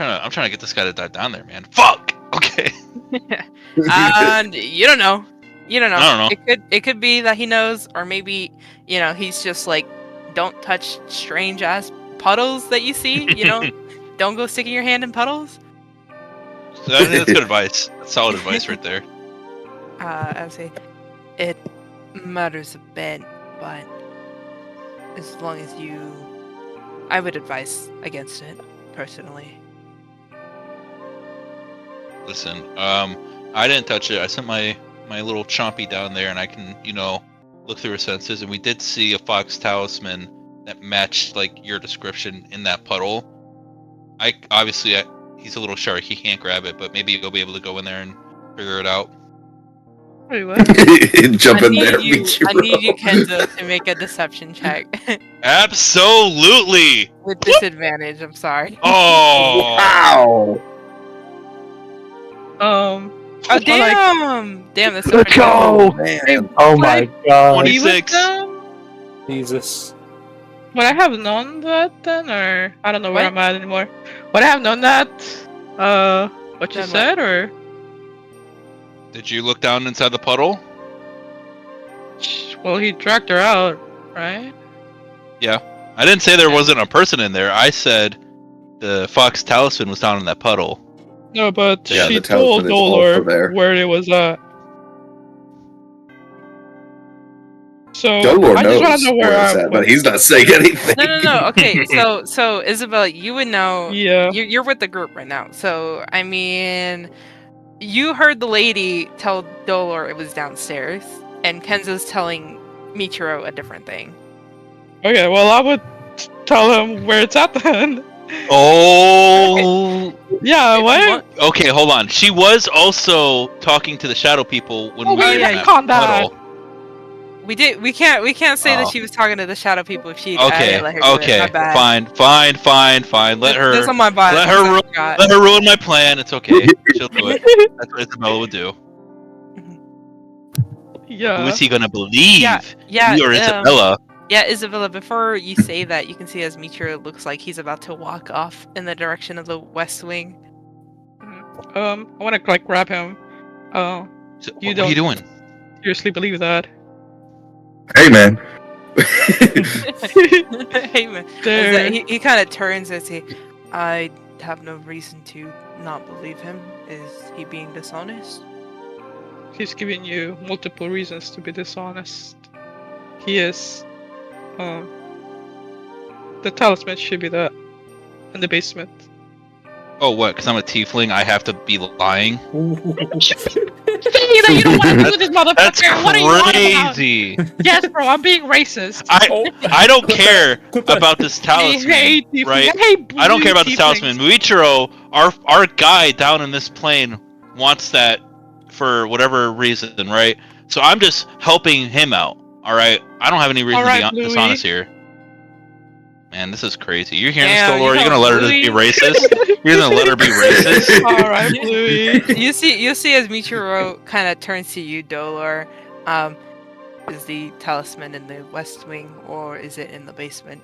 I'm trying to get this guy to dive down there, man. Fuck. Okay. And you don't know. You don't know. I don't know. It could be that he knows, or maybe he's just like, don't touch strange ass puddles that you see. Don't go sticking your hand in puddles. So that's good advice. That's solid advice right there. I would say it matters a bit, but as long as I would advise against it personally. Listen, I didn't touch it. I sent my little chompy down there, and I can, look through her senses, and we did see a fox talisman that matched like your description in that puddle. He's a little shark. He can't grab it, but maybe you'll be able to go in there and figure it out. Wait, what? Jump in there. I need you, Kenzo, to make a deception check. Absolutely. With disadvantage, I'm sorry. Oh. Wow. Oh, Like, damn! Damn, that's so Let's pretty. go! Man. Oh my god. 26. Jesus. Would I have known that then, or I don't know where What? I'm at anymore? Would I have known that? What you Then what? said, or Did you look down inside the puddle? well, he dragged her out, right? I didn't say there wasn't a person in there. I said the fox talisman was down in that puddle. No, but Yeah, she the talisman told is also Dolor there. where it was at. So Dolor I knows just want to know where it's at, but he's not saying anything. No. Okay, so Isabella, you would know. Yeah. You're with the group right now. So I mean, you heard the lady tell Dolor it was downstairs, and Kenzo's telling Michiro a different thing. Okay, well, I would tell him where it's at then. Oh. Yeah, If you what? want- Okay, hold on. She was also talking to the shadow people when Oh, we were in yeah, that con that. puddle. We can't say Oh. that she was talking to the shadow people if she. Okay, let her do it. My bad. fine. Let That's her on my body. let her I ru- forgot. let her ruin my plan. It's okay. She'll do it. That's what Isabella would do. Yeah. Who is he gonna believe? Yeah. You or Isabella? Yeah, Isabella, before you say that, you can see as Michiro looks like he's about to walk off in the direction of the West Wing. I want to like grab him. So, You what are you don't- doing? Seriously believe that? Hey, man. Hey man. There. He kind of turns and says, I have no reason to not believe him. Is he being dishonest? He's giving you multiple reasons to be dishonest. He is. The talisman should be that in the basement. Oh, what? Because I'm a tiefling, I have to be lying. Saying that you don't want to do this, motherfucker. That's What are you on about? crazy. Yes, bro. I'm being racist. I don't care about this talisman, I hate tieflings. right? I hate I don't care about blue this talisman. Muichiro, our guy down in this plane wants that for whatever reason, right? So I'm just helping him out. All right. I don't have any reason Alright, to be Bluey. dishonest here. Man, this is crazy. You're hearing Damn, this, Dolor? you You're know, gonna let her just be Bluey. racist? You're gonna let her be racist? All right, Bluey. You see as Michiro kind of turns to you, Dolor. Is the talisman in the West Wing or is it in the basement?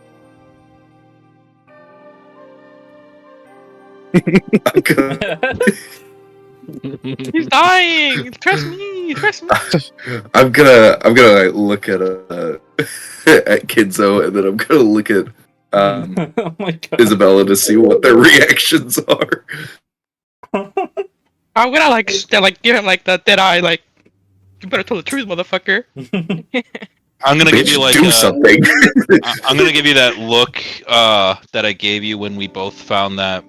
I'm gonna, He's dying. Trust me. Trust me. I'm gonna look at at Kinzo, and then I'm gonna look at Oh my god. Isabella to see what their reactions are. I'm gonna like give him like the dead eye. Like, you better tell the truth, motherfucker. I'm gonna give you like do something. I'm gonna give you that look that I gave you when we both found that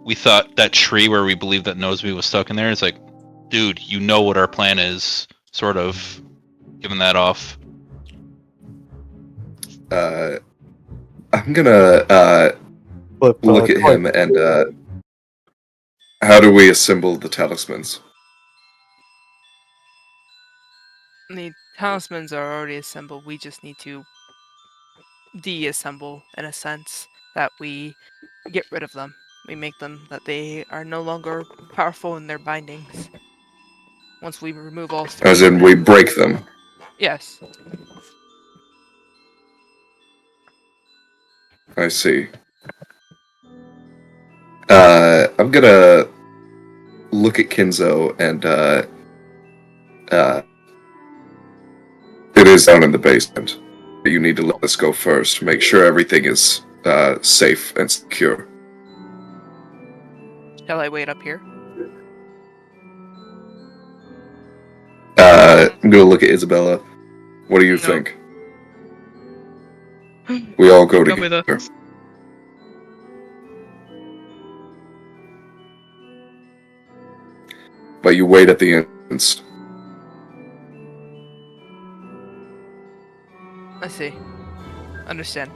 we thought that tree where we believed that Noseby was stuck in there. It's like, dude, you know what our plan is. Sort of giving that off. I'm gonna look at him and how do we assemble the talismans? The talismans are already assembled. We just need to deassemble in a sense that we get rid of them. We make them that they are no longer powerful in their bindings. Once we remove all As in, we break them. Yes. I see. I'm gonna look at Kinzo and it is down in the basement. You need to let us go first. Make sure everything is safe and secure. Shall I wait up here? I'm gonna look at Isabella. What do you No. think? We all go Come with together. us. But you wait at the entrance. I see. Understand.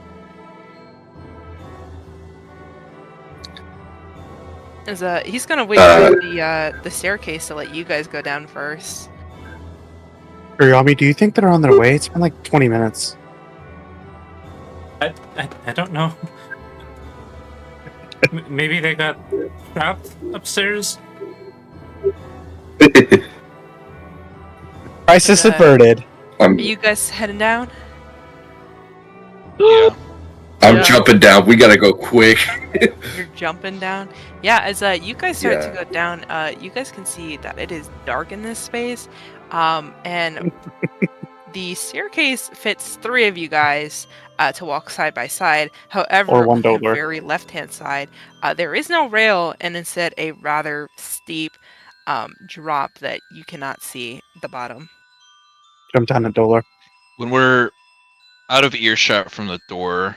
He's gonna wait for the staircase to let you guys go down first. Kuriyami, do you think they're on their way? It's been like 20 minutes. I don't know. Maybe they got trapped upstairs. Crisis Okay. averted. Are you guys heading down? Yeah. I'm Yeah. jumping down. We gotta go quick. You're jumping down. Yeah, as you guys start to Yeah. go down, you guys can see that it is dark in this space, and the staircase fits 3 of you guys to walk side by side. However, Or one on the Dolar. very left-hand side, there is no rail, and instead a rather steep drop that you cannot see the bottom. Jump down a dollar. When we're out of earshot from the door,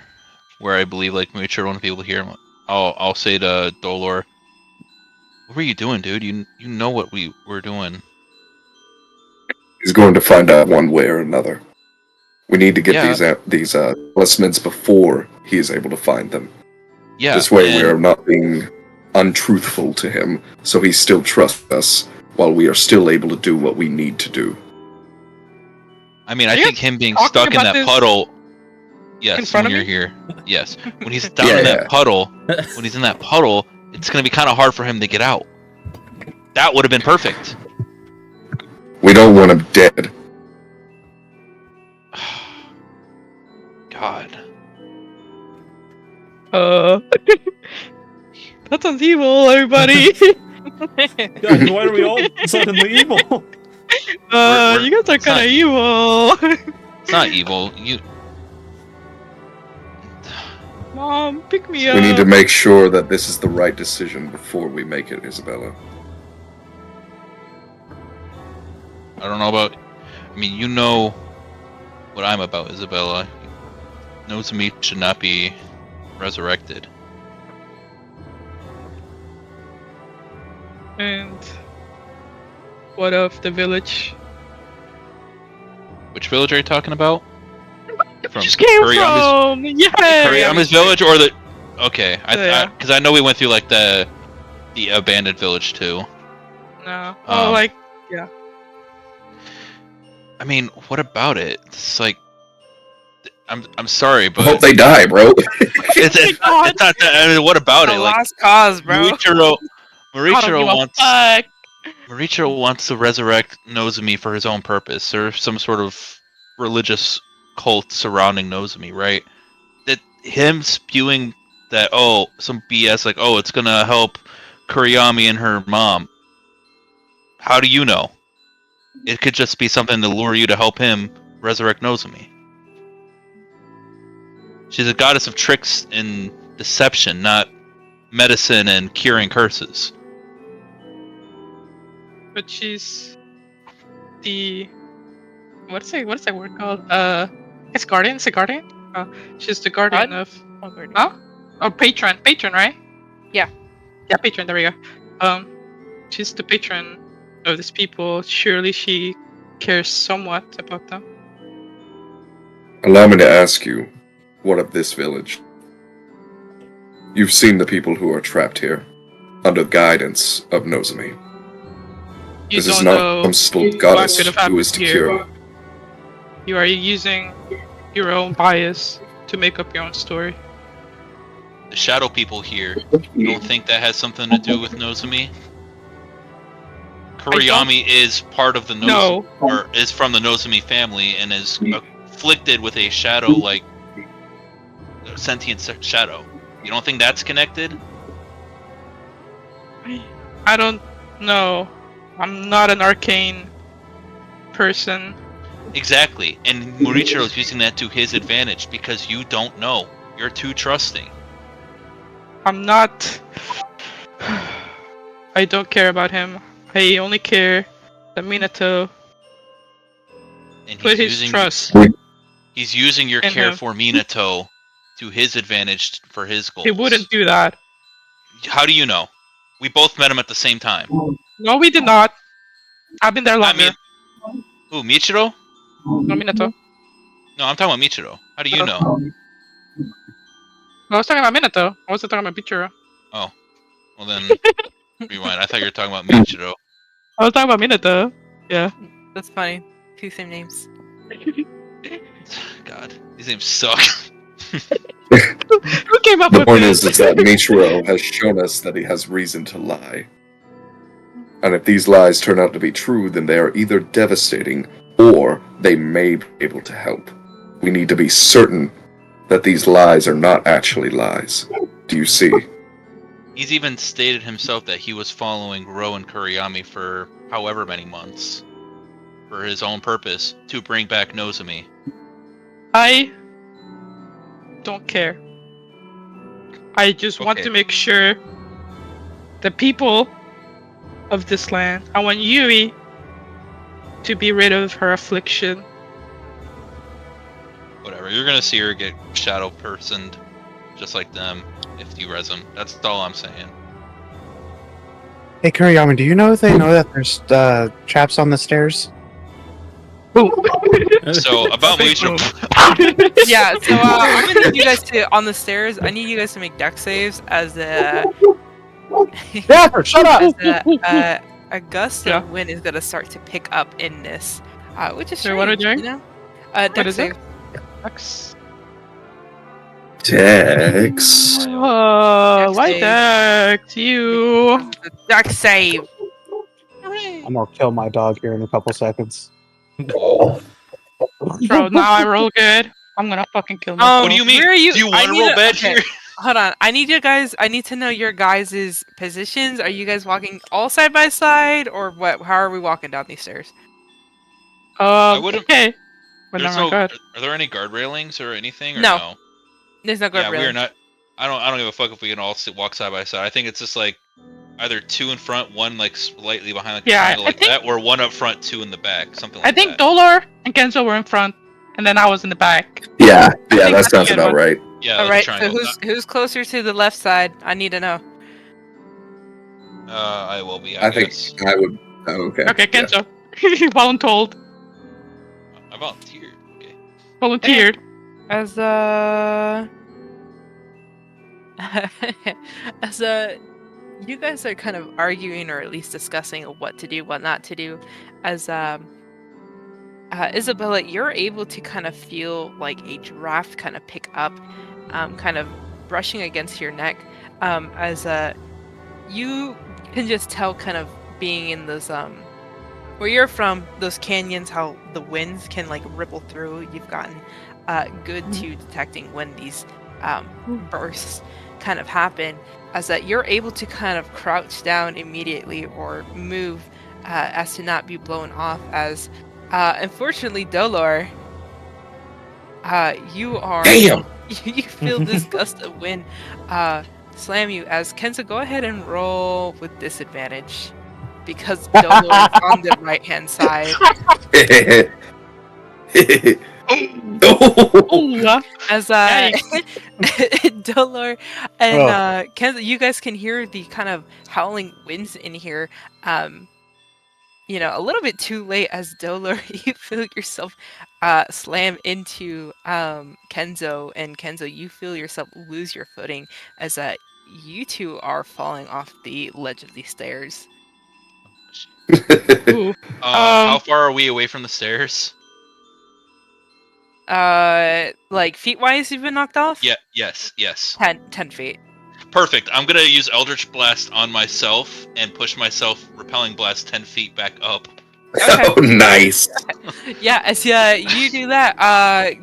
where I believe like Moocher won't be able to hear him, I'll say to Dolor, "What were you doing, dude? You know what we were doing." He's going to find out one way or another. We need to get Yeah. these talismans before he is able to find them. Yeah. This way, we and- are not being untruthful to him, so he still trusts us, while we are still able to do what we need to do. I mean, I Are you think him being talking stuck in about that this puddle. Yes, in front when of you're me? here. Yes, when he's down Yeah, in yeah. that puddle, when he's in that puddle, it's gonna be kind of hard for him to get out. That would have been perfect. We don't want him dead. God. That sounds evil, everybody. Guys, why are we all suddenly evil? We're- You guys are it's not- kind of evil. It's not evil. You. Mom, pick me up. We need to make sure that this is the right decision before we make it, Isabella. I don't know about. I mean, you know what I'm about, Isabella. Nozomi should not be resurrected. And what of the village? Which village are you talking about? From Just came Kuriyama's- from. Yeah. Kuriyama's village or the? Okay, Yeah. because I know we went through like the abandoned village too. No. Oh, Um, like I mean, what about it? It's like, I'm sorry, I but hope they die, bro. it's not that. I mean, what about A it? Like lost cause, bro. Morichiro I don't give a fuck. Morichiro wants to resurrect Nozomi for his own purpose, or some sort of religious cult surrounding Nozomi, right? That him spewing that some BS like it's gonna help Kuriyami and her mom. How do you know? It could just be something to lure you to help him resurrect Nozomi. She's a goddess of tricks and deception, not medicine and curing curses. But she's the what's that word called? It's guardian. It's a guardian. She's the guardian of. Huh? Oh, patron, right? Yeah. Yeah, patron. There we go. She's the patron of these people. Surely she cares somewhat about them. Allow me to ask you, what of this village? You've seen the people who are trapped here, under the guidance of Nozomi. You This is don't not know some small what goddess could have who is to happened here. cure. You are using your own bias to make up your own story. The shadow people here, you don't think that has something to do with Nozomi? Kuriyami is part of the Nozomi, No. or is from the Nozomi family and is afflicted with a shadow, like a sentient shadow. You don't think that's connected? I don't know. I'm not an arcane person. Exactly. And Morichiro is using that to his advantage because you don't know. You're too trusting. I'm not. I don't care about him. I only care that Minato And put he's his using trust he's using your in care him. for Minato to his advantage for his goals. He wouldn't do that. How do you know? We both met him at the same time. No, we did not. I've been there I longer. mean, who, Michiro? No, Minato. No, I'm talking about Michiro. How do you know? I was talking about Minato. I wasn't talking about Pichiro. Oh, well then, rewind. I thought you were talking about Michiro. I was talking about Minato. Yeah. That's funny. Two same names. God, these names suck. Who came up The with point this? is that Michiro has shown us that he has reason to lie. And if these lies turn out to be true, then they are either devastating or they may be able to help. We need to be certain that these lies are not actually lies. Do you see? He's even stated himself that he was following Ro and Kuriyami for however many months. For his own purpose, to bring back Nozomi. I don't care. I just want Okay. to make sure the people of this land, I want Yui to be rid of her affliction. Whatever, you're gonna see her get shadow personed, just like them, if you res them. That's all I'm saying. Hey, Kuriyama, do you know if they know that there's traps on the stairs? So, about Morichiro... Yeah, so I'm gonna need you guys to on the stairs. I need you guys to make deck saves as a Dapper, shut up! as a gust Yeah. of wind is gonna start to pick up in this, which is So what are strange, you you doing? know. Deck is it? save. Dex. Dex. Why save. Dex? You. Deck save. I'm gonna kill my dog here in a couple seconds. Whoa. Bro, now I roll good. I'm gonna fucking kill myself. What do you mean? Where are you? Do you I want to need roll to- bad okay. here? Hold on. I need you guys. I need to know your guys' positions. Are you guys walking all side by side, or what? How are we walking down these stairs? wouldn't- Okay. But There's never no, mind, go ahead. are there any guard railings or anything? Or No. no? There's no Yeah, guard we are railing. not. I don't give a fuck if we can all walk side by side. I think it's just like either two in front, one like slightly behind, like a Yeah, triangle I like think- that, or one up front, two in the back, something I like think that. Dolor and Kenzo were in front, and then I was in the back. Yeah, think that that's sounds a good about one. right. Yeah, All like right. a So triangle. who's closer to the left side? I need to know. I will be. I think guess. I would. Oh, okay. Okay, yeah. Kenzo. Voluntold. I volunteered. Okay. Volunteered. As as you guys are kind of arguing or at least discussing what to do, what not to do. As Isabella, you're able to kind of feel like a draft kind of pick up, kind of brushing against your neck. As you can just tell, kind of being in those where you're from, those canyons, how the winds can like ripple through. You've gotten good to detecting when these bursts kind of happen, as that you're able to kind of crouch down immediately or move as to not be blown off. As unfortunately, Dolor, you are Damn! you feel this gust of wind slam you. As Kenzo, go ahead and roll with disadvantage because Dolor is on the right hand side. Oh. As Dolor and Kenzo, you guys can hear the kind of howling winds in here. You know, a little bit too late, as Dolor, you feel yourself slam into Kenzo, and Kenzo, you feel yourself lose your footing as you two are falling off the ledge of these stairs. Ooh. How far are we away from the stairs? Like feet wise, you've been knocked off? Yeah. Yes. 10 feet. Perfect. I'm gonna use Eldritch Blast on myself and push myself Repelling Blast 10 feet back up. Oh, nice. Yeah, as you do that,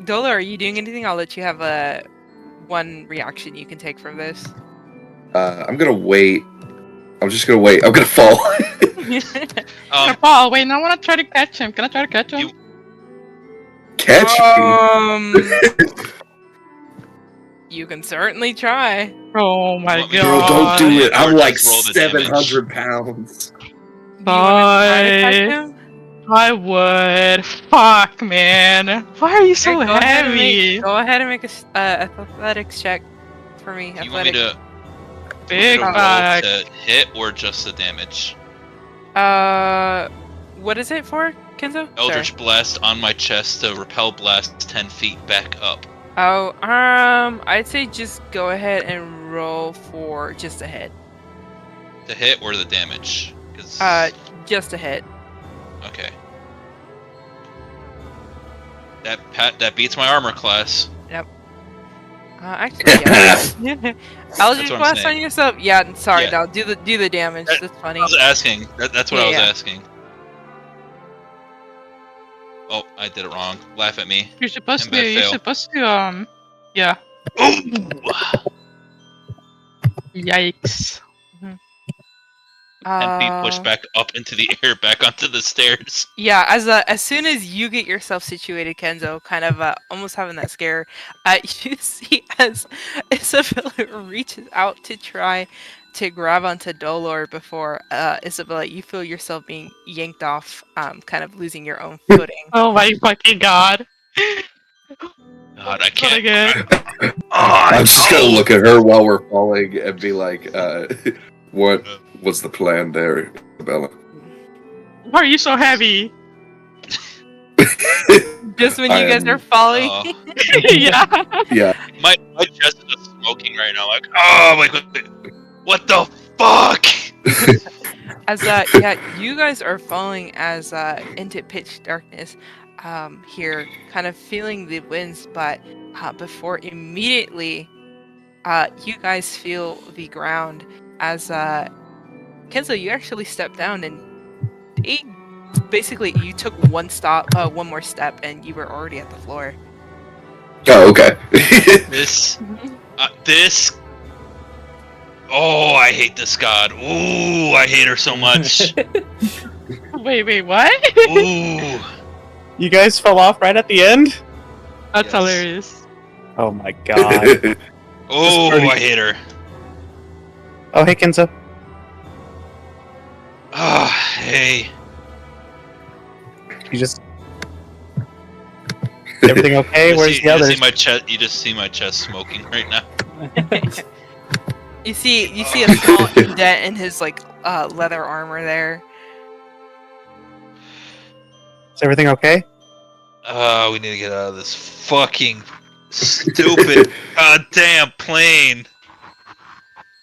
Dolor, are you doing anything? I'll let you have one reaction you can take from this. I'm gonna wait I'm just gonna wait. I'm gonna fall. Paul, wait, now I want to try to catch him. Can I try to catch him? Catch You can certainly try. Oh my Want me Bro, to god. don't do it. I'm Or like just roll the damage? 700 pounds. You wanna try to catch him? I would. Fuck, man. Why are you so Okay, go ahead and heavy? Go ahead and make a athletics check for me. You want me to Big roll bag. to hit or just the damage? What is it for, Kenzo? Eldritch Blast on my chest to repel blast 10 feet back up. Oh, I'd say just go ahead and roll for just a hit. The hit or the damage? 'Cause- Just a hit. Okay. That beats my armor class. Actually, yeah. Eldritch what I'm Blast on saying. yourself? Yeah, sorry, Yeah. no, do the damage. That's funny. I was asking. That's what I was Yeah. asking. Oh, I did it wrong. Laugh at me. You're supposed And to. I You're fail. supposed to. Yeah. Yikes. 10 feet pushed back up into the air, back onto the stairs. Yeah, as soon as you get yourself situated, Kenzo, kind of almost having that scare, you see as Isabella reaches out to try to grab onto Dolor before Isabella, you feel yourself being yanked off, kind of losing your own footing. Oh my fucking god. God, I Not can't. again. I'm just gonna look at her while we're falling and be like, what was the plan there, Isabella? Why are you so heavy? Just when you guys are falling. Yeah. Yeah. My chest is just smoking right now. Like, oh my god, what the fuck? As yeah, you guys are falling as into pitch darkness here, kind of feeling the winds, but before immediately you guys feel the ground as Kenzo, you actually stepped down and basically you took one more step and you were already at the floor. Oh, okay. This. Oh, I hate this god. Ooh, I hate her so much. Wait, what? Ooh. You guys fell off right at the end? That's Yes. hilarious. Oh my god. Oh, party- I hate her. Oh, hey, Kenzo. Ah, hey. You just... Everything okay? Where's the others? You just see my chest smoking right now. You see a small indent in his leather armor there. Is everything okay? We need to get out of this fucking stupid goddamn plane.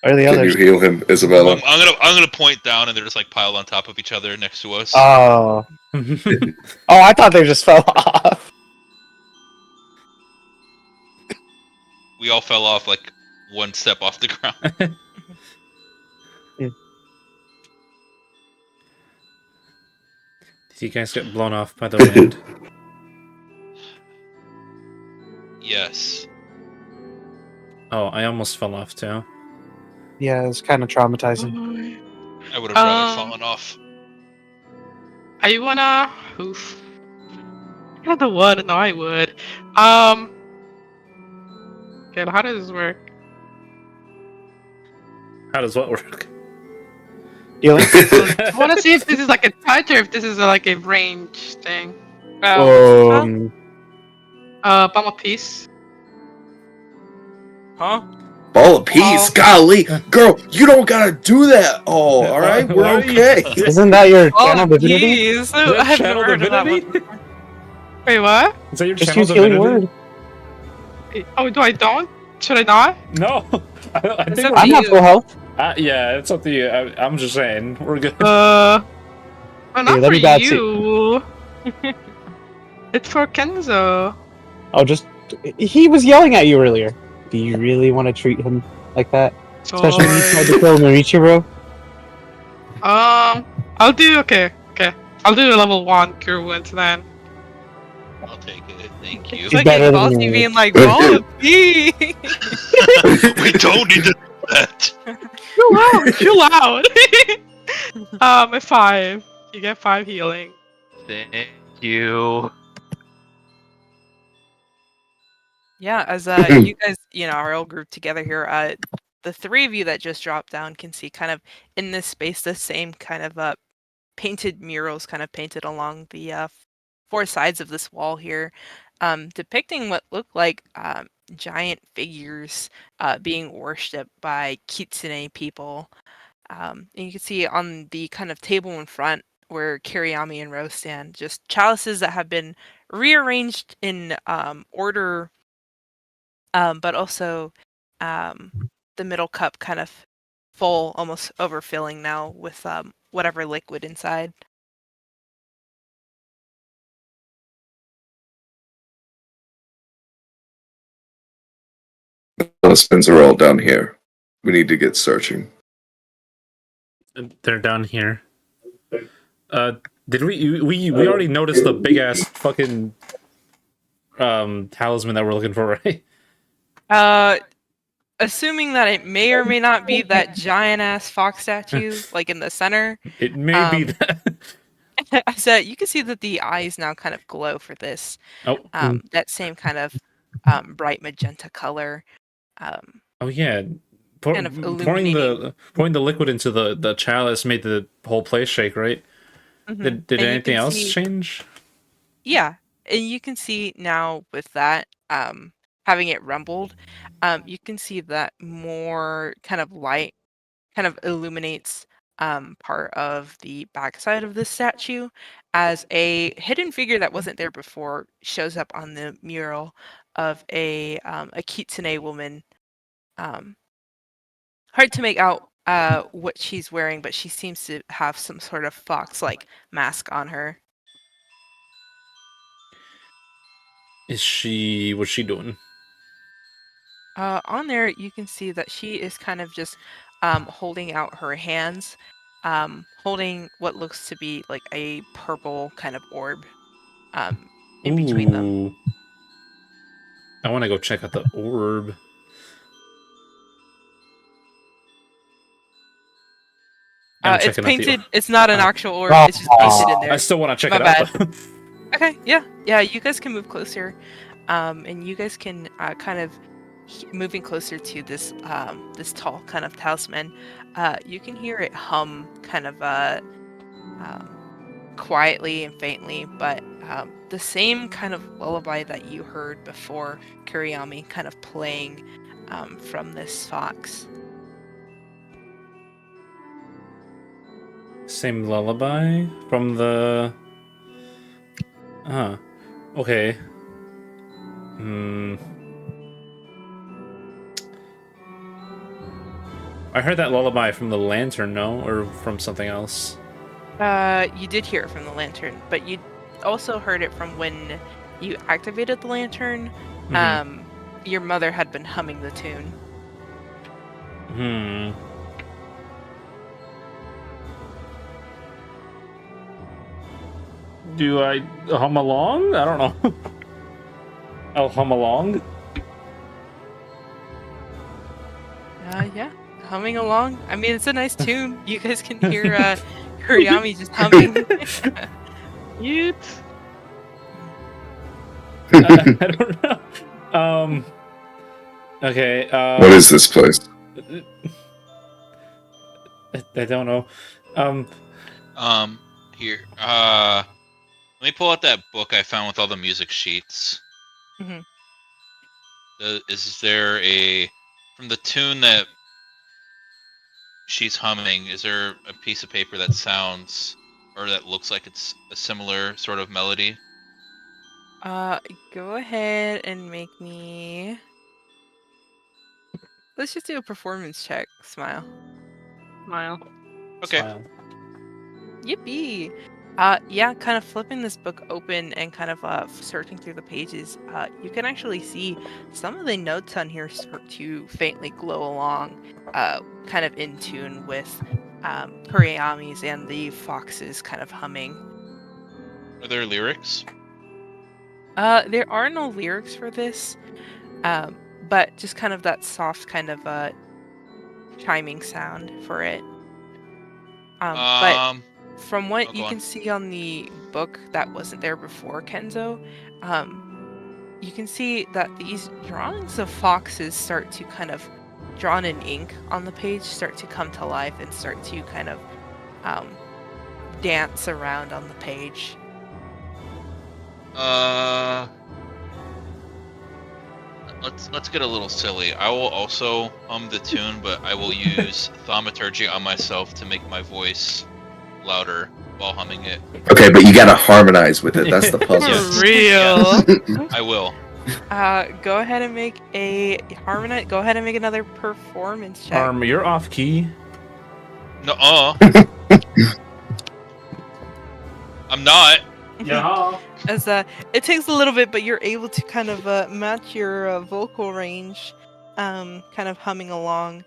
Where are the Can you others? heal him, Isabella? I'm gonna point down and they're just like piled on top of each other next to us. Oh. Oh, I thought they just fell off. We all fell off like one step off the ground. Did you guys get blown off by the wind? Yes. Oh, I almost fell off too. Yeah, it's kind of traumatizing. I would have rather Um, fallen off. I wanna. Oof. I the would. No, I would. Okay, how does this work? How does what work? Healing? I want to see if this is like a touch or if this is like a range thing. Um, Bomb of peace. Huh? Ball of peace, golly, girl, you don't gotta do that. Oh, all right, we're Why are you- okay. isn't that your Oh, channel divinity? jeez. Is that I've channel never heard of that divinity? one. Wait, what? Is that your Just channel use healing divinity? word. Oh, do I don't? Should I not? No. I It's think up I'm to not you. full health. yeah, it's up to you. I'm just saying. We're good. Well, not Here, let for me bounce you. It's for Kenzo. Oh, just... He was yelling at you earlier. Do you really want to treat him like that? Especially when you tried to kill Marichi, bro? I'll do okay. I'll do a level 1 cure wounds then. I'll take it. Thank you. It's He's like better a than bossy me. being like, "Ball of peace." We don't need to do that. Chill out. A 5. You get 5 healing. Thank you. Yeah, as you guys, are all grouped together here, the three of you that just dropped down can see kind of in this space the same kind of painted murals kind of painted along the four sides of this wall here, depicting what look like giant figures being worshipped by kitsune people. And you can see on the kind of table in front where Kiriyami and Rose stand, just chalices that have been rearranged in order, but also the middle cup kind of full, almost overfilling now with whatever liquid inside. Those spins are all down here. We need to get searching. They're down here. Did we already noticed the big ass fucking talisman that we're looking for, right? Assuming that it may or may not be that giant ass fox statue, like in the center. It may be that. So you can see that the eyes now kind of glow for this. Oh. That same kind of bright magenta color. Oh yeah. Kind of Pouring the liquid into the chalice made the whole place shake, right? Mhm. Did And you anything can else see- change? Yeah, and you can see now with that, having it rumbled, you can see that more kind of light kind of illuminates part of the backside of this statue as a hidden figure that wasn't there before shows up on the mural of a kitsune woman. Hard to make out what she's wearing, but she seems to have some sort of fox-like mask on her. What's she doing? On there, you can see that she is kind of just holding out her hands, holding what looks to be like a purple kind of orb in between them. Ooh. I want to go check out the orb. Yeah, I'm It's checking out the painted. orb. It's not an actual orb. Oh, It's just painted in there. I still want to check My it bad. out. Okay, yeah. You guys can move closer, and you guys can kind of moving closer to this this tall kind of talisman. You can hear it hum kind of quietly and faintly, but the same kind of lullaby that you heard before, Kuriyami, kind of playing from this fox. Same lullaby from the. Okay. I heard that lullaby from the lantern, no, or from something else. You did hear it from the lantern, but you also heard it from when you activated the lantern. Your mother had been humming the tune. Do I hum along? I don't know. I'll hum along. Yeah, humming along. I mean, it's a nice tune. You guys can hear Kuriyami just humming. Yeet. I don't know. Okay. What is this place? I don't know. Here. Let me pull out that book I found with all the music sheets. Mhm. Is there from the tune that she's humming, is there a piece of paper that sounds or that looks like it's a similar sort of melody? Go ahead and make me. Let's just do a performance check. Smile. Smile. Okay. Smile. Yippee! Yeah, kind of flipping this book open and kind of searching through the pages, you can actually see some of the notes on here start to faintly glow along, kind of in tune with Kuriyami's and the fox's kind of humming. Are there lyrics? There are no lyrics for this, but just kind of that soft kind of chiming sound for it. But from what go you on. can see on the book that wasn't there before, Kenzo, you can see that these drawings of foxes start to kind of, drawn in ink on the page, start to come to life and start to kind of dance around on the page. Let's get a little silly. I will also hum the tune, but I will use thaumaturgy on myself to make my voice louder while humming it. Okay, but you gotta harmonize with it. That's the puzzle. Yes. For real. Yes, I will. Go ahead and make a harmonize. Go ahead and make another performance check. You're off key. No, I'm not. Yeah. As it takes a little bit, but you're able to kind of match your vocal range, kind of humming along.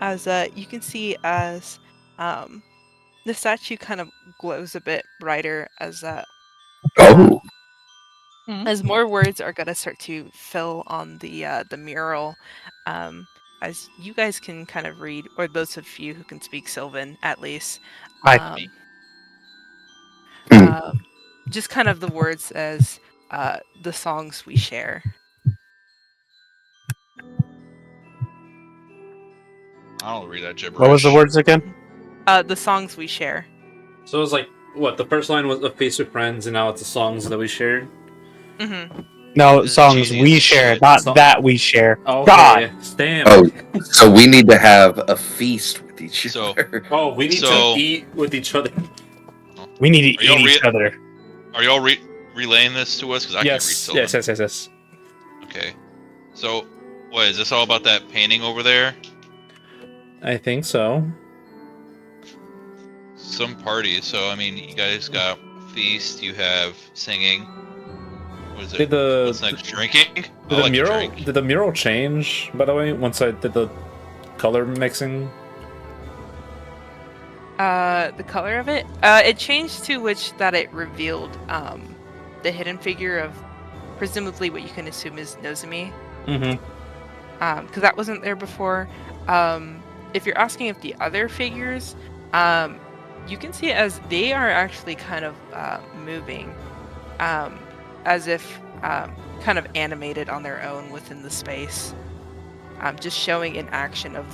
As you can see, as the statue kind of glows a bit brighter as Oh, as more words are gonna start to fill on the mural. As you guys can kind of read, or those of you who can speak Sylvan at least. Hi. Just kind of the words as the songs we share. I don't read that gibberish. What was the words again? The songs we share. So it was like, what, the first line was A Feast with Friends, and now it's the songs that we shared? Mm-hmm. No, This is songs cheesy we as share, shit. not Song- that we share. Oh, God! okay. Damn. oh, so we need to have a feast with each So- other. Oh, we need So- to eat with each other. We need to Are y'all eat each other. Are y'all relaying this to us? Because I Yes, can't read Sylvan. yes. Okay. So, what is this all about? That painting over there? I think so. Some party. So, I mean, you guys got feast. You have singing. What is it? Did What's next? Drinking. Did I the like to mural drink. did the mural change, by the way, once I did the color mixing? The color of it, it changed to which that it revealed the hidden figure of presumably what you can assume is Nozomi, Mm-hmm. because that wasn't there before. If you're asking if the other figures, you can see it as they are actually kind of moving, as if kind of animated on their own within the space, just showing in action of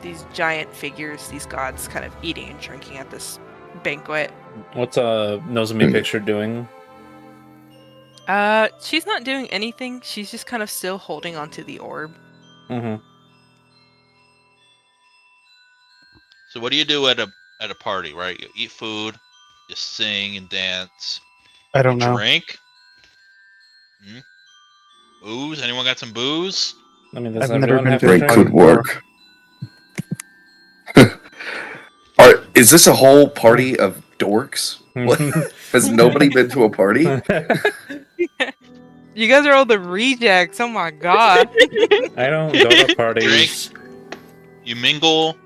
these giant figures, these gods kind of eating and drinking at this banquet. What's Nozomi picture doing? She's not doing anything. She's just kind of still holding onto the orb. Mm-hmm. So, what do you do at a party? Right? You eat food. You sing and dance. I don't know. Drink. Booze. Anyone got some booze? I mean, does I've never everyone been have to to a Drink drink? could work. Is this a whole party of dorks? What? Has nobody been to a party? You guys are all the rejects. Oh my god. I don't go to parties. You mingle.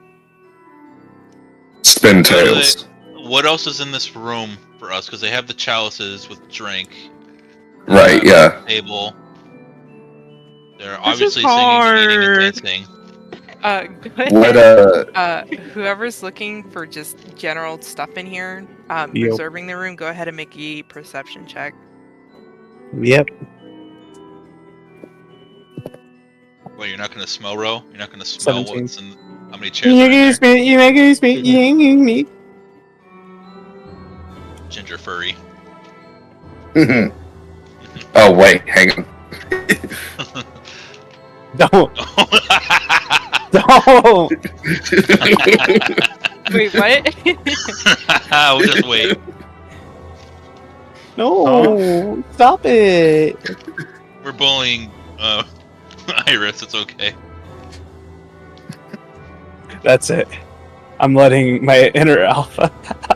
Spin tails. What else is in this room for us? Because they have the chalices with drink. They Right, have yeah. a table. They're This obviously is singing, eating, and hard. dancing. Go What, ahead. Whoever's looking for just general stuff in here, Yep. reserving the room, go ahead and make a perception check. Yep. Well, you're not gonna smell row. You're not gonna smell 17. what's in. How many chairs are in there? You make me. Ginger furry. oh, wait, hang on. Don't. Don't. Wait, what? We'll just wait. No. Stop it. We're bullying Iris. It's okay. That's it. I'm letting my inner alpha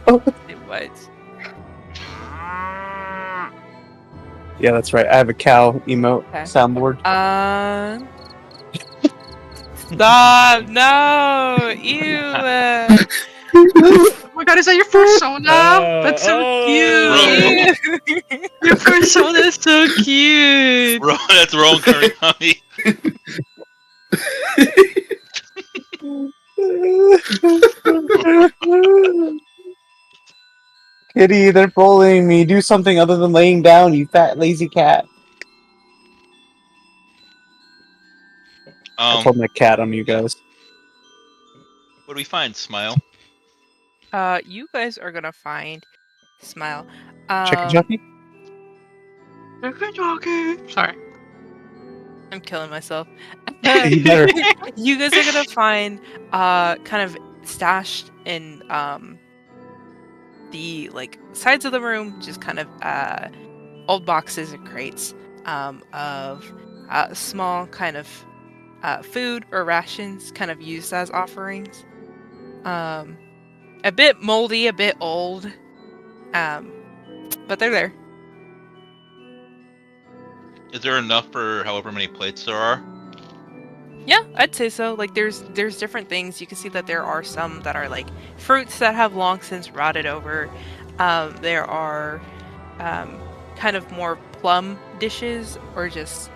out. It was. Yeah, that's right. I have a cow emote Okay. soundboard. Stop! No! Ew! Oh my god, is that your persona? That's so cute. Your persona is so cute. That's Rowan Kurigami. Kitty, they're bullying me. Do something other than laying down, you fat lazy cat. I told my cat on you guys. What do we find? Smile. You guys are gonna find Smile. Chicken jockey? Sorry. I'm killing myself. You better. You guys are gonna find kind of stashed in the like sides of the room, just kind of old boxes and crates of small kind of food or rations, kind of used as offerings. A bit moldy, a bit old, but they're there. Is there enough for however many plates there are? Yeah, I'd say so. Like there's different things. You can see that there are some that are like fruits that have long since rotted over. There are kind of more plum dishes, or just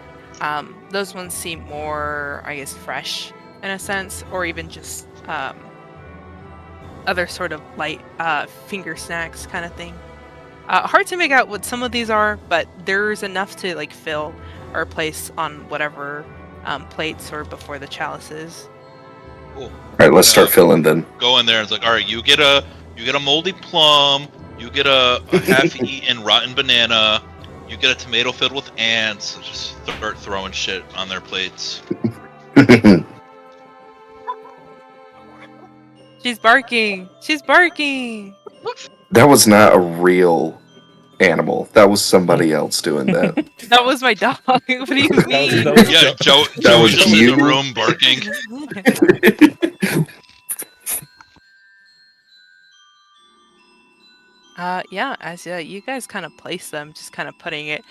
those ones seem more, I guess, fresh in a sense, or even just other sort of light finger snacks kind of thing. Hard to make out what some of these are, but there's enough to like fill or place on whatever plates or before the chalices. Cool. All right, let's start filling then. Go in there and it's like, all right, you get a moldy plum, you get a half-eaten rotten banana, you get a tomato filled with ants. Just start throwing shit on their plates. She's barking. She's barking. That was not a real animal. That was somebody else doing that. That was my dog. What do you mean? That was Yeah, Joe That was just in you? the room barking. Yeah, as you guys kind of place them, just kind of putting it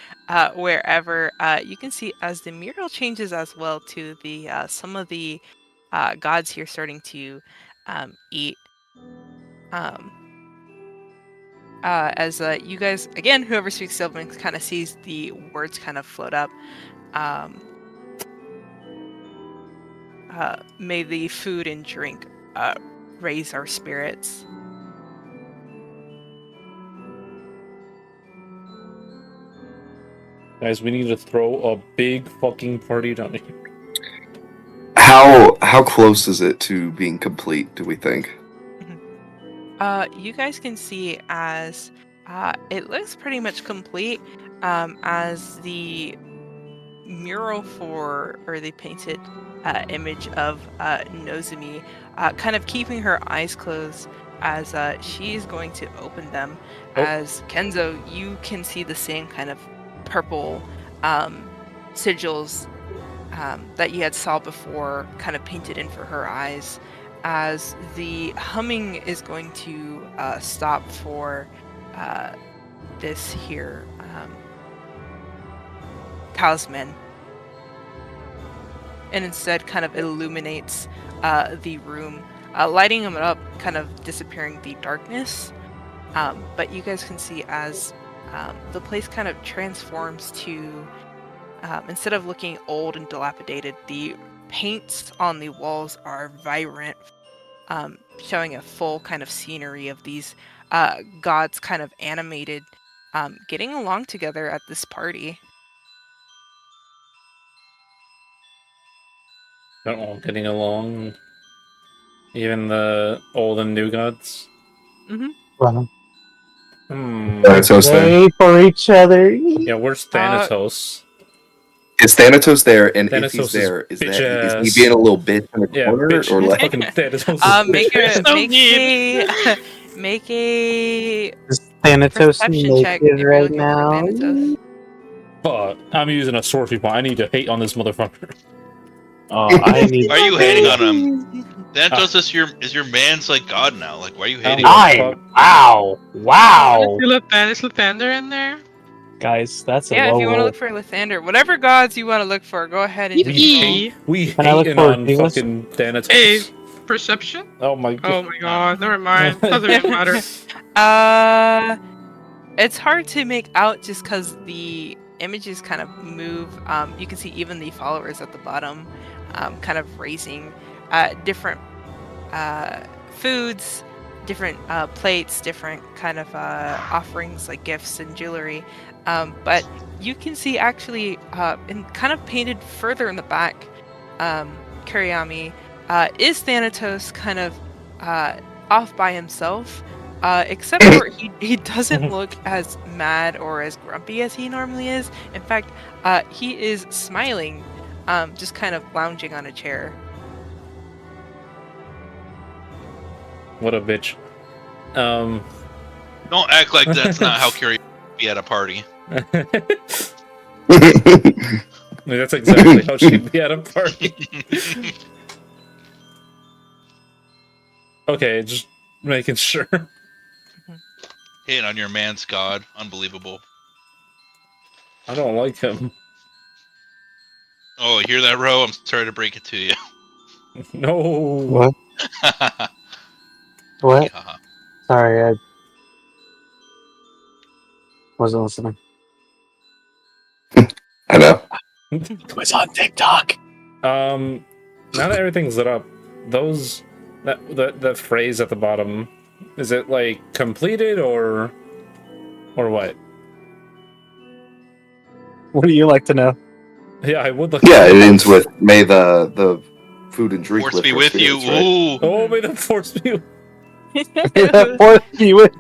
wherever. You can see as the mural changes as well to the some of the gods here starting to eat. As you guys, again, whoever speaks Sylvan kind of sees the words kind of float up. May the food and drink raise our spirits. Guys, we need to throw a big fucking party down here. How close is it to being complete, do we think? You guys can see as it looks pretty much complete, as the mural or the painted image of Nozomi, kind of keeping her eyes closed as she's going to open them. As Kenzo, you can see the same kind of purple sigils that you had saw before, kind of painted in for her eyes, as the humming is going to stop for this here talisman, and instead kind of illuminates the room, lighting them up, kind of disappearing the darkness. But you guys can see as the place kind of transforms to, instead of looking old and dilapidated, the paints on the walls are vibrant, showing a full kind of scenery of these gods kind of animated, getting along together at this party. They're all getting along. Even the old and new gods. Well, Thanatos there. pray for each other. Yeah, where's Thanatos? Is Thanatos there? And Thanatos if he's there, is bitch is ass. he being a little bitch in the Yeah, corner, bitch. or like? Fucking Thanatos. Make a Is Thanatos perception check naked if you're right looking for now? Thanatos. Fuck, I'm using a sword people. I need to hate on this motherfucker. I need. Why are you hating on him? Thanatos is your man's like god now. Like, why are you hating? Wow! Wow! Is Lathander in there? Guys, that's a Yeah, low if you want to roll. look for Lathander, whatever gods you want to look for, go ahead and just Yippee! We Can I look hating for on Venus? fucking Thanatos. Hey, perception? Oh my god. Oh my god, never mind. Doesn't even matter. It's hard to make out just because the images kind of move. You can see even the followers at the bottom kind of raising different foods, different plates, different kind of offerings like gifts and jewelry. But you can see actually, in kind of painted further in the back, Kuriyami, is Thanatos kind of off by himself, except for he doesn't look as mad or as grumpy as he normally is. In fact, he is smiling, just kind of lounging on a chair. What a bitch. Don't act like that's not how Curie would be at a party. That's exactly how she'd be at a party. Okay, just making sure. Hitting on your man's god. Unbelievable. I don't like him. Oh, you hear that, Ro? I'm sorry to break it to you. No. What? What? Haha. Sorry, I wasn't listening. I know. It was on TikTok. Now that everything's lit up, that phrase at the bottom, is it like completed or what? What do you like to know? Yeah, I would like. Yeah, it ends with "May the food and drink Force lift be our with you. spirits," right? Ooh. Oh, may the force be. Or you would.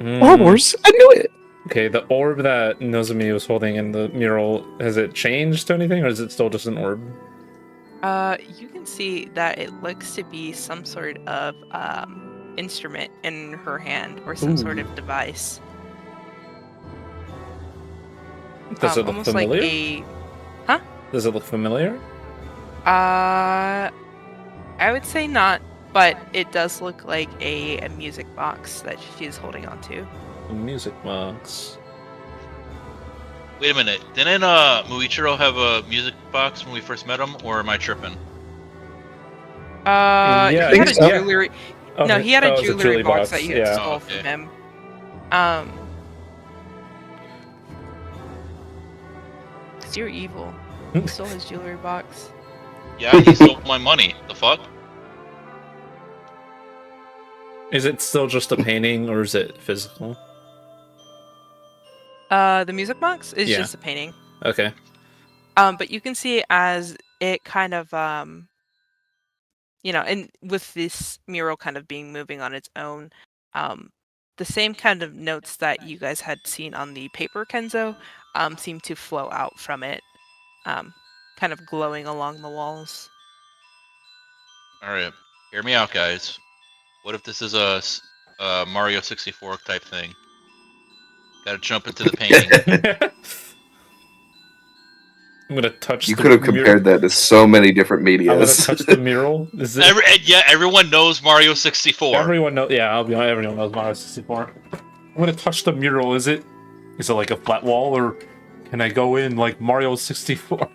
Mm. Horse, I knew it. Okay, the orb that Nozomi was holding in the mural, has it changed to anything, or is it still just an orb? You can see that it looks to be some sort of instrument in her hand or some sort Ooh. of device. Does it look Almost familiar? like Does it look familiar? I would say not, but it does look like a music box that she's holding onto. A music box. Wait a minute. Didn't Muichiro have a music box when we first met him, or am I tripping? Yeah, he I had think a so. jewelry. No, Okay. he had Oh, a it's jewelry box that you had yeah. stole Oh, from okay. him. Cause you're evil. You stole his jewelry box. Yeah, he stole my money. The fuck? Is it still just a painting, or is it physical? The music box is Yeah. just a painting. Okay. But you can see as it kind of and with this mural kind of being moving on its own, the same kind of notes that you guys had seen on the paper Kenzo seem to flow out from it, kind of glowing along the walls. Alright. Hear me out, guys. What if this is a Mario 64 type thing? Gotta jump into the painting. I'm gonna touch. You the could have mural. compared that to so many different I'm gonna medias. touch the mural. Is it? Everyone knows Mario 64. Everyone knows. Yeah, I'll be honest. Everyone knows Mario 64. I'm gonna touch the mural. Is it like a flat wall, or can I go in like Mario 64?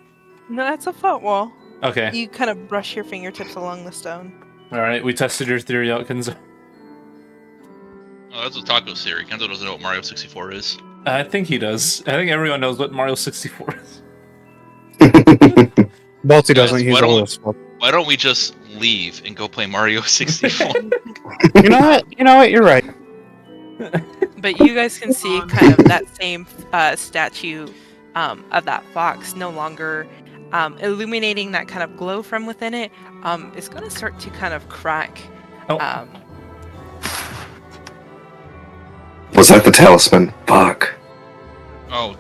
No, that's a flat wall. Okay. You kind of brush your fingertips along the stone. All right. We tested your theory out, Kenzo. Oh, that's a taco theory. Kenzo doesn't know what Mario 64 is. I think he does. I think everyone knows what Mario 64 is. Balti doesn't Guys, use why all don't- this stuff. Why don't we just leave and go play Mario 64? You know what? You know what? You're right. But you guys can see kind of that same statue of that fox no longer illuminating that kind of glow from within it. It's going to start to kind of crack. Oh. Was that the talisman? Fuck. Oh,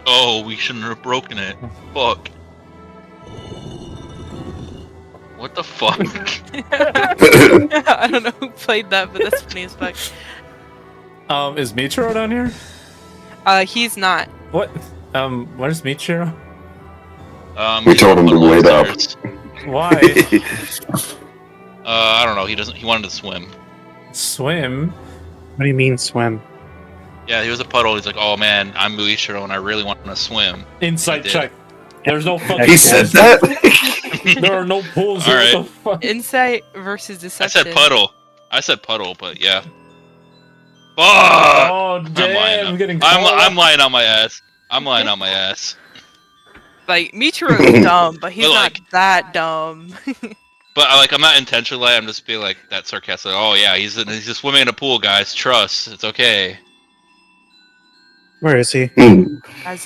no, we shouldn't have broken it. Fuck. What the fuck? I don't know who played that, but that's funny as fuck. Is Michiro down here? He's not. What? Where's Michiro? We He's told him to up wait up. upstairs. Why? I don't know. He wanted to swim. Swim? What do you mean swim? Yeah, he was a puddle. He's like, oh man, I'm Muichiro and I really want to swim. Insight did. check. There's no fucking He said pools. that? There are no pools. All What right. the fuck? Insight versus I deception. said puddle. But yeah. Fuck! Oh I'm damn! lying. I'm getting. I'm called lying out. on my ass. I'm lying on my ass. Like Michiru's dumb, but he's But, not like- that dumb. But like, I'm not intentionally. I'm just being like that sarcastic. Oh yeah, he's just swimming in a pool, guys. Trust, it's okay. Where is he? As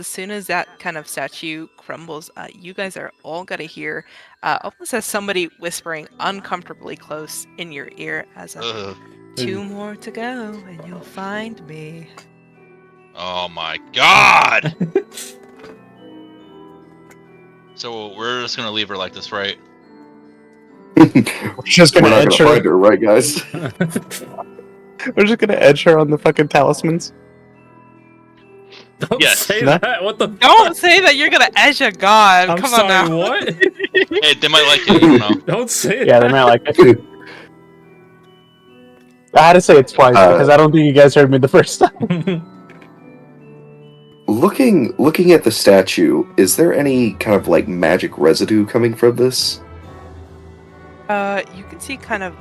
soon as that kind of statue crumbles, you guys are all gonna hear almost as somebody whispering uncomfortably close in your ear as Ugh. 2 more to go and you'll find me. Oh my god! So we're just gonna leave her like this, right? We're just We're gonna not edge gonna her. find her, right, guys? We're just gonna edge her on the fucking talismans. Don't Yes. say No. that. What the? Don't say that you're gonna edge a god. I'm Come sorry. on now. What? Hey, they might like it. You don't know. Don't say it. Yeah, they might like it. I had to say it twice because I don't think you guys heard me the first time. Looking at the statue, is there any kind of like magic residue coming from this? You can see kind of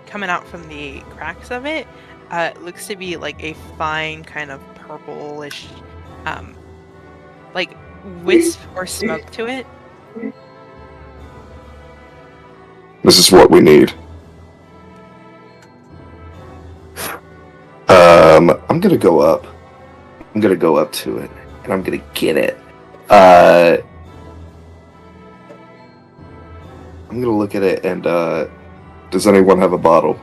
coming out from the cracks of it. It looks to be like a fine kind of purplish, like wisp or smoke to it. This is what we need. I'm gonna go up. I'm gonna go up to it, and I'm gonna get it. I'm gonna look at it, and does anyone have a bottle?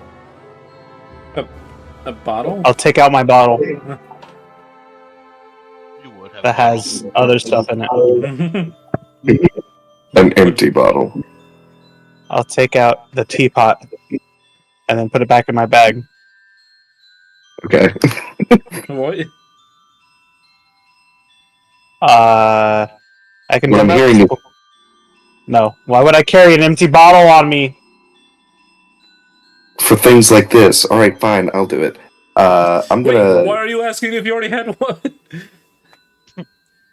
A bottle? I'll take out my bottle You would have. that has other stuff in it. An empty bottle. I'll take out the teapot and then put it back in my bag. Okay. What? I can What I'm come up hearing to- No. Why would I carry an empty bottle on me? For things like this, all right, fine, I'll do it. I'm Wait, gonna. why are you asking if you already had one?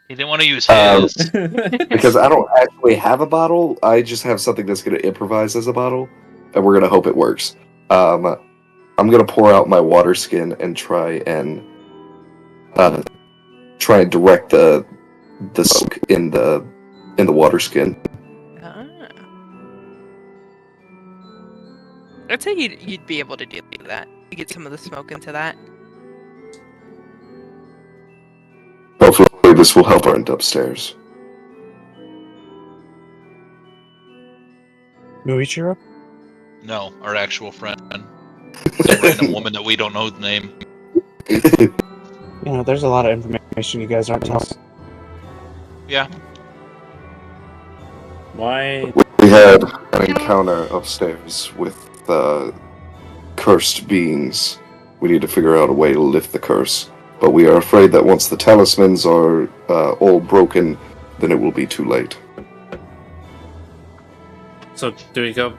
He didn't want to use Um, his. Because I don't actually have a bottle, I just have something that's going to improvise as a bottle, and we're going to hope it works. I'm going to pour out my water skin and try and direct the smoke in the water skin. Ah. I'd say you'd be able to do that. You get some of the smoke into that. Hopefully, this will help her end upstairs. Muichiro? No, our actual friend. Some random woman that we don't know the name. You know, there's a lot of information you guys aren't telling us. Yeah. Why? We had an encounter upstairs with cursed beings. We need to figure out a way to lift the curse. But we are afraid that once the talismans are all broken, then it will be too late. So do we go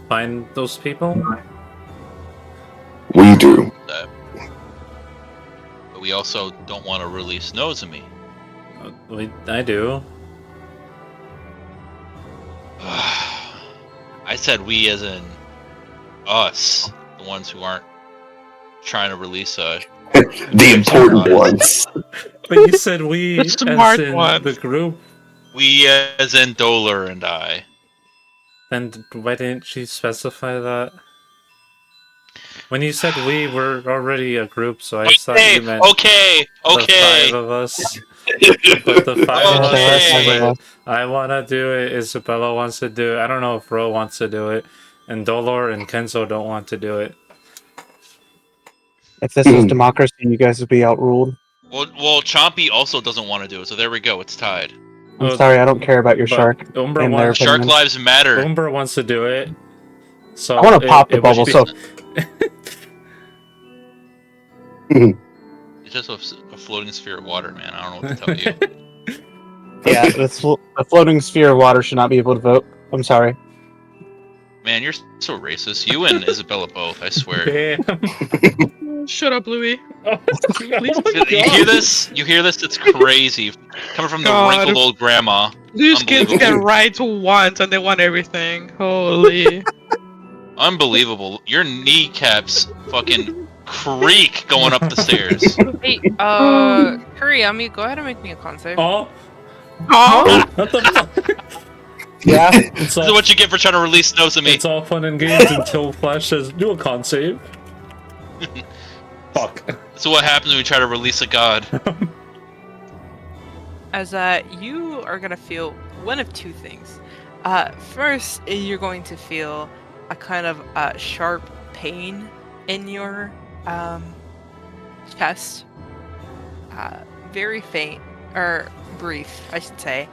find those people? We do. That. But we also don't want to release Nozomi. I do. I said we as in us, the ones who aren't trying to release The important ones. But you said we The smart as in ones. the group. we as in Dolar and I. Then why didn't you specify that? When you said we were already a group, so I thought Okay, you meant okay, the 5 of us. But the 5 of Okay. us, I want to do it, Isabella wants to do it, I don't know if Ro wants to do it, and Dolor and Kenzo don't want to do it. If this was democracy, you guys would be outruled. Well, Chompy also doesn't want to do it, so there we go. It's tied. I'm Well, sorry, I don't care about your but shark. Umbra in their wants, opinion. Shark lives matter. Umbra wants to do it. So I want to pop the would bubble, be- so It's just a floating sphere of water, man. I don't know what to tell you. yeah, the floating sphere of water should not be able to vote. I'm sorry. Man, you're so racist. You and Isabella both, I swear. Damn. Shut up, Louis. Oh, Please. You hear this? You hear this? It's crazy. Coming from the God. wrinkled old grandma. These kids get Unbelievable. right once and they want everything. Holy. Unbelievable. Your kneecaps fucking creak going up the stairs. Hey, Kuriyami, go ahead and make me a con save. Oh, Oh, what the fuck? Yeah. It's This is all, what you get for trying to release Nozomi. it's all fun and games until Flash says, do a con save. Fuck. So what happens when we try to release a god? As you are gonna feel one of two things. First, you're going to feel a kind of sharp pain in your chest. Very faint, or brief, I should say.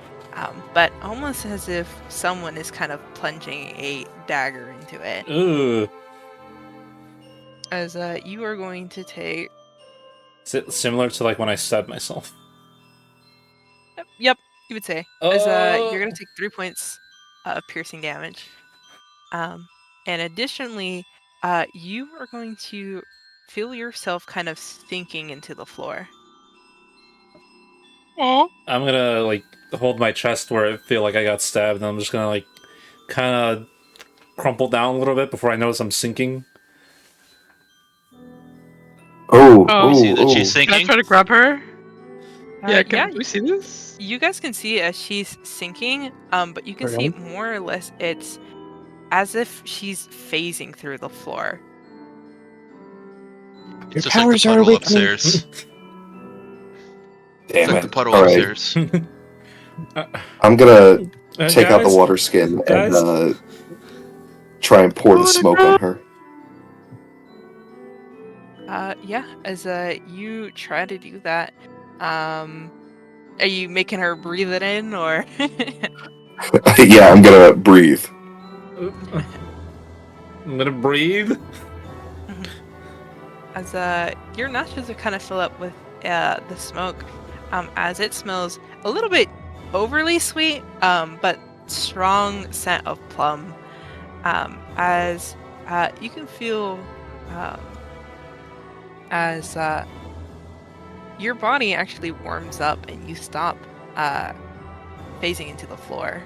But almost as if someone is kind of plunging a dagger into it. Ugh. As you are going to take... Is it similar to like when I stabbed myself? Yep, you would say. As you're going to take 3 points of piercing damage. And additionally, you are going to feel yourself kind of sinking into the floor. oh. I'm gonna like hold my chest where I feel like I got stabbed, and I'm just gonna like kind of crumple down a little bit before I notice I'm sinking. Oh, Oh. You see that oh. she's Can I sinking? try to grab her? Yeah, yeah, can we see this? you guys can see as she's sinking, but you can see more or less it's as if she's phasing through the floor. It's just like the puddle upstairs. It's Damn like the it. puddle All right. upstairs. I'm gonna take out the Guys, water skin guys. and try and pour the smoke on her. Yeah, as you try to do that, are you making her breathe it in, or? Yeah, I'm gonna breathe. I'm gonna breathe. As your nostrils are kind of fill up with the smoke, as it smells a little bit overly sweet, but strong scent of plum. As you can feel, as your body actually warms up and you stop phasing into the floor.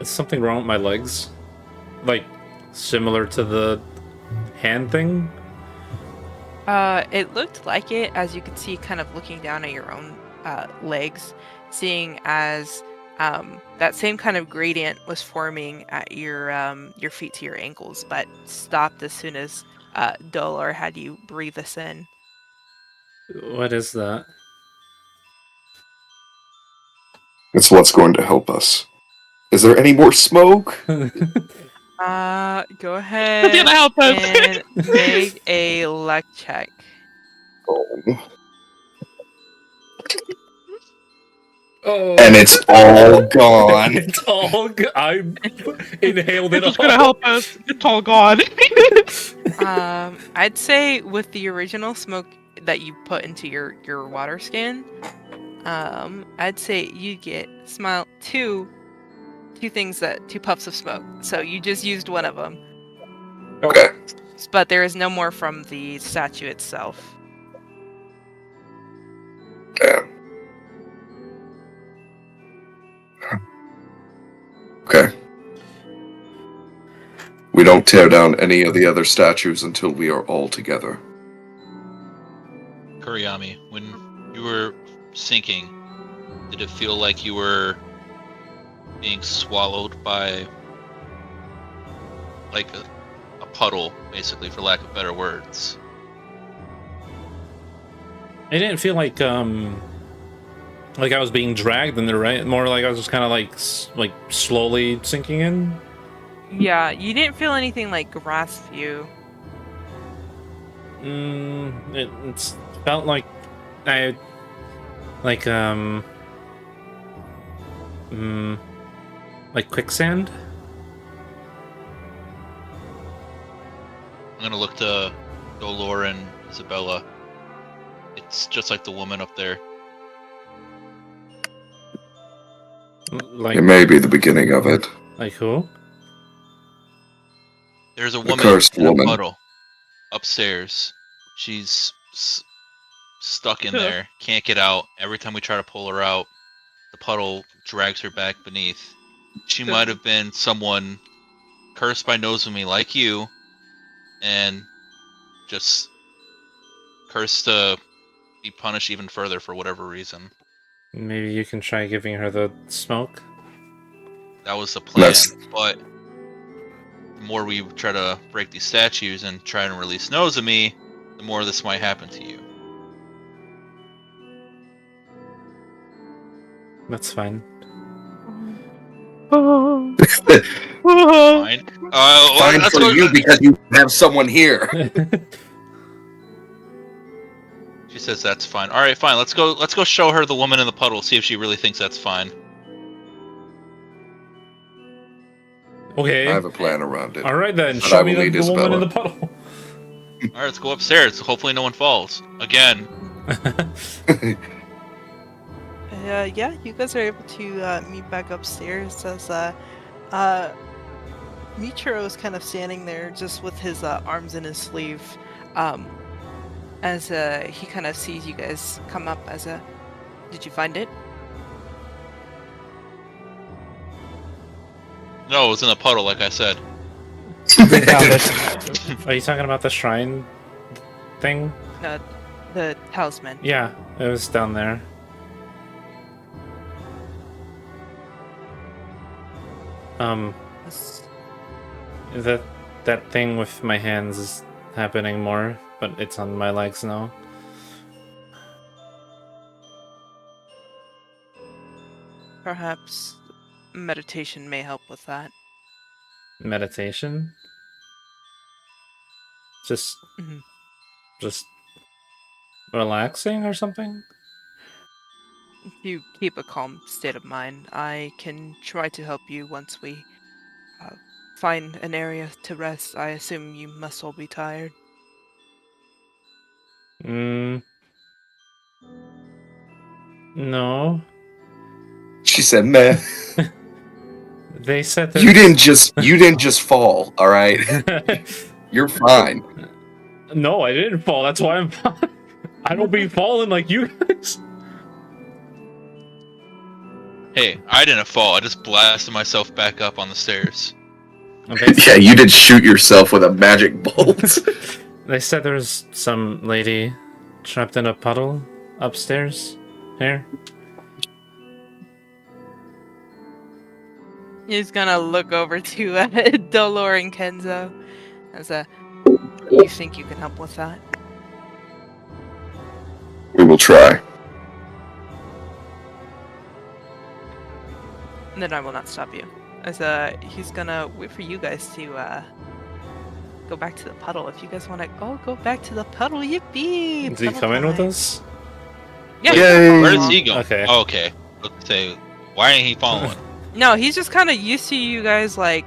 Is something wrong with my legs? Like similar to the hand thing? It looked like it, as you could see, kind of looking down at your own legs, seeing as that same kind of gradient was forming at your feet to your ankles, but stopped as soon as Dolor had you breathe this in. What is that? It's what's going to help us. Is there any more smoke? Go That's ahead gonna help us. and make a luck check. Oh. Oh. And it's all gone. It's all I inhaled it This is all. gonna help us. It's all gone. I'd say with the original smoke that you put into your water skin, I'd say you get two puffs of smoke. So you just used one of them, Okay. but there is no more from the statue itself. Damn. Okay. We don't tear down any of the other statues until we are all together. Kuriyami, when you were sinking, did it feel like you were being swallowed by like a puddle, basically, for lack of better words? It didn't feel like I was being dragged in there, right? More like I was just kind of like slowly sinking in. Yeah, you didn't feel anything like grasp you. It's felt like I like like quicksand. I'm gonna look to Dolor and Isabella. It's just like the woman up there. Like It may be the beginning of it. like who? There's a The woman cursed in a woman. puddle upstairs. She's stuck in there, can't get out. Every time we try to pull her out, the puddle drags her back beneath. She might have been someone cursed by Nozomi like you, and just curse to be punished even further for whatever reason. Maybe you can try giving her the smoke. That was the plan, That's- but the more we try to break these statues and try and release Nozomi, the more this might happen to you. That's fine. Oh. Fine. Fine let's for go. you because you have someone here. She says that's fine. All right, fine. Let's go show her the woman in the puddle. See if she really thinks that's fine. Okay. I have a plan around it. All right then. But I Show me will lead the woman in Isabella. the puddle. All right, let's go upstairs. Hopefully, no one falls again. Yeah, you guys are able to meet back upstairs as Michiro is kind of standing there just with his arms in his sleeve, as he kind of sees you guys come up as a, did you find it? No, it was in a puddle, like I said. They found it. Are you talking about the shrine thing? The talisman. Yeah, it was down there. Yes. That thing with my hands is happening more, but it's on my legs now. Perhaps meditation may help with that. Meditation? Just Mhm. just relaxing or something? If you keep a calm state of mind, I can try to help you once we find an area to rest. I assume you must all be tired. No. She said, "Man, They said you didn't just fall, all right? You're fine." No, I didn't fall. That's why I'm fine. I don't be falling like you guys. Hey, I didn't fall. I just blasted myself back up on the stairs. Yeah, you did shoot yourself with a magic bolt. They said there's some lady trapped in a puddle upstairs. Here. He's gonna look over to Dolor and Kenzo as you think you can help with that? We will try. And then I will not stop you. As he's gonna wait for you guys to go back to the puddle. If you guys want to, go back to the puddle. Yippee! Is he Puddle coming with time. us? Yeah. Yay! Where is he going? Okay. Oh, okay. Let's say, why ain't he following? No, he's just kind of used to you guys like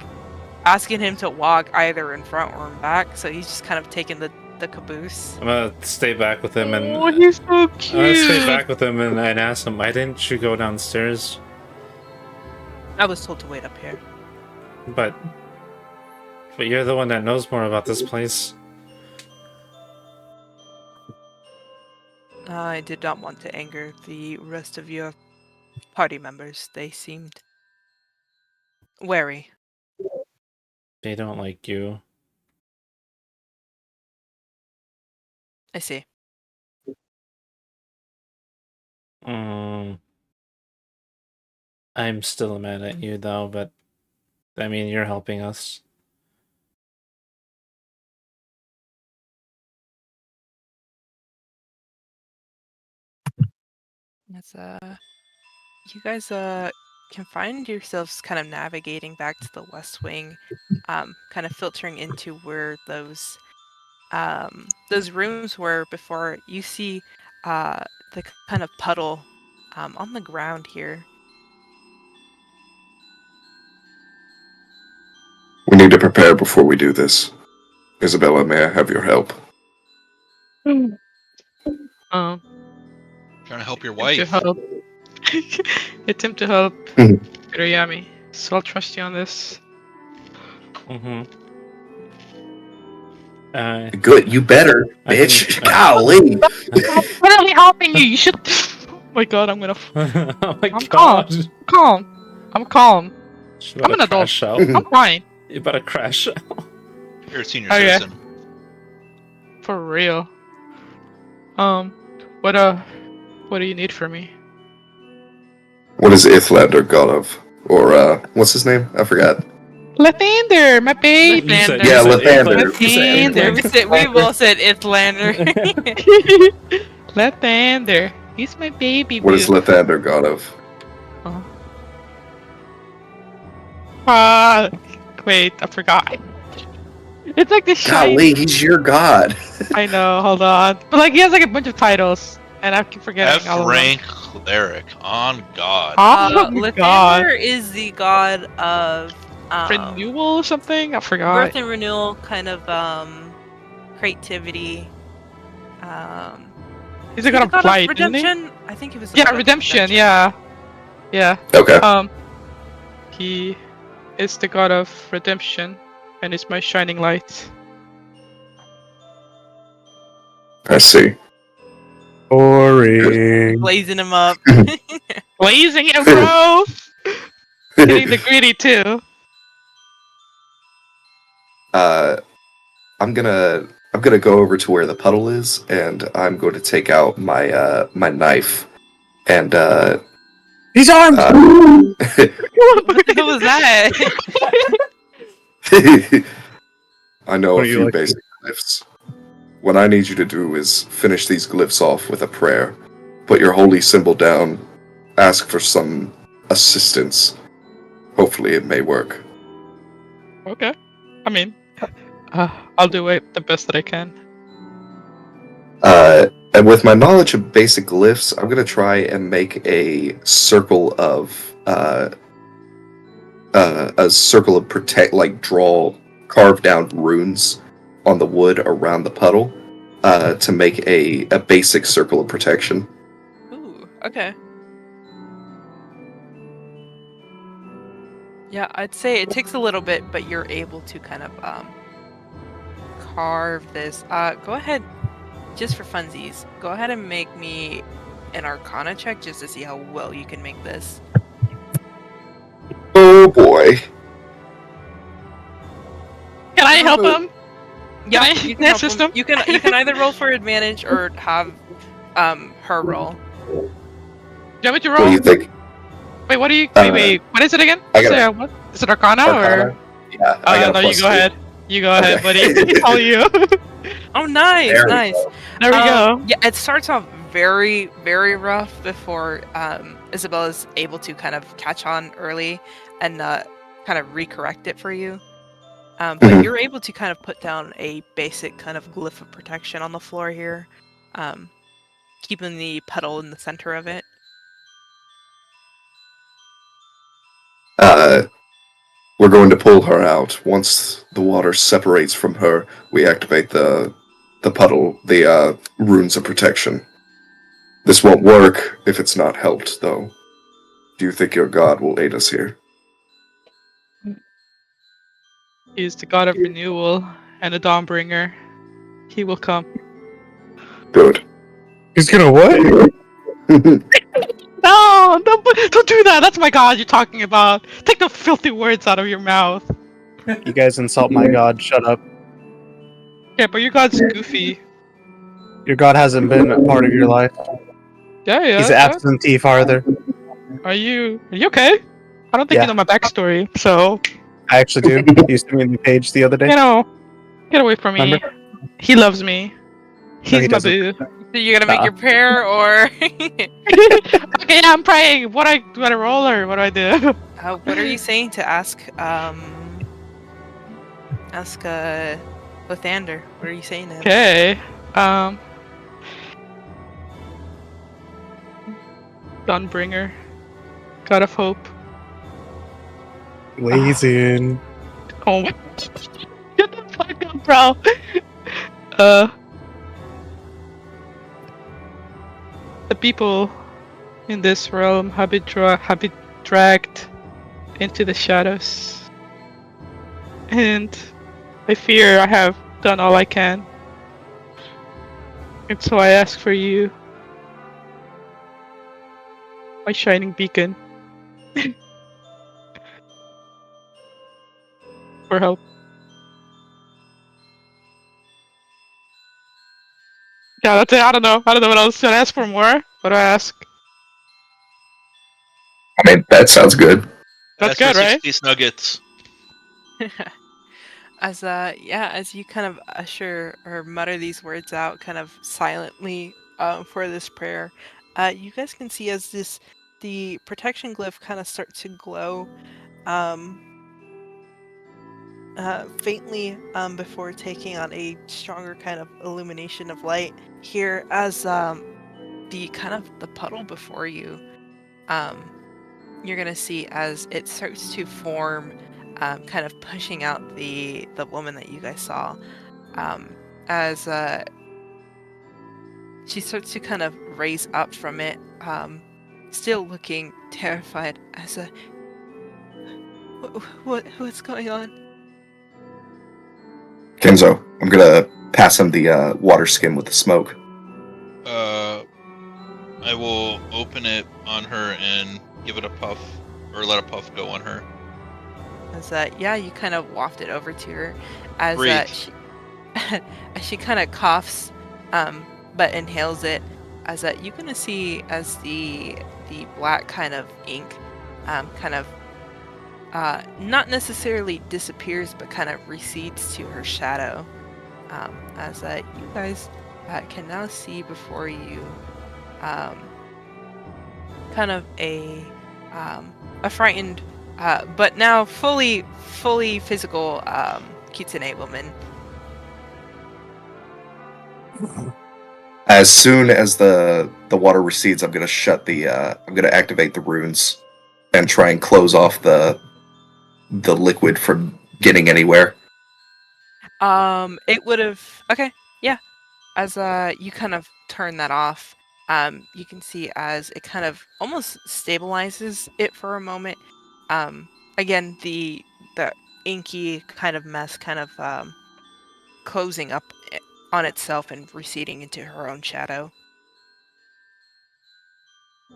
asking him to walk either in front or in back. So he's just kind of taking the caboose. I'm gonna stay back with him and Oh, he's so I'm gonna stay cute. back with him and ask him, why didn't you go downstairs? I was told to wait up here. But you're the one that knows more about this place. I did not want to anger the rest of your party members. They seemed wary. They don't like you. I see. I'm still mad at you though, but I mean, you're helping us. It's you guys can find yourselves kind of navigating back to the West Wing, kind of filtering into where those rooms were before. You see the kind of puddle on the ground here. We need to prepare before we do this. Isabella, may I have your help? Um, Trying to help your to wife. help. Attempt to help Mhm. Hiroyami. So I'll trust you on this. Good, you better, I bitch. think- Golly. I'm literally helping you. You should. Oh my god, I'm gonna. Oh my I'm god! Calm. I'm calm. You better I'm an adult. crash out. I'm fine. You better crash out. You're a senior Oh, yeah. citizen. For real. What do you need from me? What is Ithlander god of? Or, what's his name? I forgot. Lathander, my baby. You said, Yeah, you said Lathander. Ithlan- you said Lathander. We both said Ithlander. Lathander. He's my baby What is boo. Lathander god of? Wait, I forgot. It's like this shiny. Golly, he's your god. I know, hold on. But like he has like a bunch of titles, and I keep forgetting all of them. F-rank cleric. On God. Oh my god. Lathander is the god of Renewal or something? I forgot. birth and renewal, kind of creativity. He's a god of light, isn't he? redemption. I think he was. the Yeah, god of redemption, yeah. Yeah. Okay. He is the god of redemption and is my shining light. I see. Boring. Blazing him up. Blazing it, bro! Getting the gritty too. I'm gonna go over to where the puddle is, and I'm going to take out my my knife, and He's armed. What the hell was that? I know What a do you few like to basic glyphs. What I need you to do is finish these glyphs off with a prayer. Put your holy symbol down. Ask for some assistance. Hopefully, it may work. Okay. I mean, I'll do it the best that I can. And with my knowledge of basic glyphs, I'm gonna try and make a circle of protect, like draw carved down runes on the wood around the puddle, to make a basic circle of protection. Ooh, okay. Yeah, I'd say it takes a little bit, but you're able to kind of carve this. Go ahead, just for funsies. Go ahead and make me an Arcana check just to see how well you can make this. Oh boy. Can I help him? Yeah, I you can help assist him. him? You can either roll for advantage or have her roll. Do you want me to What do roll? you think? Wait, what do you? Uh, Wait. What is it again? I got What? Is it Arcana, or? Arcana? Yeah, I got a No, plus you go 2. ahead. You go ahead, Okay. buddy. All you. Oh, nice, There we nice. go. There we go. Yeah, it starts off very, very rough before Isabella's able to kind of catch on early and kind of recorrect it for you. But Mhm. you're able to kind of put down a basic kind of glyph of protection on the floor here, keeping the puddle in the center of it. We're going to pull her out. Once the water separates from her, we activate the puddle, the runes of protection. This won't work if it's not helped, though. Do you think your god will aid us here? He is the god of renewal and a dawnbringer. He will come. Good. He's gonna what? No, don't do that. That's my god you're talking about. Take the filthy words out of your mouth. You guys insult my god. Shut up. Yeah, but your god's goofy. Your god hasn't been a part of your life. Yeah. He's absentee farther. Are you okay? I don't think Yeah. you know my backstory, so I actually do. He used to be on the page the other day. get away from me. Remember? He loves me. He's he my doesn't. boo. So you're gonna make Nah. your prayer, or Okay, yeah, I'm praying. Do I roll or what do I do? what are you saying to ask Lathander? What are you saying to him? Okay. Dawnbringer, God of Hope. Blazing. Oh my Get the fuck up, bro. The people in this realm have been dragged into the shadows. And I fear I have done all I can. And so I ask for you, my shining beacon, for help. Yeah, that's it. I don't know. I don't know what else. Should I ask for more? What do I ask? I mean, that sounds good. That's Ask for good, right? 6 nuggets. As you kind of usher or mutter these words out kind of silently for this prayer, you guys can see as the protection glyph kind of starts to glow um, faintly before taking on a stronger kind of illumination of light here as the kind of the puddle before you you're gonna see as it starts to form, kind of pushing out the woman that you guys saw, as she starts to kind of raise up from it, still looking terrified. As what's going on? Kenzo, I'm gonna pass him the water skin with the smoke. I will open it on her and give it a puff, or let a puff go on her. As you kind of waft it over to her, as Breathe. she as she kind of coughs, but inhales it. As you're gonna see as the black kind of ink, kind of not necessarily disappears, but kind of recedes to her shadow. As you guys can now see before you, kind of a frightened, but now fully physical kitsune woman. As soon as the water recedes, I'm gonna activate the runes and try and close off the liquid from getting anywhere. It would have okay, yeah. As you kind of turn that off, you can see as it kind of almost stabilizes it for a moment. Again, the inky kind of mess kind of closing up on itself and receding into her own shadow.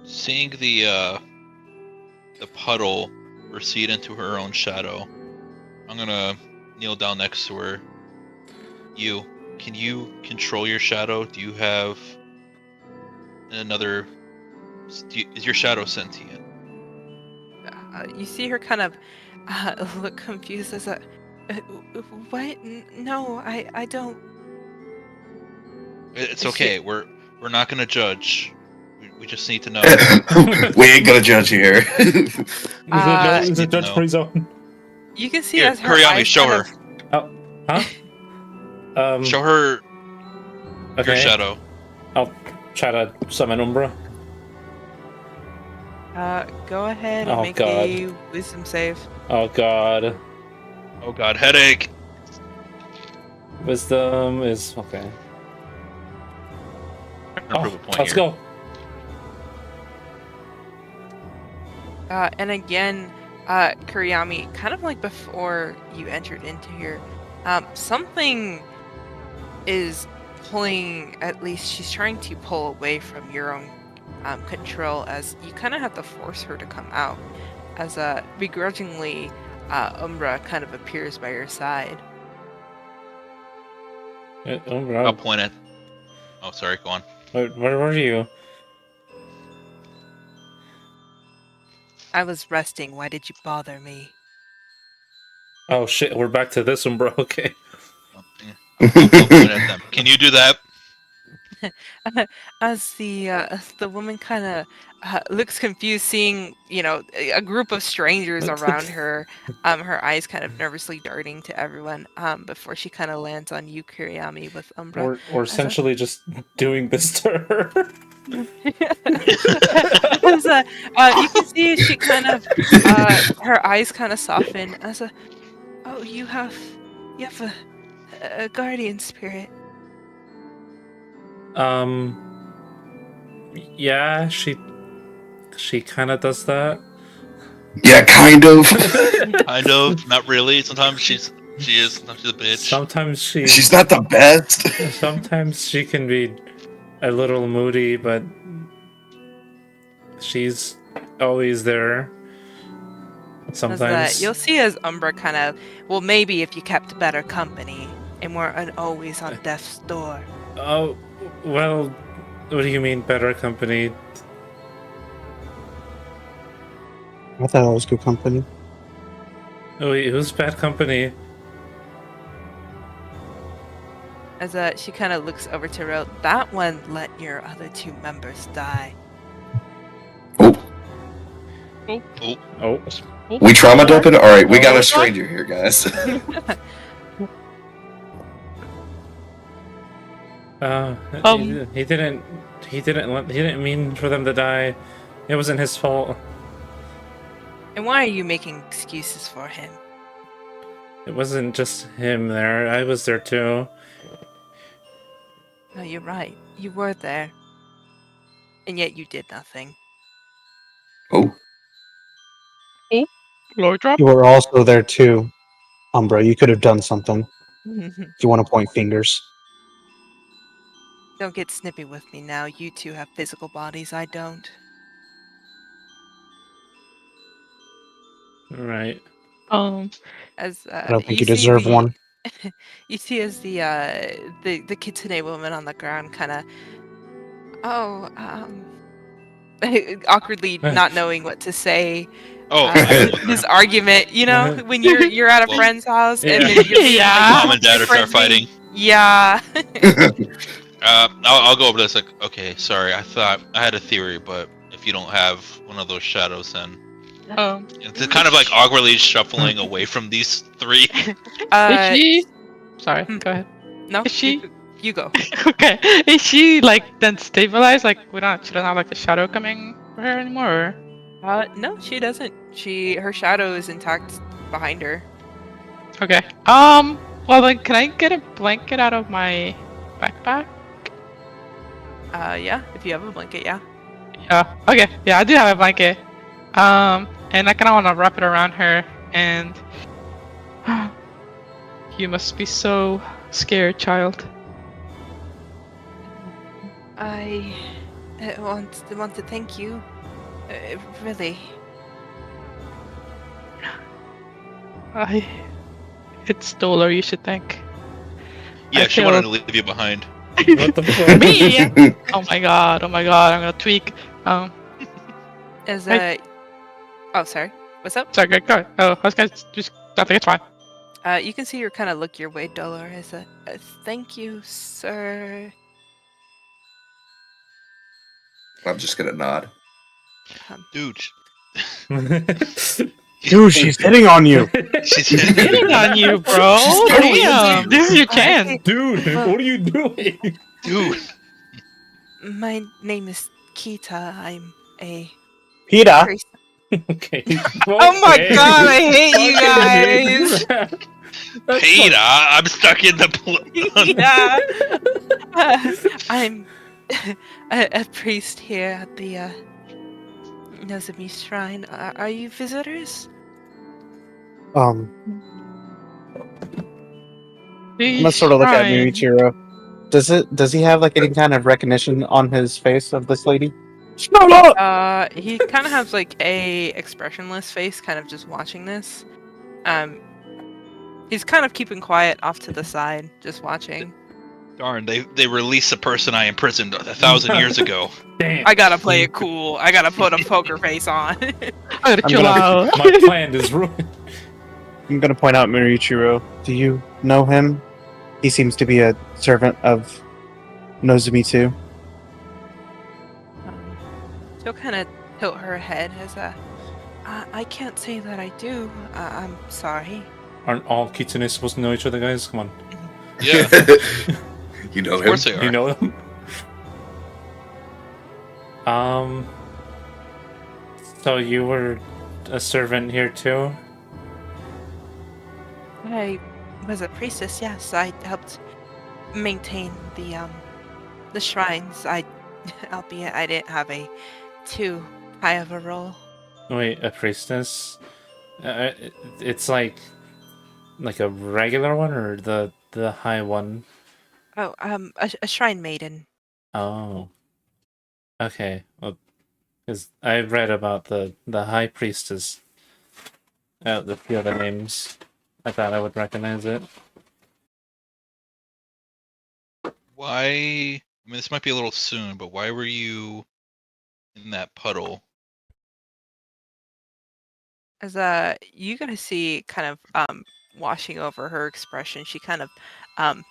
Seeing the puddle recede into her own shadow, I'm gonna kneel down next to her. Can you control your shadow? Do you have another? Is your shadow sentient? You see her kind of look confused as what? No, I don't. It's Is okay. We're not gonna judge. We just need to know. We ain't gonna judge you here. Is it judge No. free zone? You can see Here, as her Kuriyami, eyes show kind her. of- Show her Okay. your shadow. I'll try to summon Umbra. Go ahead and Oh, make God. a wisdom save. Oh god. Oh god, headache. Wisdom is okay. Prove a point Let's here. go. And again, Kuriyami, kind of like before you entered into here, something is pulling, at least she's trying to pull away from your own control, as you kind of have to force her to come out, as begrudgingly Umbra kind of appears by your side. Umbra, I'll point at. Oh, sorry. Go on. where were you? I was resting. Why did you bother me? Oh shit, we're back to this Umbra. Okay. I'll point at them. Can you do that? As the woman kind of looks confused, seeing a group of strangers around her, her eyes kind of nervously darting to everyone, before she kind of lands on you, Kuriyami, with Umbra. We're essentially just doing this to her. As, you can see she kind of her eyes kind of soften as oh, you have a guardian spirit. Yeah, she kind of does that. Yeah, kind of. Kind of. Not really. Sometimes she is. Sometimes she's a bitch. Sometimes She's not the best. sometimes she can be a little moody, but she's always there. Sometimes You'll see as Umbra kind of, well, maybe if you kept better company and weren't always on death's door. Oh, Well, what do you mean better company? I thought it was good company. Oh, wait, who's bad company? As she kind of looks over to Ro. That one let your other 2 members die. Oh, Oh, we trauma dumping? Alright, we got Oh. a stranger here, guys. he didn't mean for them to die. It wasn't his fault. And why are you making excuses for him? It wasn't just him there. I was there too. No, you're right. You were there. And yet you did nothing. Oh, Lord drop. You were also there too, Umbra. You could have done something. If you want to point fingers. Don't get snippy with me now. You 2 have physical bodies. I don't. Right. As I don't think you you see deserve the, one. you see as the kitsune woman on the ground kind of, awkwardly not knowing what to say. Oh, I know This argument, you know, when you're at a Well, friend's house yeah. and then you're being Yeah. like, Mom and Dad my are start friend's being- fighting. Yeah. I'll go over this like, okay, sorry, I thought I had a theory, but if you don't have one of those shadows, then it's kind of like awkwardly shuffling away from these 3. Is she? Sorry, hmm. go ahead. No, Is she? You go. Okay. Is she like then stabilized? Like she don't have like a shadow coming for her anymore? Or? No, she doesn't. Her shadow is intact behind her. Okay. Well then, can I get a blanket out of my backpack? Yeah, if you have a blanket, yeah. Yeah. Okay. Yeah, I do have a blanket. And I kind of want to wrap it around her. And you must be so scared, child. I want to thank you. Really. It's Stoller, you should thank. Yeah, I she feel- wanted to leave you behind. What the fuck? Me? Oh my god, I'm gonna tweak. As Hey. Oh, sorry. What's up? Sorry, go ahead. Oh, I was gonna just, I think it's fine. You can see her kind of look your way, Dolores. Thank you, sir. I'm just gonna nod. Dude. Dude, she's hitting on you. She's Hitting on you, bro. Damn, this is your chance. Dude, what are you doing? Dude. My name is Kita. I'm a Peta. priest. Okay. Oh my god, I hate you guys. Peter, I'm stuck in the Yeah. I'm a priest here at the Nozomi Shrine. Are you visitors? I'm gonna sort of look at Mirichiro. Does he have like any kind of recognition on his face of this lady? He kind of has like a expressionless face, kind of just watching this. He's kind of keeping quiet off to the side, just watching. Darn, they released the person I imprisoned 1,000 years ago. Damn. I gotta play it cool. I gotta put a poker face on. I gotta chill out. My plan is ruined. I'm gonna point out Mirichiro. Do you know him? He seems to be a servant of Nozomi too. She'll kind of tilt her head as I can't say that I do. I'm sorry. Aren't all kitsunes supposed to know each other, guys? Come on. Yeah, You know of him? course they are. You know them? So you were a servant here too? I was a priestess. Yes, I helped maintain the shrines. Albeit I didn't have a too high of a role. Wait, a priestess? It's like a regular one or the high one? Oh, a shrine maiden. Oh. Okay. Well, because I read about the high priestess. The few other names. I thought I would recognize it. Why I mean, this might be a little soon, but why were you in that puddle? As you guys see, kind of washing over her expression, she kind of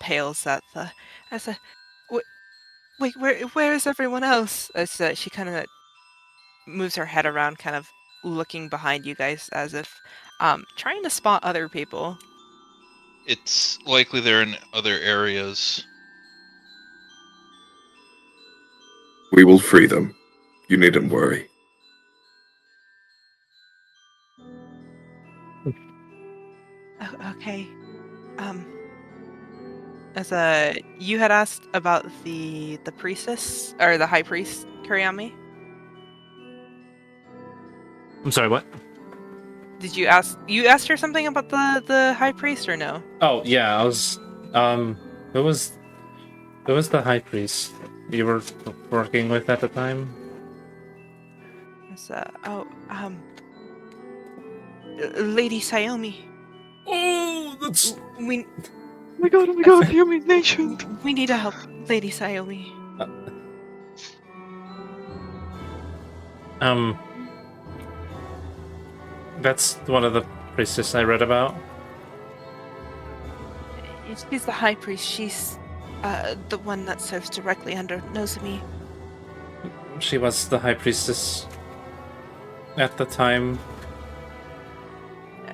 pales at the. As a, wait, where is everyone else? As she kind of moves her head around, kind of looking behind you guys, as if trying to spot other people. It's likely they're in other areas. We will free them. You needn't worry. Oh, okay. As you had asked about the priestess or the high priest, Kuriyami. I'm sorry, what? Did you ask? You asked her something about the high priest or no? Oh, yeah, I was... Who was the high priest you were working with at the time? As, Lady Sayomi. Oh, that's... We Oh my god, human nation. we need to help Lady Sayomi. That's one of the priestess I read about. She's the high priest. She's the one that serves directly under Nozomi. She was the high priestess at the time.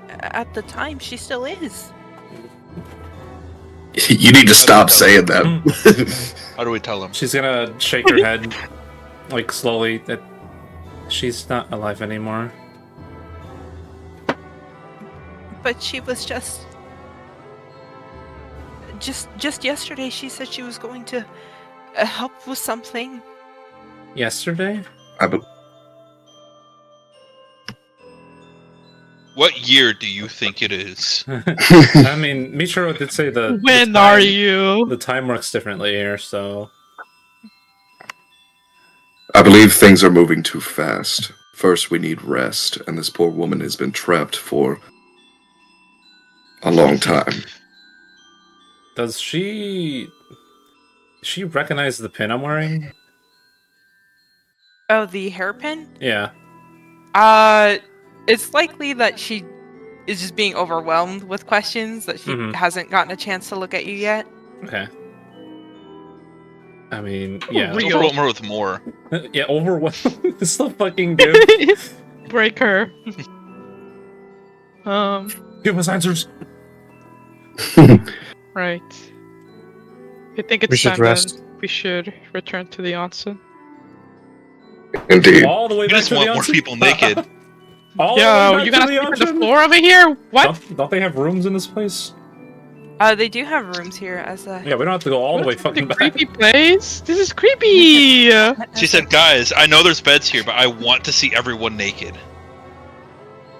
At the time, she still is. You need to stop saying that. How do we tell him? She's gonna shake her head, like, slowly, that she's not alive anymore. But she was just yesterday. She said she was going to help with something. Yesterday? What year do you think it is? I mean, Michiro did say the When the are time- you? The time works differently here, so... I believe things are moving too fast. First, we need rest, and this poor woman has been trapped for a long time. Does she recognize the pin I'm wearing? Oh, the hairpin? Yeah. It's likely that she is just being overwhelmed with questions that she hasn't gotten a chance to look at you yet. Okay. I mean, yeah. Real. Overwhelm her with more. Yeah, overwhelm. It's so fucking good. Break her. Give us answers. Right. I think it's We should time rest. then we should return to the onsen. Indeed. All the way We back just to the want more onsen? people naked. All the way Yo, back you to gonna the sleep on the onsen? floor over here? What? Don't they have rooms in this place? They do have rooms here as a. Yeah, we don't have to go all the way What's fucking back. creepy place? This is creepy! She said, guys, I know there's beds here, but I want to see everyone naked.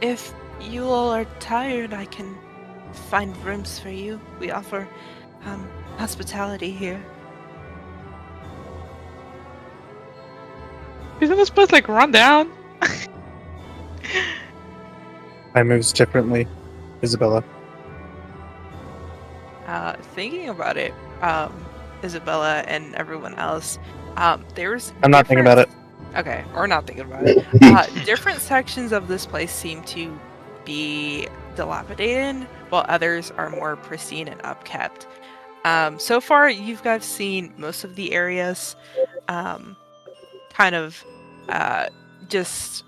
If you all are tired, I can find rooms for you. We offer hospitality here. Isn't this place like run down? I moves differently, Isabella. Thinking about it, Isabella and everyone else, there's. I'm not thinking about it. Okay, or not thinking about it. Different sections of this place seem to be dilapidated, while others are more pristine and upkept. So far, you guys seen most of the areas, kind of, just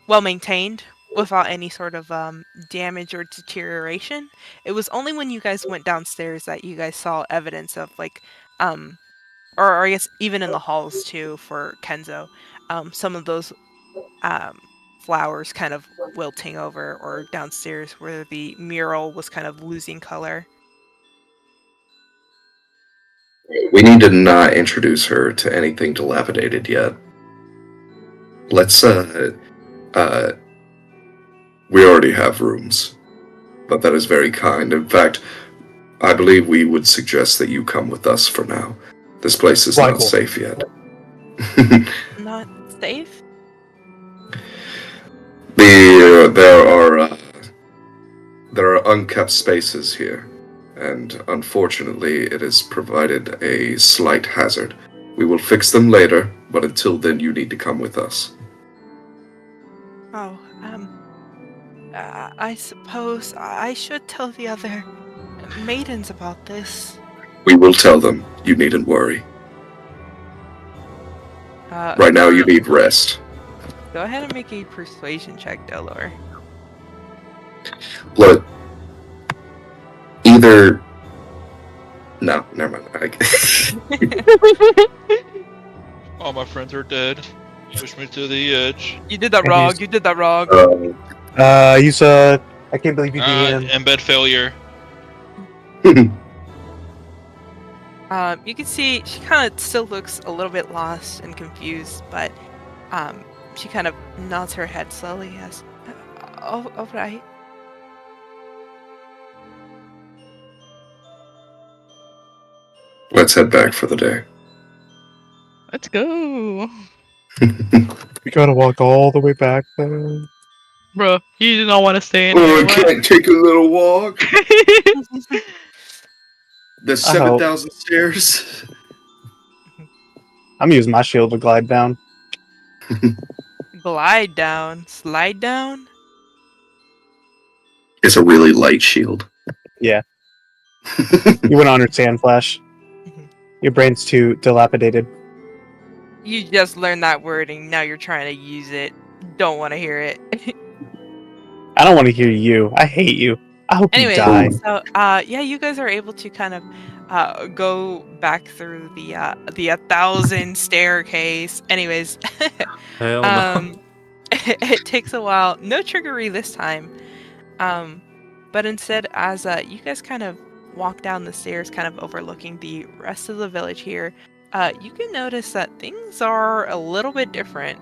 well maintained, without any sort of damage or deterioration. It was only when you guys went downstairs that you guys saw evidence of like, or I guess even in the halls too for Kenzo, some of those flowers kind of wilting over, or downstairs where the mural was kind of losing color. We need to not introduce her to anything dilapidated yet. Let's, we already have rooms, but that is very kind. In fact, I believe we would suggest that you come with us for now. This place is not Michael. safe yet. Not safe? There are unkept spaces here. and unfortunately it has provided a slight hazard. We will fix them later, but until then you need to come with us. Oh, I suppose I should tell the other maidens about this. We will tell them. You needn't worry. Right now you need rest. Go ahead and make a persuasion check, Delor. Look, either... No, never mind. All my friends are dead. Push me to the edge. You did that And wrong. he's- You did that wrong. Use I can't believe you beat him. Embed failure. You can see she kind of still looks a little bit lost and confused, but she kind of nods her head slowly as, "Oh, all right." Let's head back for the day. Let's go. We gotta walk all the way back there. Bro, you do not want to stay in Oh, I here. can't take a little walk. The I hope. 7,000 stairs. I'm using my shield to glide down. Glide down, slide down. It's a really light shield. Yeah. You wouldn't understand, Flash. Your brain's too dilapidated. You just learned that word and now you're trying to use it. Don't want to hear it. I don't want to hear you. I hate you. I hope Anyway, you die. so yeah, you guys are able to kind of go back through the 1,000 staircase. Anyways, Hell no. it takes a while. No trickery this time. But instead, as you guys kind of walk down the stairs, kind of overlooking the rest of the village here, you can notice that things are a little bit different.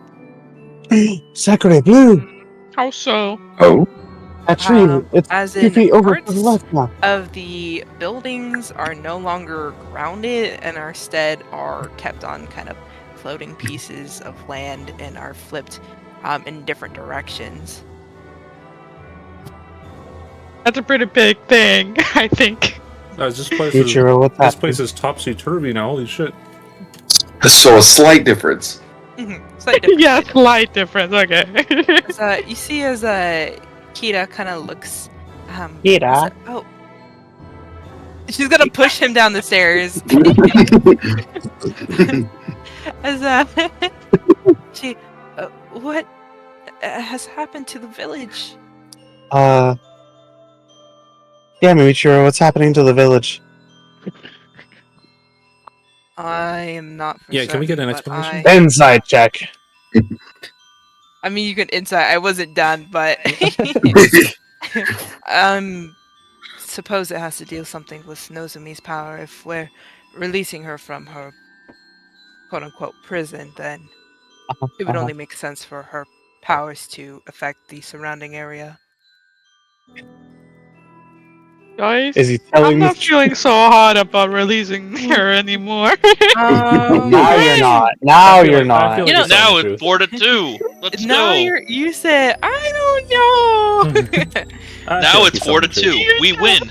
Sacre bleu! How so? Oh? That tree, it's As 2 in feet over to parts the left now. of the buildings are no longer grounded and instead are kept on kind of floating pieces of land and are flipped in different directions. That's a pretty big thing, I think. This place is, Future, what's this happening? place is topsy-turvy now. Holy shit. So a slight difference. It's like different. Yeah, slight difference. Okay. As, you see as Kita kind of looks. Kita? Oh. She's gonna push him down the stairs. As she, what has happened to the village? Yeah, Michiro, what's happening to the village? I am not. For Yeah, can we get an certain, but explanation? Inside check. I mean, you can insight. I wasn't done, but suppose it has to deal something with Nozomi's power. If we're releasing her from her quote-unquote prison, then it would only make sense for her powers to affect the surrounding area. Guys, Is he I'm telling not me? feeling so hot about releasing her anymore. Now you're not. Now I feel you're like- I not. feel You like know- you're telling Now the it's truth. 4-2. Let's Now go. you said I don't know. I feel Now like it's you're telling the truth. 4-2. We win.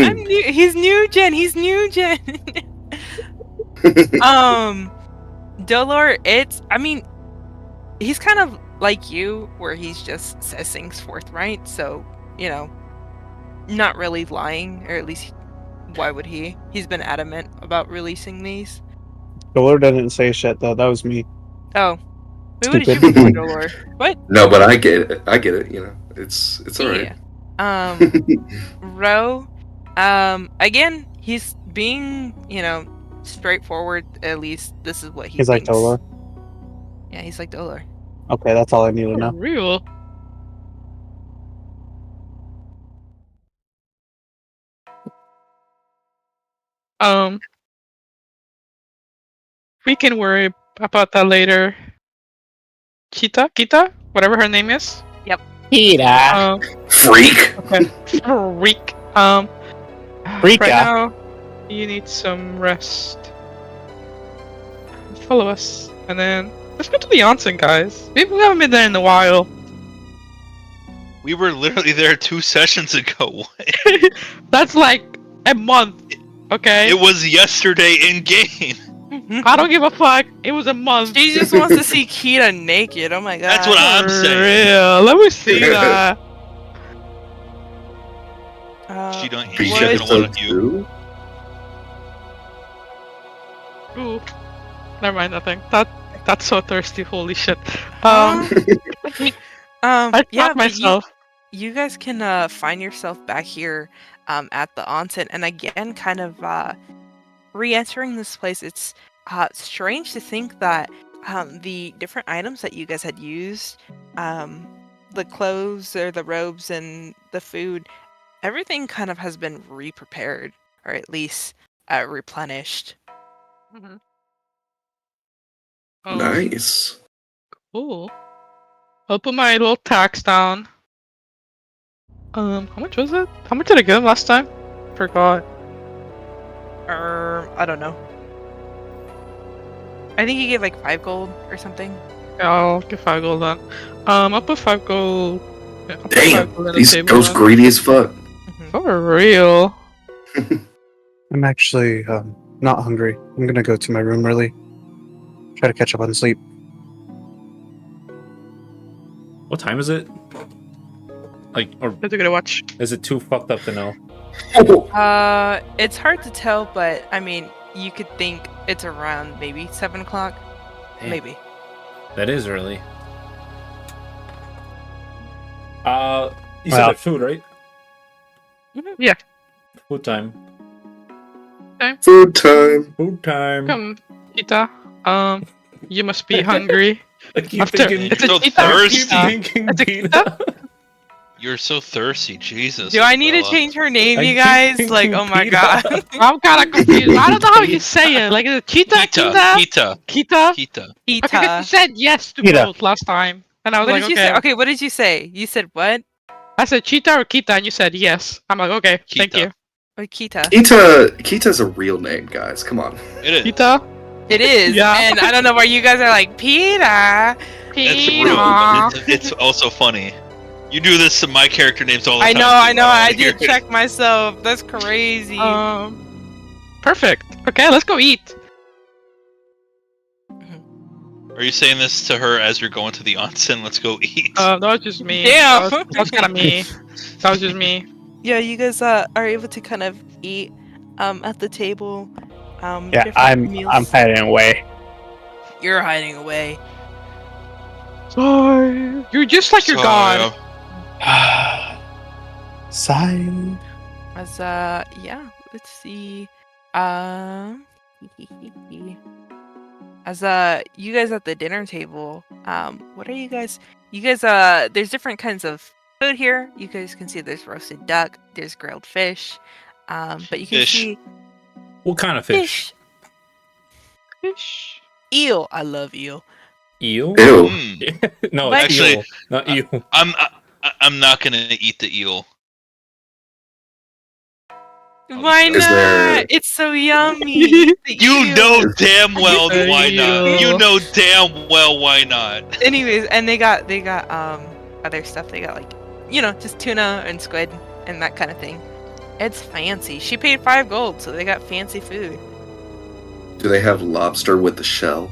I'm new. He's new gen. He's new gen. Dolor, I mean, he's kind of like you, where he's just says things forthright. So, you know, not really lying, or at least, why would he? He's been adamant about releasing these. Dolor didn't say shit though. That was me. Oh, wait, what did you Stupid. before Dolor? What? No, but I get it. I get it. You know, it's alright. Yeah. Ro, again, he's being, you know, straightforward. At least this is what he He's like thinks. Dolor. Yeah, he's like Dolor. Okay, that's all I need to For know. real. We can worry about that later. Kita, whatever her name is. Kita. Um, Freak. Freak. Freak Right out. now, you need some rest. Follow us, and then let's go to the onsen, guys. We haven't been there in a while. We were literally there 2 sessions ago. That's like a month. Okay. It was yesterday in game. I don't give a fuck. It was a month. She just wants to see Kita naked. Oh my god. That's what I'm For saying. real. Let me see that. She don't. Be She's what- gonna episode want you. 2? Ooh. Never mind. Nothing. That's so thirsty. Holy shit. Huh? I Yeah, shot but myself. you guys can find yourself back here at the onsen, and again, kind of re-entering this place. It's strange to think that the different items that you guys had used, the clothes or the robes and the food, everything kind of has been re-prepared, or at least replenished. Mhm. Nice. Cool. I'll put my little tax down. How much was it? How much did I give him last time? Forgot. I don't know. I think you gave like 5 gold or something. Yeah, I'll give 5 gold then. I'll put 5 gold. Yeah, I'll put 5 Damn, gold on the these table ghosts then. greedy as fuck. For real. I'm actually not hungry. I'm gonna go to my room early. Try to catch up on sleep. What time is it? Like, or Let's go to watch. is it too fucked up to know? It's hard to tell, but I mean, you could think it's around maybe 7 o'clock. Damn. Maybe. That is early. You said Well- that food, right? Yeah. Food time. Food time. Food time. Come, Kita. You must be hungry. I keep After- thinking. it's a So cheetah. thirsty. I keep thinking It's a pizza. You're so thirsty, Jesus. Do I need to Isabella. change her name, I you keep guys? Like, thinking oh my Peter. god. I'm kind of confused. I don't know how you say it. Like, is it Kita? Kita, Kita? Kita, Kita? Kita. Okay, 'cause you Ita. said yes to Kita. both last time. And I was What like, did you okay. say? Okay, what did you say? You said what? I said Cheetah or Kita, and you said yes. I'm like, okay, thank Kita. you. Oh, Kita. Kita's a real name, guys. Come on. It is. Kita? It is. Yeah. And I don't know why you guys are like, Peter. It's rude, but it's also funny. You do this to my character names all the I time. know, too. I know. don't I wanna hear did it. check myself. That's crazy. Perfect. Okay, let's go eat. Are you saying this to her as you're going to the onsen? Let's go eat. That was just me. Damn. That was kind of me. That was just me. Yeah, you guys are able to kind of eat at the table. Yeah, different meals. I'm hiding away. You're hiding away. Sorry. You're just like your god. Sigh. As yeah, let's see. As you guys at the dinner table, what are you guys? You guys there's different kinds of food here. You guys can see there's roasted duck, there's grilled fish, but you can Fish. see What kind of fish? Fish. eel. I love eel. Eel? Ew. Mm. No, But- it's Actually, eel, not eel. I'm not gonna eat the eel. Why Is not? there- It's so yummy. The You eel. know damn well The why not. eel. You know damn well why not. Anyways, and they got other stuff. They got like, just tuna and squid and that kind of thing. It's fancy. She paid 5 gold, so they got fancy food. Do they have lobster with the shell?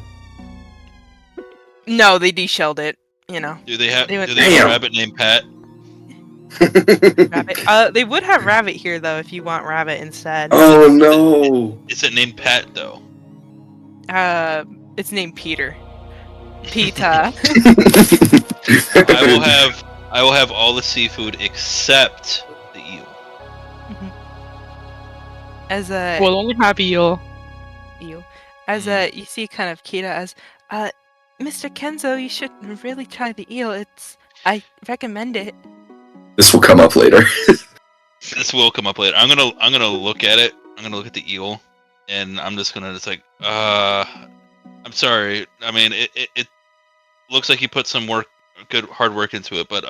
No, they deshelled it. Do they have They went- a Damn. rabbit named Pat? Rabbit. They would have rabbit here though if you want rabbit instead. Oh no! Is it named Pat though? It's named Peter. Pita. I will have all the seafood except the eel. As a We'll only have eel. eel. As a you see kind of Kita as Mr. Kenzo, you should really try the eel. I recommend it. This will come up later. This will come up later. I'm gonna look at it. I'm gonna look at the eel, and I'm just like, I'm sorry. I mean, it looks like you put some hard work into it, but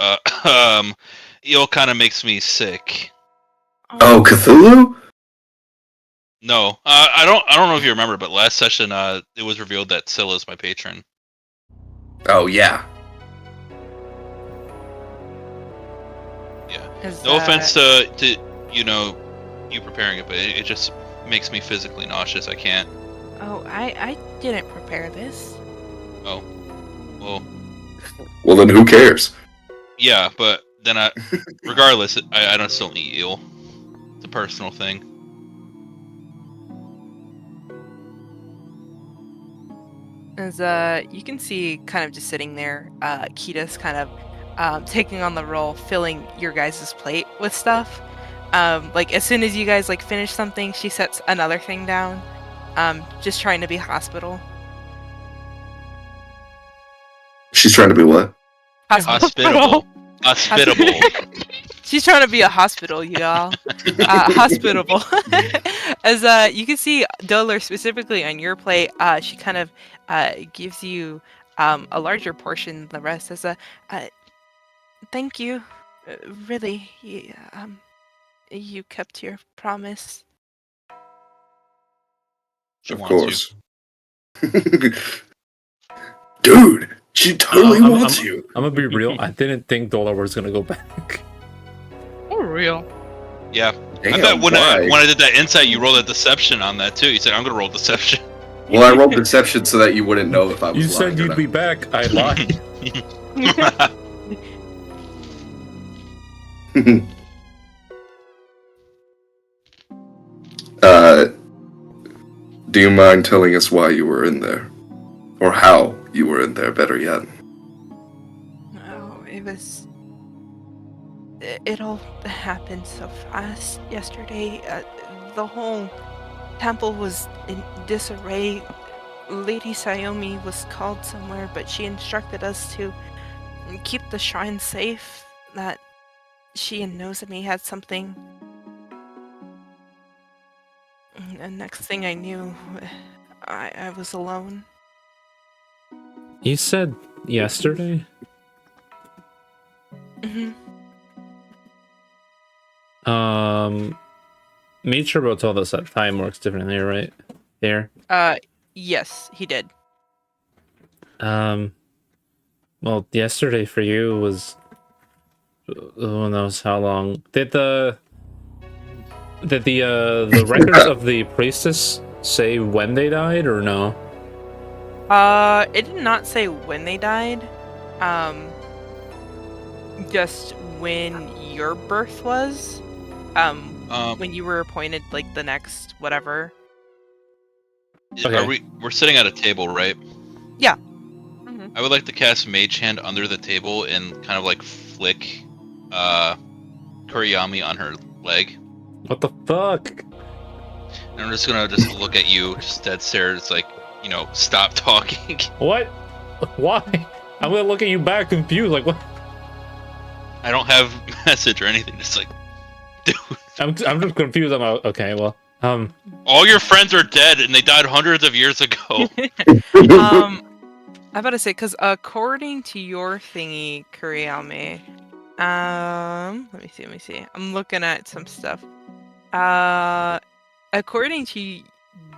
eel kind of makes me sick. Oh, Cthulhu? No, I don't know if you remember, but last session, it was revealed that Scylla's my patron. Oh yeah. No offense to you preparing it, but it just makes me physically nauseous. I can't. Oh, I didn't prepare this. Oh, well, Well, then who cares? yeah, but then regardless, I don't still eat eel. It's a personal thing. As you can see, kind of just sitting there, Kita's kind of taking on the role, filling your guys' plate with stuff. Like as soon as you guys like finish something, she sets another thing down. Just trying to be hospital. She's trying to be what? Hospitable. Hospitable. She's trying to be a hospital, y'all. Hospitable. As you can see, Dolar specifically on your plate, she kind of gives you a larger portion than the rest. As a thank you, really, you kept your promise. She Of wants course. Dude, she totally wants you. I'm gonna be real. I didn't think Dollar was gonna go back. For real. Yeah. Damn, I bet when why? I did that insight, you rolled a deception on that too. You said, I'm going to roll deception. Well, I rolled deception so that you wouldn't know if I was You said lying or you'd not. be back. I lied. Do you mind telling us why you were in there? Or how you were in there, better yet? Oh, it all happened so fast yesterday. The whole temple was in disarray. Lady Sayomi was called somewhere, but she instructed us to keep the shrine safe. That she and Nozami had something. And next thing I knew, I was alone. You said yesterday? Hmm. Michiru told us that time works differently, right? There. Yes, he did. Well, yesterday for you was who knows how long. Did the records of the priestess say when they died or no? It did not say when they died. Just when your birth was. When you were appointed, like the next whatever. Okay. We're sitting at a table, right? Yeah. I would like to cast Mage Hand under the table and kind of like flick Kuriyami on her leg. What the fuck? And I'm just gonna look at you, just dead stare. It's like, stop talking. What? Why? I'm gonna look at you back confused, like what? I don't have message or anything. Just like, dude. I'm just confused. I'm like, okay, well, All your friends are dead, and they died hundreds of years ago. I'm about to say, because according to your thingy, Kuriyame, let me see. I'm looking at some stuff. According to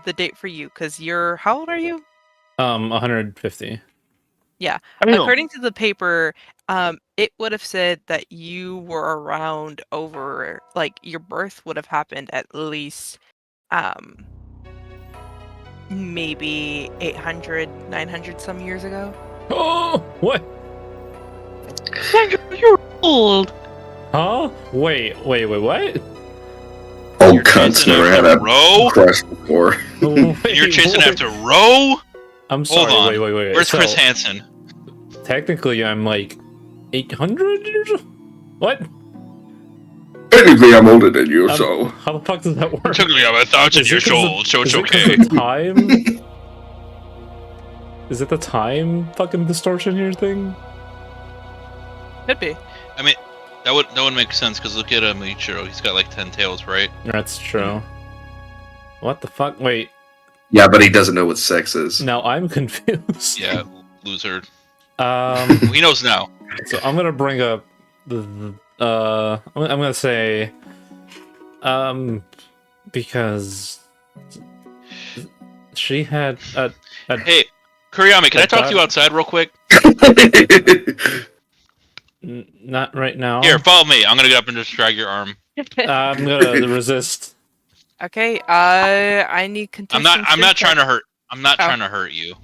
the date for you, because how old are you? 150. Yeah. According to the paper, it would have said that you were around over, like, your birth would have happened at least, maybe 800, 900 some years ago. Oh, what? You're old. Huh? Wait, what? Oh, You're cunts chasing never had after a Ro? crush before. You're chasing after Ro? I'm Hold sorry. on. Wait. Where's So, Chris Hansen? technically, I'm like 800 years old? What? Technically, I'm older than you, so. How the fuck does that work? Technically, I'm 1,000 Is it years 'cause of- old, so it's is it 'cause okay. of time? Is it the time fucking distortion here thing? Could be. I mean, that would make sense, because look at Michiru. He's got like 10 tails, right? That's true. What the fuck? Wait, Yeah, but he doesn't know what sex is. now I'm confused. Yeah, loser. He knows now. So I'm gonna bring up I'm gonna say, because she had a Hey, Kuriyami, can I talk to you outside real quick? Not right now. Here, follow me. I'm gonna get up and just drag your arm. I'm gonna resist. Okay. I need I'm contesting. not trying to hurt. I'm not Oh. trying to hurt you.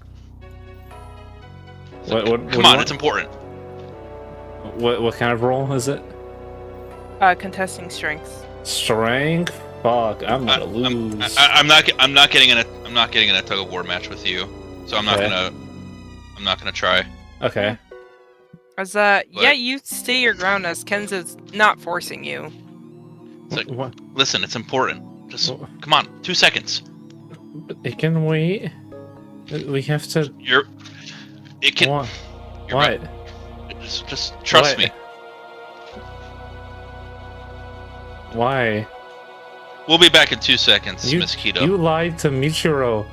What Come do you on, want? it's important. What kind of roll is it? Contesting strengths. Strength. Fuck, I'm gonna lose. I'm not getting in a tug of war match with you. So I'm Okay. not gonna try. Okay. As yeah, you stay your ground as Kenzo's not forcing you. It's like, What? listen, it's important. Just Wha- come on, 2 seconds. It can wait. We have to. It can. What? You're What? right. Just trust What? me. Why? We'll be back in 2 seconds, You- Miss Keto. You lied to Michiro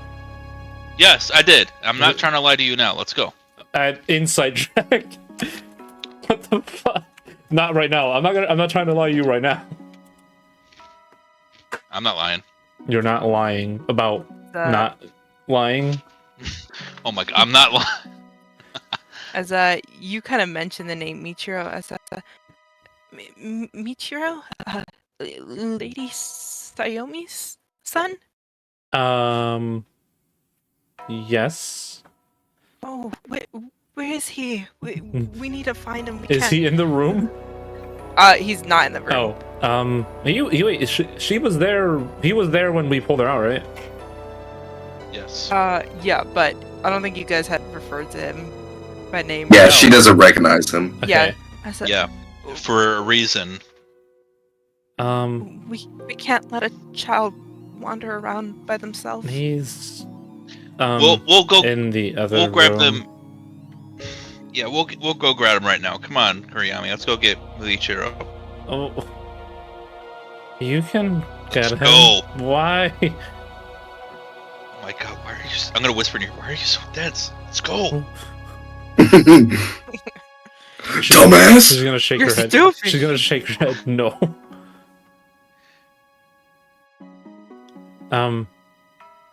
Yes, I did. I'm Is not it- trying to lie to you now. Let's go. at Inside Track. What the fuck? Not right now. I'm not trying to lie to you right now. I'm not lying. You're not lying about not lying. Oh my god, I'm not lying. As you kind of mentioned the name Michiro as Michiro, Lady Sayomi's son. Yes. Oh, where is he? We need to find him. We Is can't. he in the room? He's not in the room. Oh. Wait, she was there. He was there when we pulled her out, right? Yes. Yeah, but I don't think you guys had referred to him by name. Yeah, No. she doesn't recognize him. Yeah. Okay. I said, Yeah. For a reason. we can't let a child wander around by themselves. He's We'll go. in the other We'll grab room. them. Yeah, we'll go grab him right now. Come on, Kuriyami. Let's go get Muichiro. Oh. You can get Let's him. go. Why? Oh my god, why are you? I'm gonna whisper in your. Why are you so dense? Let's go. Dumbass! She's gonna shake You're her head. stupid. She's gonna shake her head. No.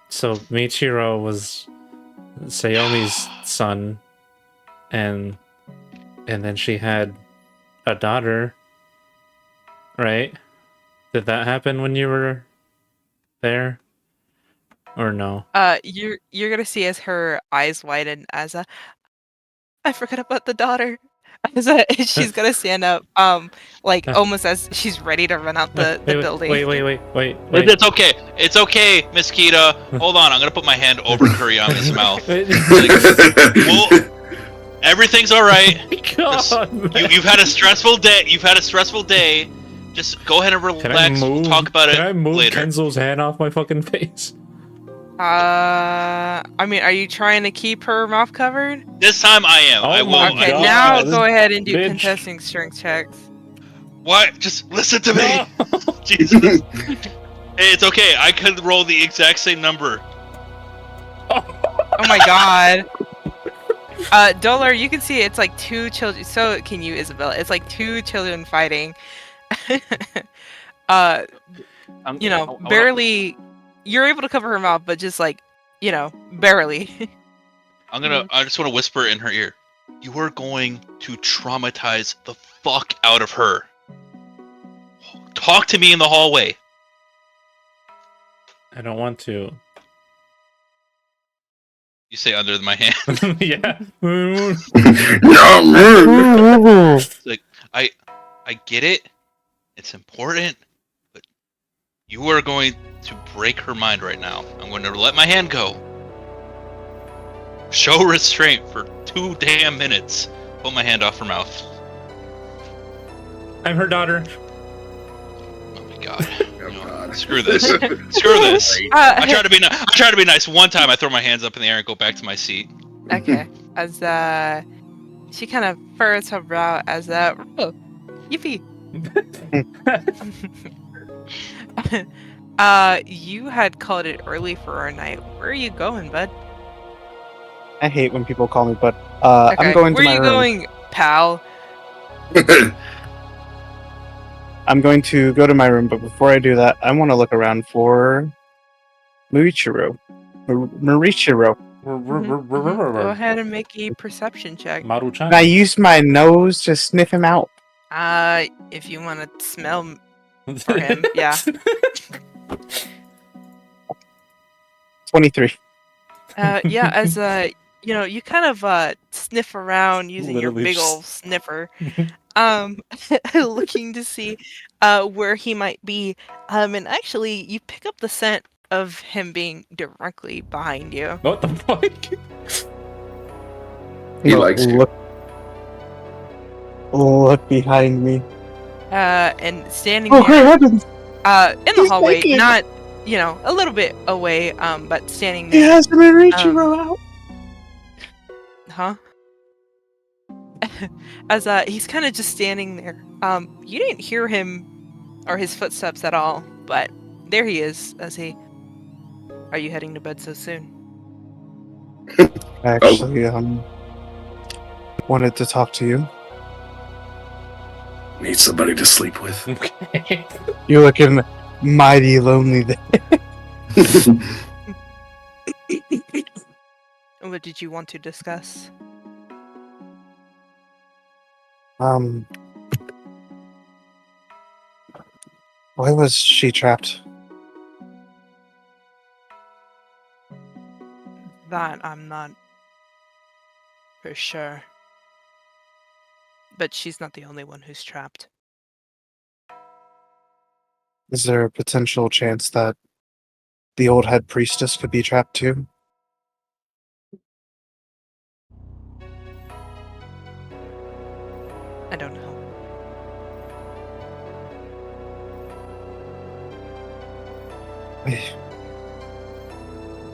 So Michiro was Sayomi's son, and then she had a daughter, right? Did that happen when you were there, or no? You're gonna see as her eyes widen as I forgot about the daughter. As she's gonna stand up, like almost as she's ready to run out the building. Wait. It's okay. It's okay, Miss Kita. Hold on. I'm gonna put my hand over Kuriyami's mouth. Everything's all right. You've had a stressful day. Just go ahead and relax. We'll talk about Can it I move later. Kenzo's hand off my fucking face? I mean, are you trying to keep her mouth covered? This time I am. Oh I will. my Okay, God, now go ahead and do bitch. contesting strength checks. What? Just listen to me. No. Jesus. Hey, it's okay. I could roll the exact same number. Oh my god. Dolar, you can see it's like two children. So can you, Isabella? It's like two children fighting. Barely. You're able to cover her mouth, but just like, barely. I just want to whisper in her ear. You are going to traumatize the fuck out of her. Talk to me in the hallway. I don't want to. You say under my hand. Yeah. It's like, I get it. It's important, but you are going to break her mind right now. I'm going to let my hand go. Show restraint for 2 damn minutes. Pull my hand off her mouth. I'm her daughter. Oh my god. Oh, No, God. Screw this. Screw this. I try to be I try to be nice. One time I throw my hands up in the air and go back to my seat. Okay. As she kind of furrows her brow as oh, yippee. You had called it early for our night. Where are you going, bud? I hate when people call me, but Okay. I'm going to Where my are you room. going, pal? I'm going to go to my room, but before I do that, I want to look around for Muichiro. Marichiro. Go ahead and make a perception check. Maru-chan. And I used my nose to sniff him out. If you want to smell for him, yeah. 23. Yeah, as you kind of sniff around using Literally your big just- old sniffer, looking to see where he might be. And actually, you pick up the scent of him being directly behind you. What the fuck? He likes you. Look behind me. And standing Oh, great there, heavens! in the He's hallway, naked! not a little bit away, but standing He there. has an Ichigo out. Huh? As he's kind of just standing there. You didn't hear him or his footsteps at all, but there he is. Are you heading to bed so soon? Actually, wanted to talk to you. Need somebody to sleep with. Okay. You're looking mighty lonely there. What did you want to discuss? Why was she trapped? That I'm not for sure. But she's not the only one who's trapped. Is there a potential chance that the old head priestess could be trapped too? I don't know.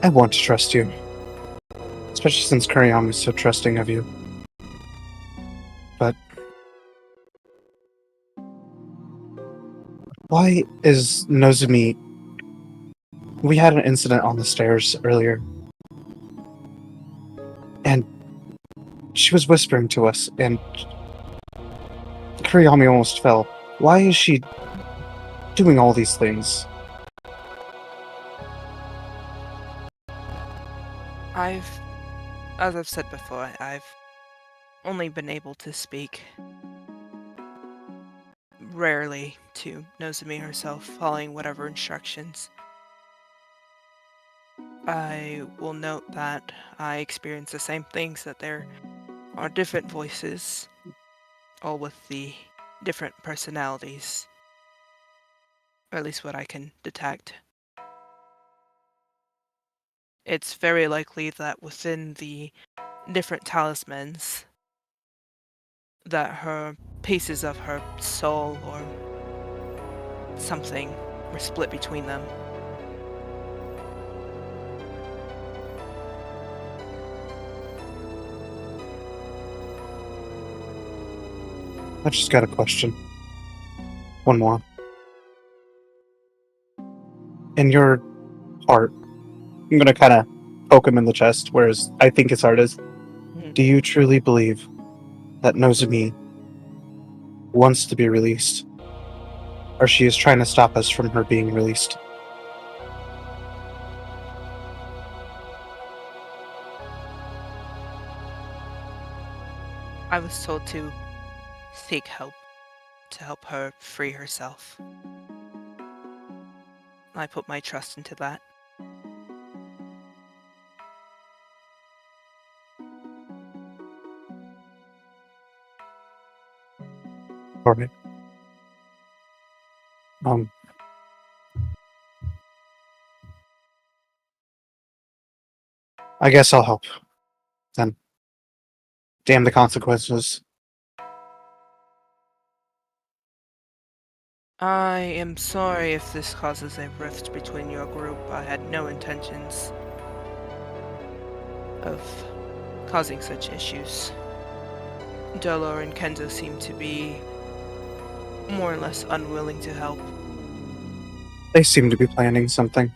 I want to trust you. Especially since Kuriyama is so trusting of you. But why is Nozumi... We had an incident on the stairs earlier. And she was whispering to us, and Kuriyama almost fell. Why is she doing all these things? As I've said before, I've only been able to speak rarely to Nozumi herself, following whatever instructions. I will note that I experience the same things, that there are different voices, all with the different personalities, or at least what I can detect. It's very likely that within the different talismans, that her pieces of her soul or something were split between them. I just got a question. One more. In your heart, I'm gonna kind of poke him in the chest, whereas I think his heart is. Do you truly believe that Nozumi wants to be released? Or she is trying to stop us from her being released? I was told to seek help, to help her free herself. I put my trust into that. Alright. I guess I'll help. Then. Damn the consequences. I am sorry if this causes a rift between your group. I had no intentions of causing such issues. Dolor and Kenzo seem to be more or less unwilling to help. They seem to be planning something.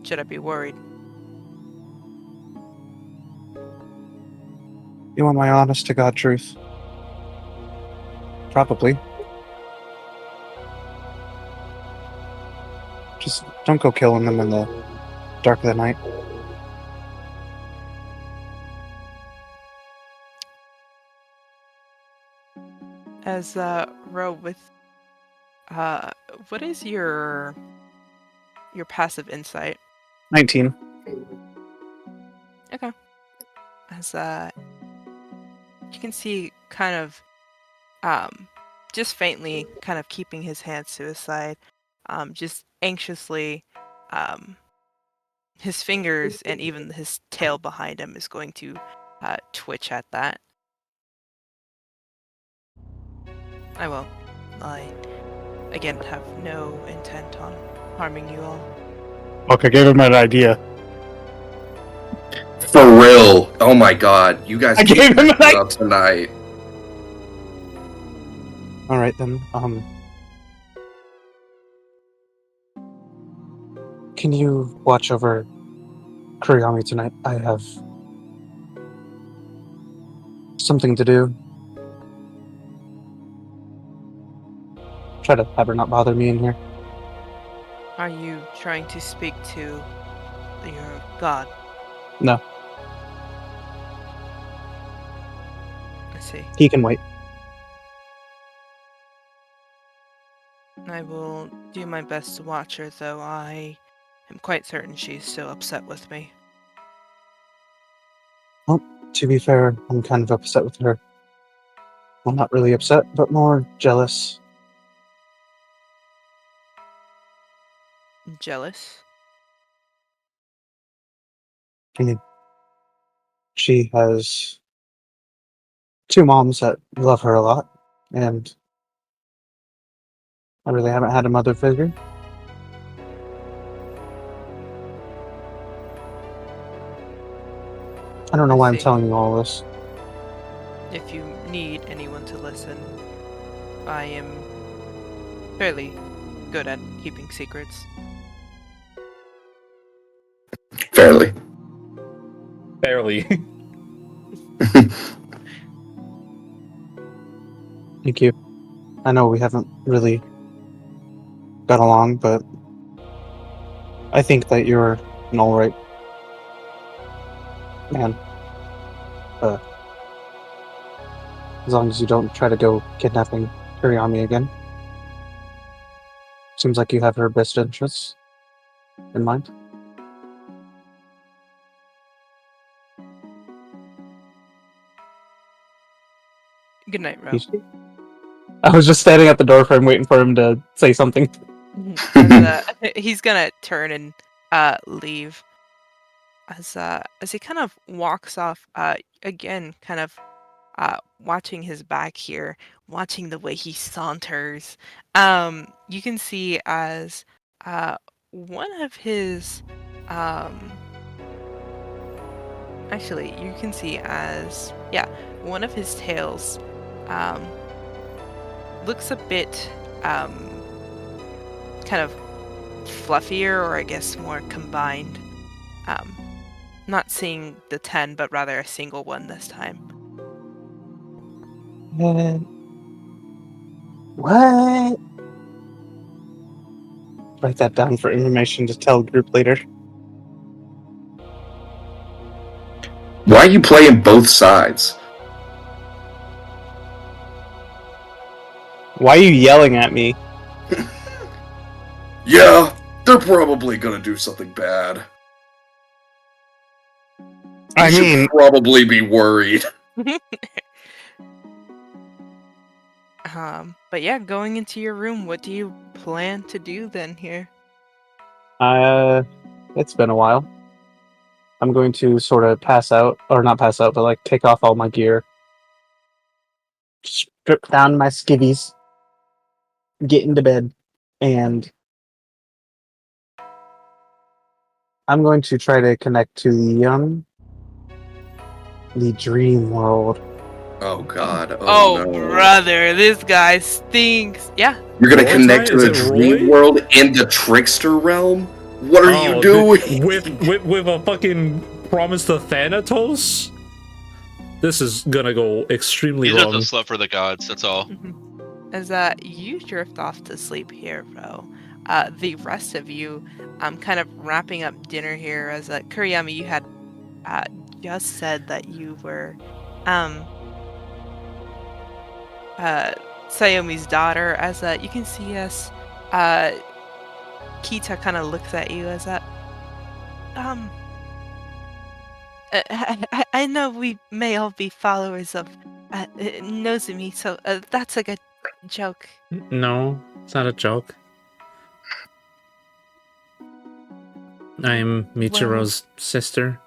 Should I be worried? You want my honest to God truth? Probably. Just don't go killing them in the dark of the night. As Ro, with what is your passive insight? 19. Okay. As you can see, kind of just faintly, kind of keeping his hands to his side, just anxiously, his fingers and even his tail behind him is going to twitch at that. I again have no intent on harming you all. Look, I gave him an idea. For real. Oh my god. You guys I gave him an it up tonight. Alright then, can you watch over Kuriyami tonight? I have something to do. Try to have her not bother me in here. Are you trying to speak to your god? No, I see. he can wait. I will do my best to watch her, though I am quite certain she's still upset with me. To be fair, I'm kind of upset with her. Well, not really upset, but more jealous. Jealous? I mean, she has 2 moms that love her a lot, and I really haven't had a mother figure. I don't know I why I'm see. telling you all this. If you need anyone to listen, I am fairly good at keeping secrets. Fairly. Barely. Thank you. I know we haven't really got along, but I think that you're an alright man. As long as you don't try to go kidnapping Kuriyami again. Seems like you have her best interests in mind. Good night, Ro. I was just standing at the door frame waiting for him to say something. As, he's gonna turn and leave. As he kind of walks off, again, kind of watching his back here, watching the way he saunters. You can see as one of his actually, you can see as one of his tails looks a bit kind of fluffier, or I guess more combined. Not seeing the 10, but rather a single one this time. What? Write that down for information to tell group later. Why are you playing both sides? Why are you yelling at me? Yeah, they're probably gonna do something bad. I You should mean, probably be worried. But yeah, going into your room, what do you plan to do then here? it's been a while. I'm going to sort of pass out, or not pass out, but like take off all my gear, strip down my skivvies, get into bed, and I'm going to try to connect to the dream world. Oh god. Oh, no. brother, this guy stinks. Yeah. You're gonna Roy connect time? to Is the it dream Roy? world in the trickster realm? What are you dude, doing? with a fucking promise to Thanatos? This is gonna go extremely He's just wrong. a slut for the gods. That's all. As you drift off to sleep here, bro, the rest of you, kind of wrapping up dinner here. As Kuriyama, you had just said that you were Sayomi's daughter. As you can see, as Kita kind of looks at you as I know we may all be followers of Nozumi, so that's a good joke. No, it's not a joke. I'm Michiro's sister.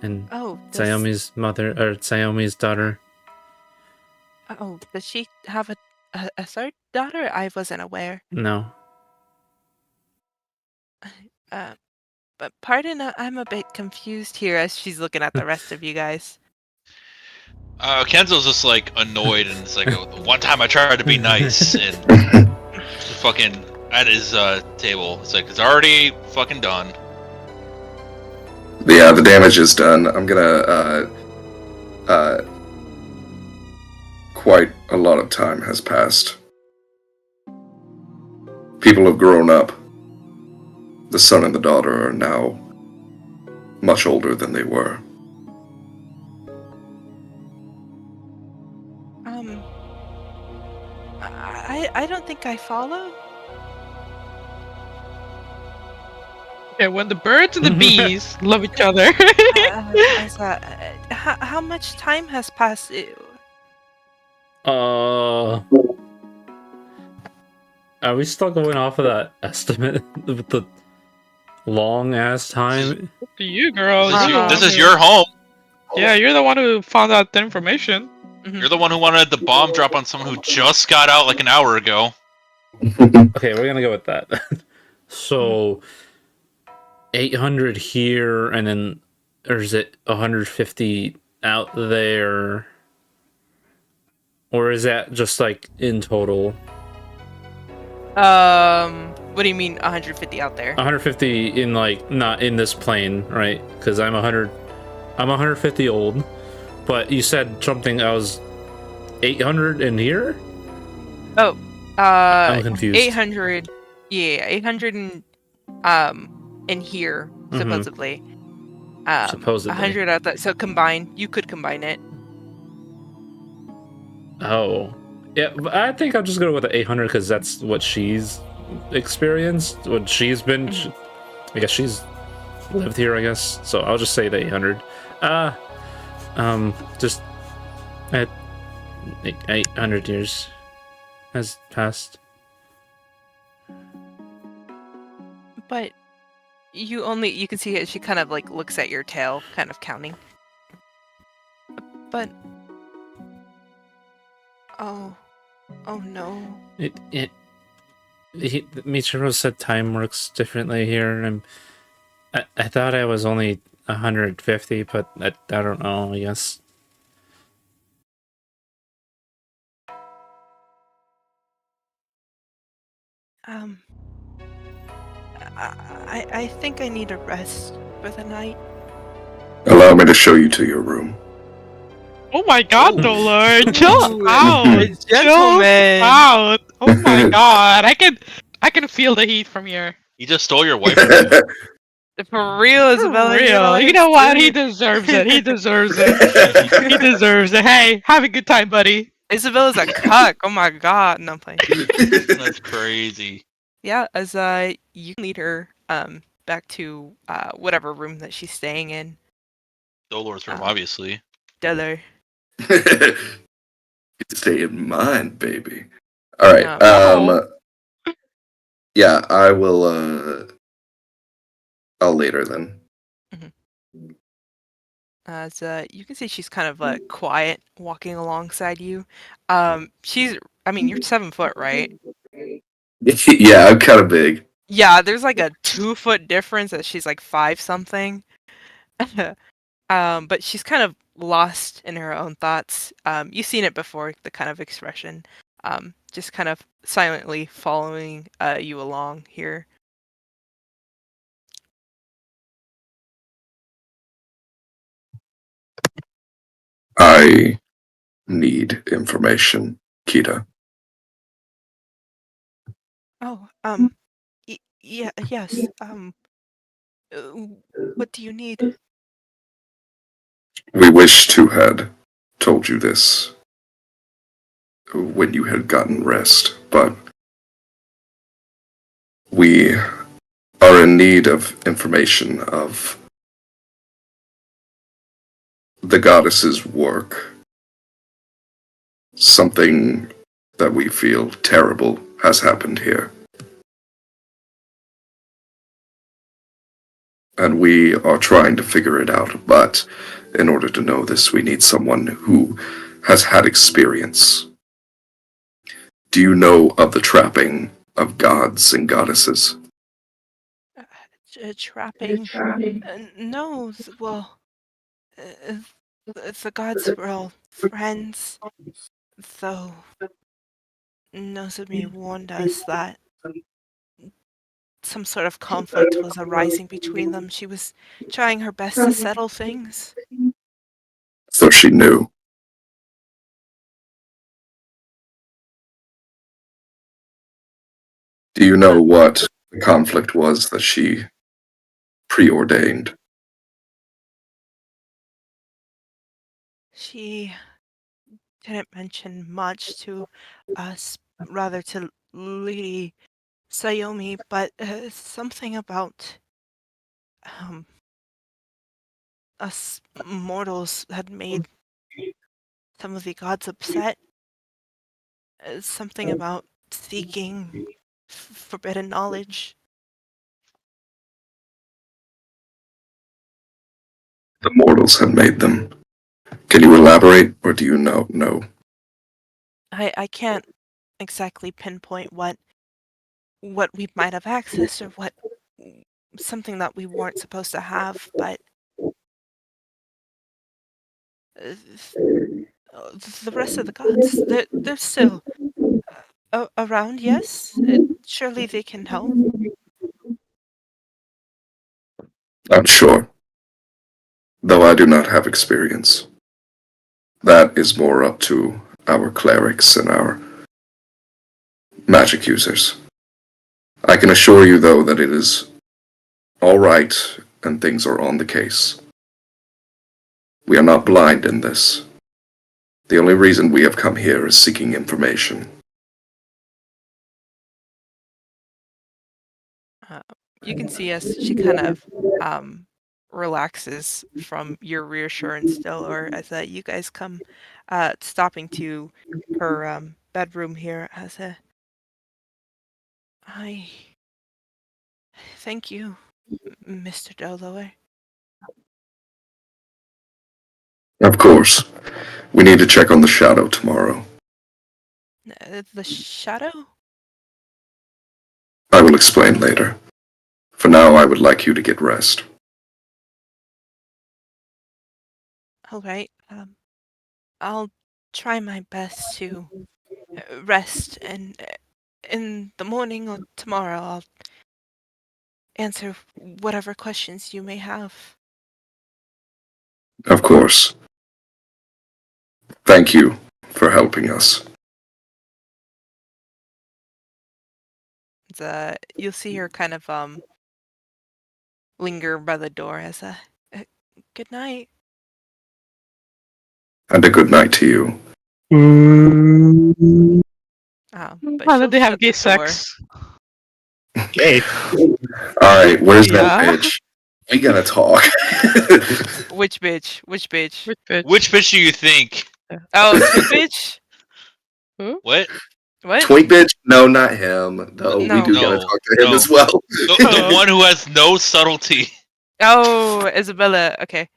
And Sayomi's mother, or Sayomi's daughter. Oh, does she have a third daughter? I wasn't aware. No. But pardon, I'm a bit confused here as she's looking at the rest of you guys. Kenzo's just like annoyed, and it's like one time I tried to be nice, and fucking at his table. It's like it's already fucking done. Yeah, the damage is done. I'm gonna quite a lot of time has passed. People have grown up. The son and the daughter are now much older than they were. I don't think I follow. Yeah, when the birds and the bees love each other. How much time has passed? Are we still going off of that estimate with the long ass time? To you, girl. This is your home. Yeah, you're the one who found out the information. You're the one who wanted the bomb drop on someone who just got out like an hour ago. Okay, we're gonna go with that. So, 800 here, and then, or is it 150 out there? Or is that just like in total? What do you mean 150 out there? 150 in like not in this plane, right? Because I'm 150 old, but you said something. I was 800 in here. Oh, I'm confused. 800. Yeah, 800 in here supposedly. Supposedly 100 out that. So combine. You could combine it. Oh, yeah. I think I'll just go with the 800 because that's what she's experienced. What she's been. I guess she's lived here. I guess so. I'll just say the 800. Just at 800 years has passed. But you can see it. She kind of like looks at your tail, kind of counting. But oh no. Michiro said time works differently here, and I thought I was only 150, but I don't know. I guess. I think I need a rest for the night. Allow me to show you to your room. Oh my god, Dolor! Chill out! Gentlemen! Chill out! Oh my god, I can feel the heat from here. He just stole your wife. For real, Isabella. For real. You know what? He deserves it. He deserves it. He deserves it. Hey, have a good time, buddy. Isabella's a cuck. Oh my god. No, I'm playing. That's crazy. Yeah, as you can lead her back to whatever room that she's staying in. Dolor's room, obviously. Dolor. You stay in mine, baby. All right. Yeah, I will. I'll later then. As you can see, she's kind of quiet, walking alongside you. You're 7 foot, right? Yeah, I'm kind of big. Yeah, there's like a 2 foot difference that she's like 5 something. But she's kind of lost in her own thoughts. You've seen it before, the kind of expression. Just kind of silently following you along here. I need information, Kita. Oh, yes. What do you need? We wish to had told you this when you had gotten rest, but we are in need of information of the goddess's work. Something that we feel terrible has happened here. And we are trying to figure it out, but in order to know this, we need someone who has had experience. Do you know of the trapping of gods and goddesses? Trapping? No, well, uh, the gods were all friends, though Nozomi warned us that some sort of conflict was arising between them. She was trying her best to settle things. So she knew. Do you know what the conflict was that she preordained? She didn't mention much to us, rather to Lady Sayomi, but something about us mortals had made some of the gods upset. Something about seeking forbidden knowledge. The mortals had made them. Can you elaborate, or do you know? No. I can't exactly pinpoint what we might have accessed or what something that we weren't supposed to have, but uh, the rest of the gods, they're still around. Yes, surely they can help. I'm sure. Though I do not have experience. That is more up to our clerics and our magic users. I can assure you, though, that it is all right and things are on the case. We are not blind in this. The only reason we have come here is seeking information. You can see as she kind of relaxes from your reassurance still, or as you guys come stopping to her bedroom here as I thank you, Mr. Doloe. Of course, we need to check on the shadow tomorrow. The shadow? I will explain later. For now, I would like you to get rest. All right. I'll try my best to rest, and in the morning or tomorrow I'll answer whatever questions you may have. Of course. Thank you for helping us. You'll see her kind of linger by the door as good night. And a good night to you. But How she'll did they have shut gay the door. sex? Okay. Alright, where's that Yeah. bitch? We gotta talk. Which bitch? Which bitch? Which bitch? Which bitch do you think? Oh, Twin bitch? What? What? Twink bitch? No, not him. Though we do gotta No, talk to him no. as well. The one who has no subtlety. Oh, Isabella. Okay.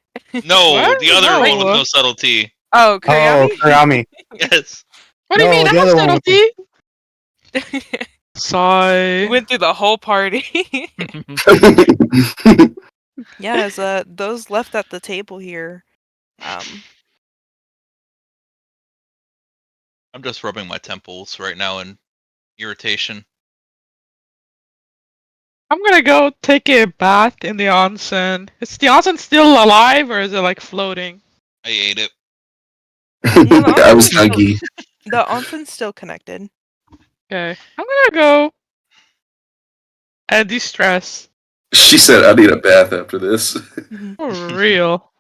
No, What? the other No. one with no subtlety. Oh, Oh, Kuryami? Kurami. Yes. What do you No, mean? the I have other one with the- subtlety. Sigh. Went through the whole party. Yeah, as those left at the table here. I'm just rubbing my temples right now in irritation. I'm gonna go take a bath in the onsen. Is the onsen still alive or is it like floating? I ate it. No, the I was onsen's still- hungry. The onsen's still connected. Okay. I'm gonna go de-stress. She said, "I need a bath after this." For real.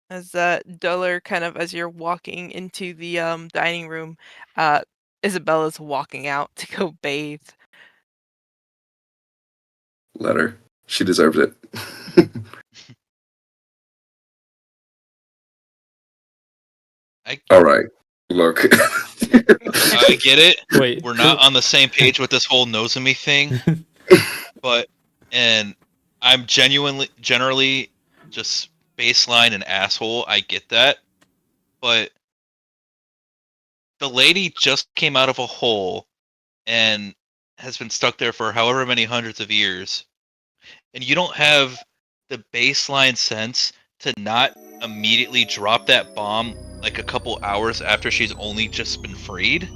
As Duller kind of as you're walking into the dining room, Isabella's walking out to go bathe. Let her. She deserves it. All right. Look. I get it. Wait. We're not on the same page with this whole Nozomi thing, and I'm generally just baseline an asshole. I get that, but the lady just came out of a hole and has been stuck there for however many hundreds of years, and you don't have the baseline sense to not immediately drop that bomb like a couple hours after she's only just been freed.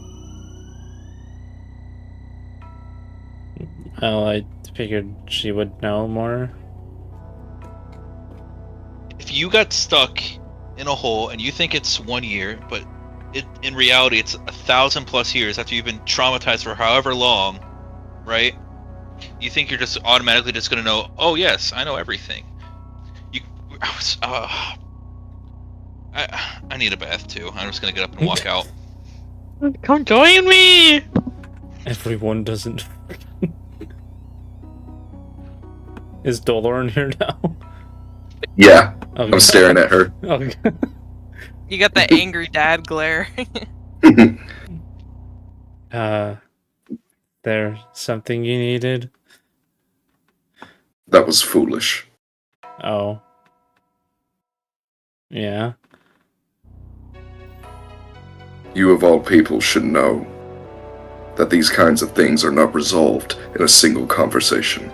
Well, I figured she would know more. If you got stuck in a hole and you think it's 1 year, but in reality it's 1,000+ years after you've been traumatized for however long, right? You think you're just automatically just gonna know, oh yes, I know everything. I need a bath too. I'm just gonna get up and walk out. Come join me! Everyone doesn't. Is Dolor here now? Yeah, Okay. I'm staring at her. Okay. You got the angry dad glare. There something you needed? That was foolish. Oh. Yeah. You of all people should know that these kinds of things are not resolved in a single conversation.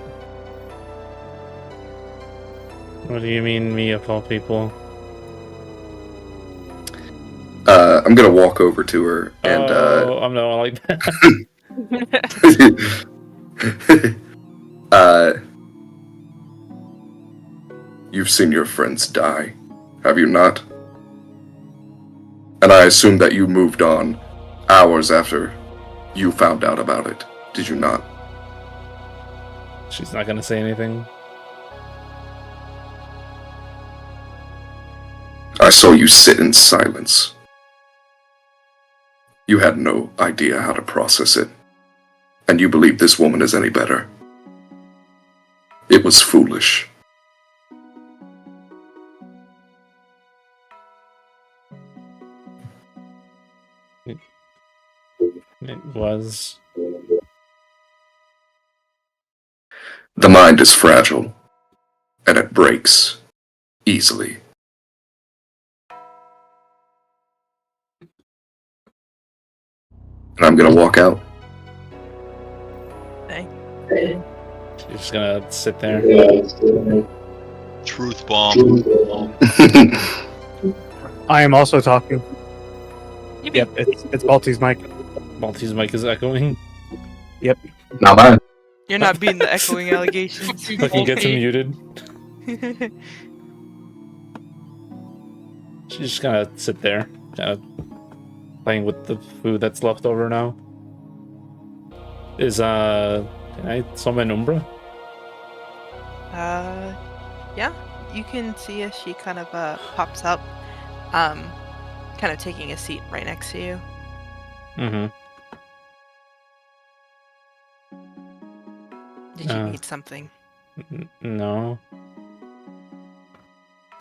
What do you mean, me of all people? I'm gonna walk over to her and I'm not like that. you've seen your friends die, have you not? And I assume that you moved on hours after you found out about it, did you not? She's not gonna say anything. I saw you sit in silence. You had no idea how to process it, and you believe this woman is any better. It was foolish. It was. The mind is fragile, and it breaks easily. And I'm gonna walk out. Dang. She's just gonna sit there. Truth bomb. I am also talking. Yippee. Yep, it's Balti's mic. Maltese mic is echoing. Not mine. You're not beating the echoing allegations. Fucking gets him muted. She's just gonna sit there, kind of playing with the food that's left over now. Is can I summon Umbra? Yeah, you can see as she kind of pops up, kind of taking a seat right next to you. Mm-hmm. Did you need something? No.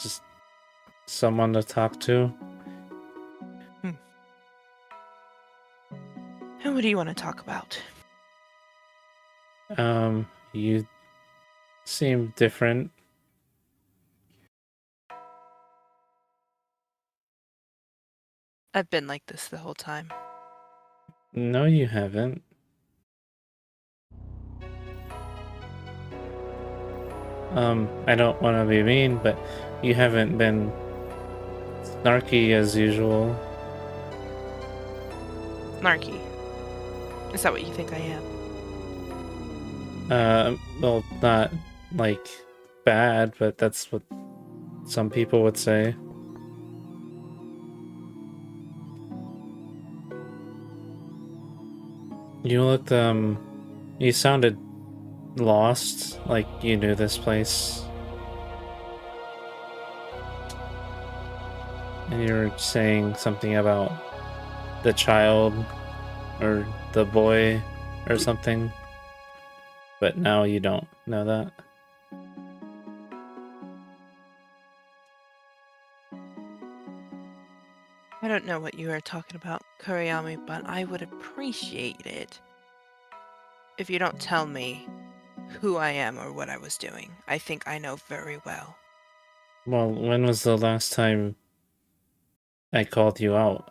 Just someone to talk to. And what do you want to talk about? You seem different. I've been like this the whole time. No, you haven't. I don't want to be mean, but you haven't been snarky as usual. Snarky. Is that what you think I am? Well, not like bad, but that's what some people would say. You looked You sounded lost, like you knew this place. And you were saying something about the child or the boy or something. But now you don't know that. I don't know what you are talking about, Kuriyami, but I would appreciate it if you don't tell me who I am or what I was doing. I think I know very well. Well, when was the last time I called you out?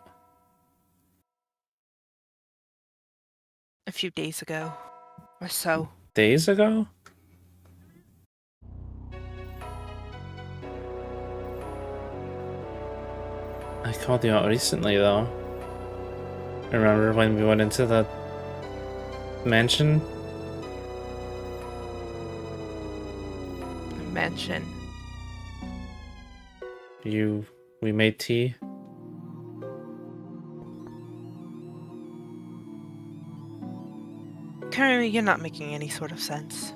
A few days ago or so. Days ago? I called you out recently, though. Remember when we went into the mansion? A mansion. We made tea? Kuriyami, you're not making any sort of sense.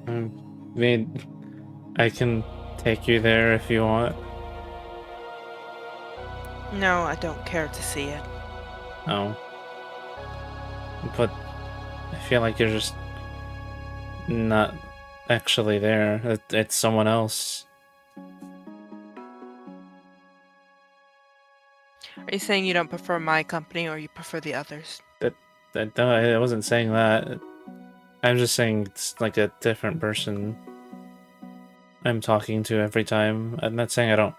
I mean, I can take you there if you want. No, I don't care to see it. Oh. But I feel like you're just not actually there. It's someone else. Are you saying you don't prefer my company or you prefer the others? I wasn't saying that. I'm just saying it's like a different person I'm talking to every time. I'm not saying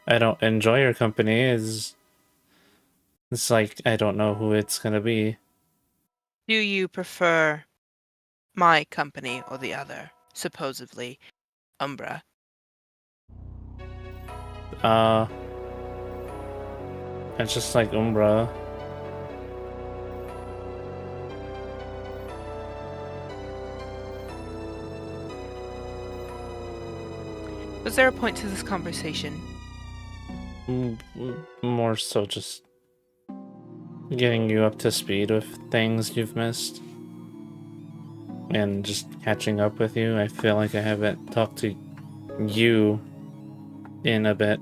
I don't enjoy your company. It's like I don't know who it's gonna be. Do you prefer my company or the other? Supposedly, Umbra. It's just like Umbra. Was there a point to this conversation? More so just getting you up to speed with things you've missed. And just catching up with you. I feel like I haven't talked to you in a bit.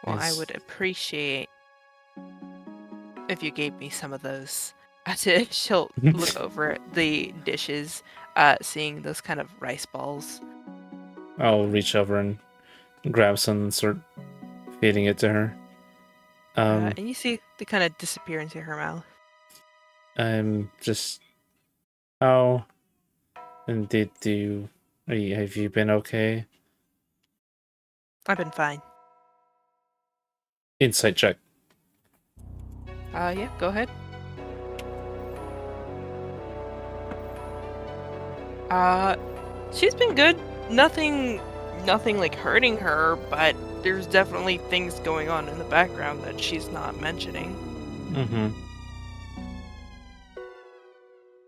Well, I would appreciate if you gave me some of those. She'll look over at the dishes, seeing those kind of rice balls. I'll reach over and grab some and start feeding it to her. And you see they kind of disappear into her mouth. I'm just... How... And have you been okay? I've been fine. Insight check. Yeah, go ahead. She's been good. Nothing like hurting her, but there's definitely things going on in the background that she's not mentioning. Mm-hmm.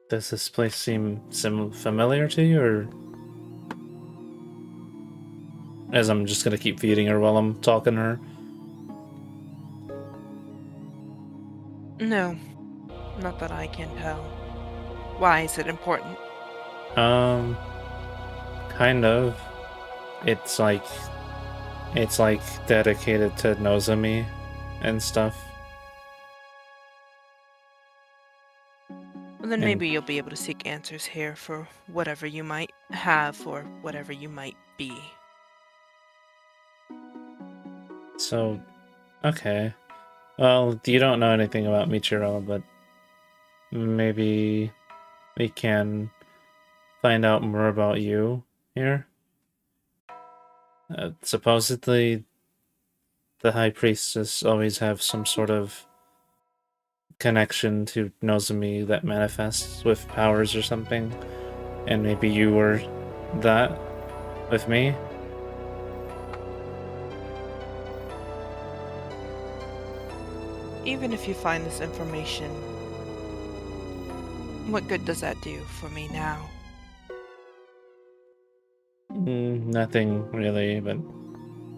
Does this place seem familiar to you, or... As I'm just gonna keep feeding her while I'm talking to her. No, not that I can tell. Why is it important? Kind of. It's like dedicated to Nozomi and stuff. Well, then maybe you'll be able to seek answers here for whatever you might have or whatever you might be. So, okay. Well, you don't know anything about Michiro, but maybe we can find out more about you here. Supposedly, the High Priestess always have some sort of connection to Nozomi that manifests with powers or something, and maybe you were that with me. Even if you find this information, What good does that do for me now? Nothing really, but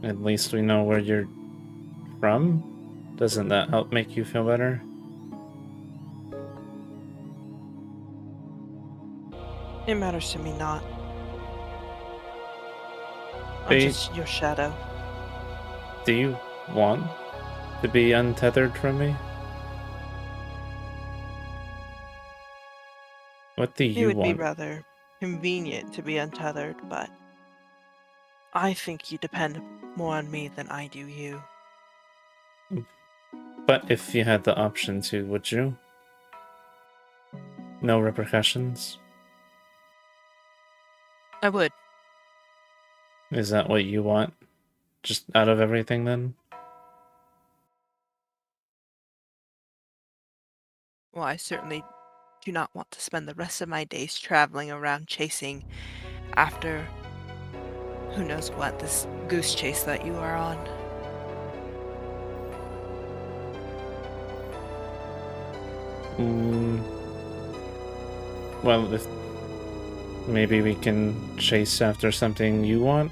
at least we know where you're from. Doesn't that help make you feel better? It matters to me not. I'm They- just your shadow. Do you want to be untethered from me? What do It you would be want? rather convenient to be untethered, but I think you depend more on me than I do you. But if you had the option to, would you? No repercussions? I would. Is that what you want? Just out of everything then? Well, I certainly do not want to spend the rest of my days traveling around chasing after who knows what, this goose chase that you are on. Well, if maybe we can chase after something you want?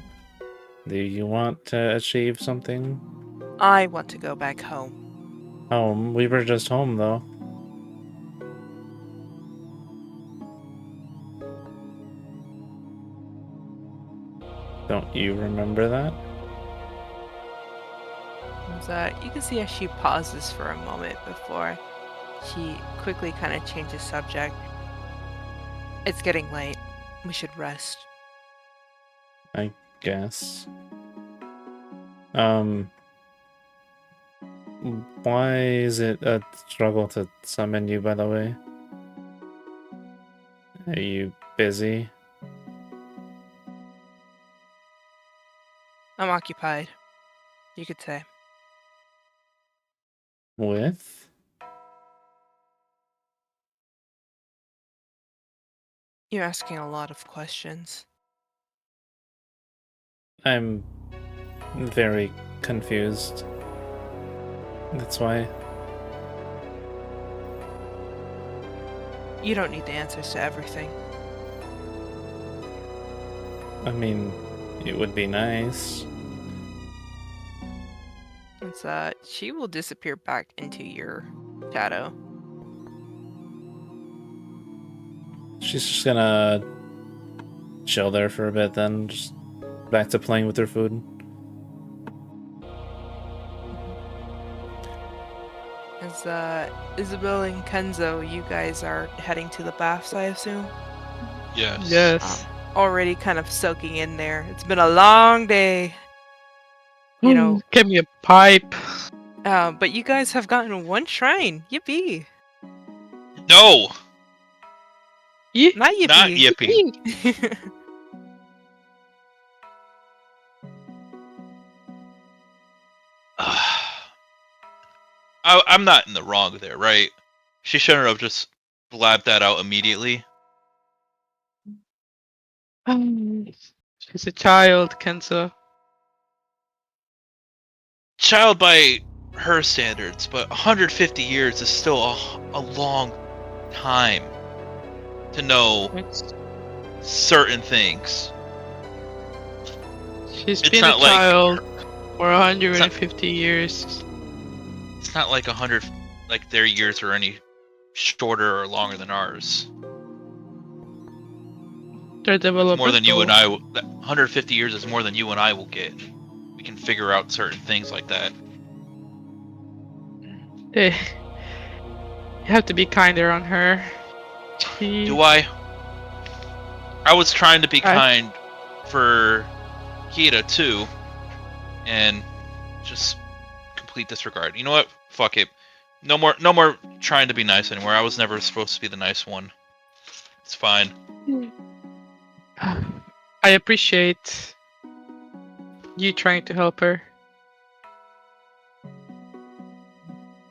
Do you want to achieve something? I want to go back home. Home? We were just home, though. Don't you remember that? You can see how she pauses for a moment before she quickly kind of changes subject. It's getting late. We should rest. I guess. Why is it a struggle to summon you, by the way? Are you busy? I'm occupied, you could say. With? You're asking a lot of questions. I'm very confused. That's why. You don't need the answers to everything. I mean, it would be nice. She will disappear back into your shadow. She's just gonna chill there for a bit, then just back to playing with her food. Isabel and Kenzo, you guys are heading to the baths, I assume? Yes. Yes. Already kind of soaking in there. It's been a long day. You know, Give me a pipe. but you guys have gotten one shrine. Yippee. No, Not yippee. not yippee. I'm not in the wrong there, right? She shouldn't have just blabbed that out immediately. She's a child, Kenzo. Child by her standards, but 150 years is still a long time to know certain things. She's It's been a not like- child for 150 years. It's not like 100, like their years are any shorter or longer than ours. They're developmental. More than you and I. 150 years is more than you and I will get. We can figure out certain things like that. You have to be kinder on her. Do I? I was trying to be kind for Kira too, and just complete disregard. You know what? Fuck it. No more trying to be nice anymore. I was never supposed to be the nice one. It's fine. I appreciate you trying to help her.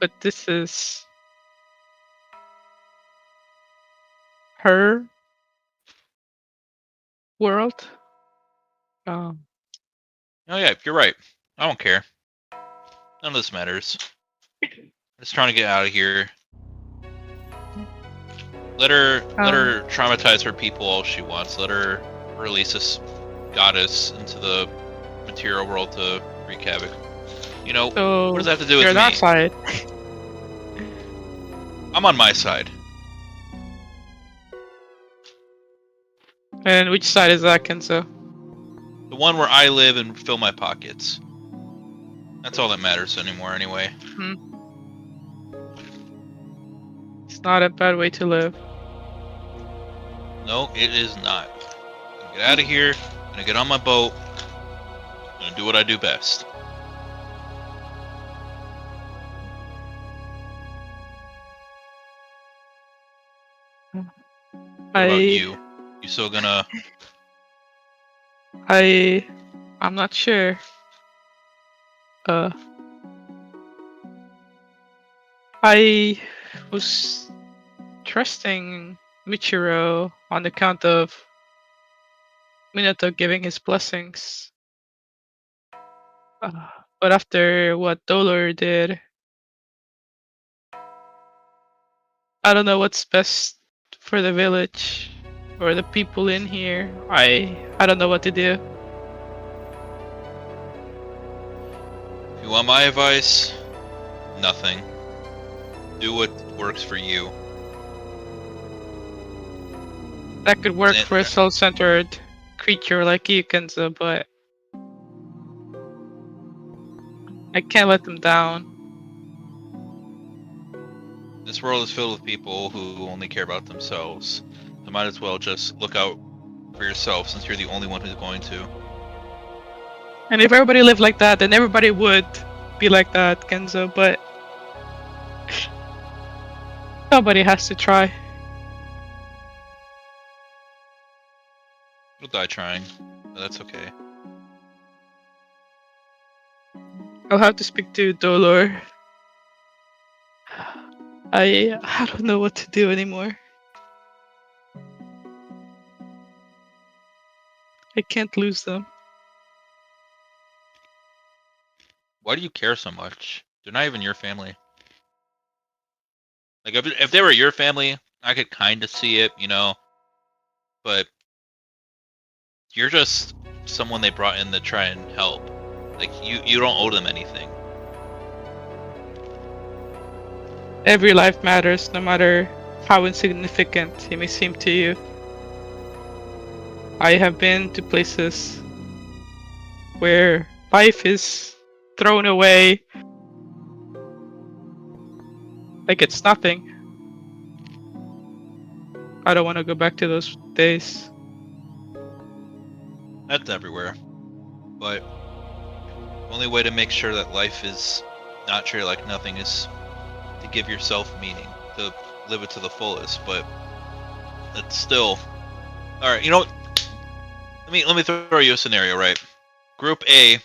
But this is her world. Oh yeah, you're right. I don't care. None of this matters. I'm just trying to get out of here. Let her traumatize her people all she wants. Let her release this goddess into the material world to wreak havoc. You know, So what does that have to do with you're on me? our side. I'm on my side. And which side is that, Kenzo? The one where I live and fill my pockets. That's all that matters anymore, anyway. It's not a bad way to live. No, it is not. I'm gonna get out of here. I'm gonna get on my boat. I'm gonna do what I do best. What about you? You still gonna... I'm not sure. I was trusting Michiro on account of Minato giving his blessings. But after what Dolor did, I don't know what's best for the village or the people in here. I don't know what to do. If you want my advice, nothing. Do what works for you. That could work for a self-centered creature like you, Kenzo, but I can't let them down. This world is filled with people who only care about themselves. So might as well just look out for yourself, since you're the only one who's going to. And if everybody lived like that, then everybody would be like that, Kenzo, but somebody has to try. You'll die trying, but that's okay. I'll have to speak to Dolor. I don't know what to do anymore. I can't lose them. Why do you care so much? They're not even your family. Like, if they were your family, I could kind of see it, you know? But you're just someone they brought in to try and help. Like, you don't owe them anything. Every life matters, no matter how insignificant it may seem to you. I have been to places where life is thrown away like it's nothing. I don't want to go back to those days. That's everywhere. But the only way to make sure that life is not treated like nothing is to give yourself meaning, to live it to the fullest. But it's still... Alright, you know what? Let me throw you a scenario, right? Group A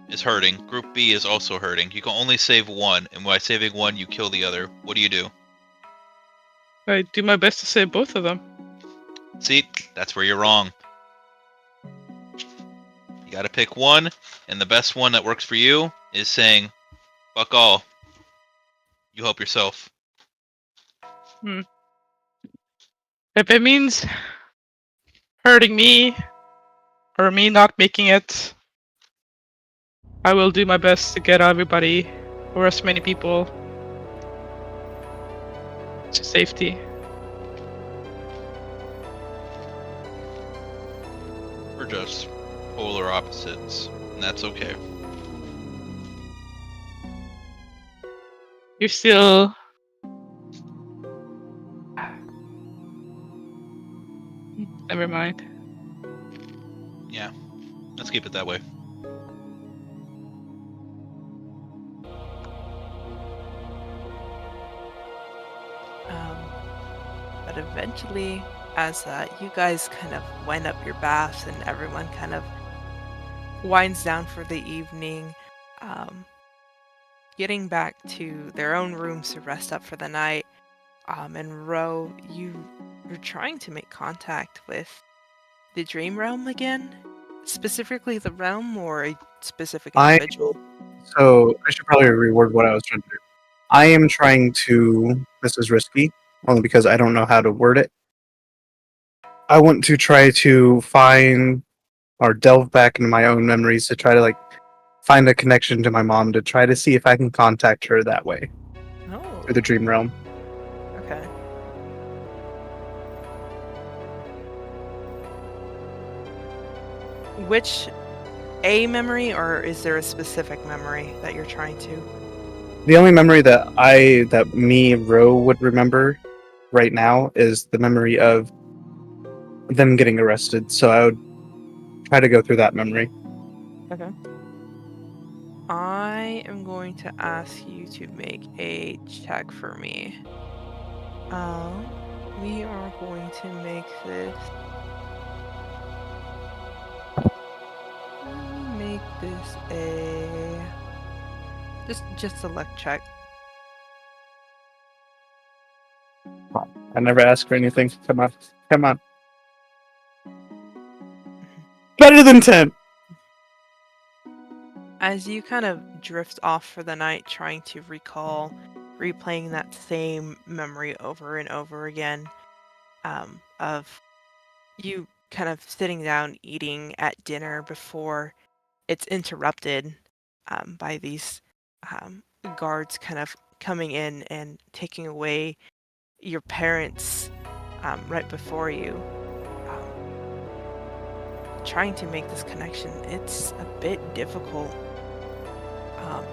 is hurting. Group B is also hurting. You can only save one, and by saving one, you kill the other. What do? I do my best to save both of them. See, that's where you're wrong. You gotta pick one, and the best one that works for you is saying, fuck all. You help yourself. If it means hurting me, or me not making it, I will do my best to get everybody, or as many people, to safety. We're just polar opposites, and that's okay. You're still... Never mind. Yeah, let's keep it that way. But eventually, as you guys kind of wind up your baths and everyone kind of winds down for the evening, getting back to their own rooms to rest up for the night, and Ro, you're trying to make contact with the Dream Realm again? Specifically the realm or a specific individual? So I should probably reword what I was trying to do. I am trying to. This is risky. only because I don't know how to word it. I want to try to find or delve back into my own memories to try to like find a connection to my mom to try to see if I can contact her that way Oh, through the dream realm. okay. Which a memory, or is there a specific memory that you're trying to? The only memory that me and Ro would remember right now is the memory of them getting arrested. So I would try to go through that memory. Okay. I am going to ask you to make a check for me. We are going to make this. Make this a just a luck check. I never ask for anything. Come on. Come on. Better than 10! As you kind of drift off for the night, trying to recall, replaying that same memory over and over again, of you kind of sitting down eating at dinner before it's interrupted by these guards kind of coming in and taking away your parents right before you. Trying to make this connection, it's a bit difficult.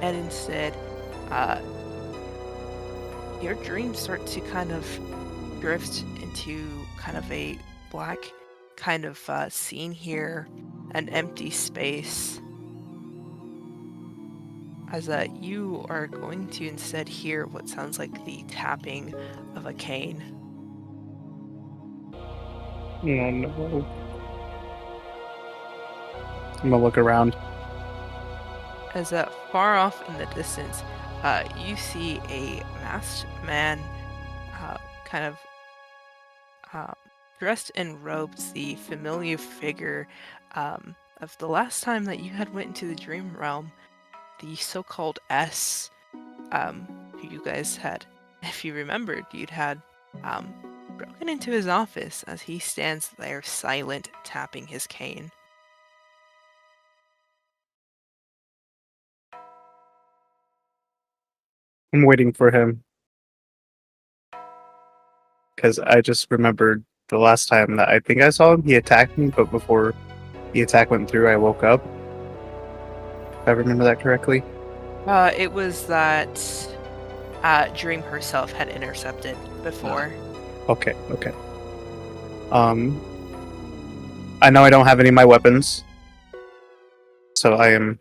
And instead, your dreams start to kind of drift into kind of a black kind of scene here, an empty space. As you are going to instead hear what sounds like the tapping of a cane. Oh no. I'm gonna look around. As far off in the distance, you see a masked man kind of dressed in robes, the familiar figure of the last time that you had went into the dream realm, the so-called S, who you guys had, if you remembered, you'd had broken into his office as he stands there silent, tapping his cane. I'm waiting for him. Because I just remembered the last time that I think I saw him, he attacked me, but before the attack went through, I woke up. If I remember that correctly. It was that Dream herself had intercepted before. Okay. I know I don't have any of my weapons, so I am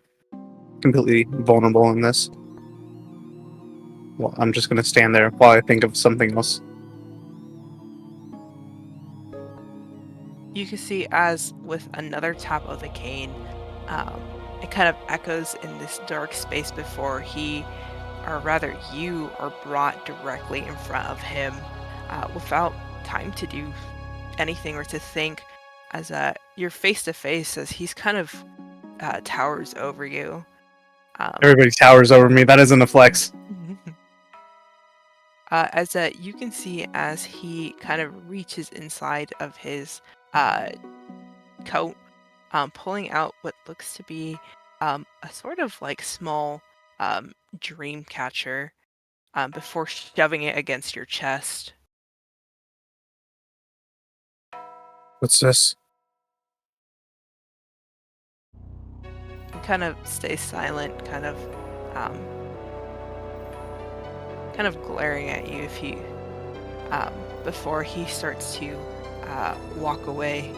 completely vulnerable in this. Well, I'm just gonna stand there while I think of something else. You can see as with another tap of the cane, it kind of echoes in this dark space before he, or rather you, are brought directly in front of him without time to do anything or to think, as you're face to face as he's kind of towers over you. Everybody towers over me. That isn't a flex. As you can see as he kind of reaches inside of his coat, pulling out what looks to be a sort of like small dream catcher before shoving it against your chest. What's this? He kind of stays silent, kind of glaring at you if he before he starts to walk away.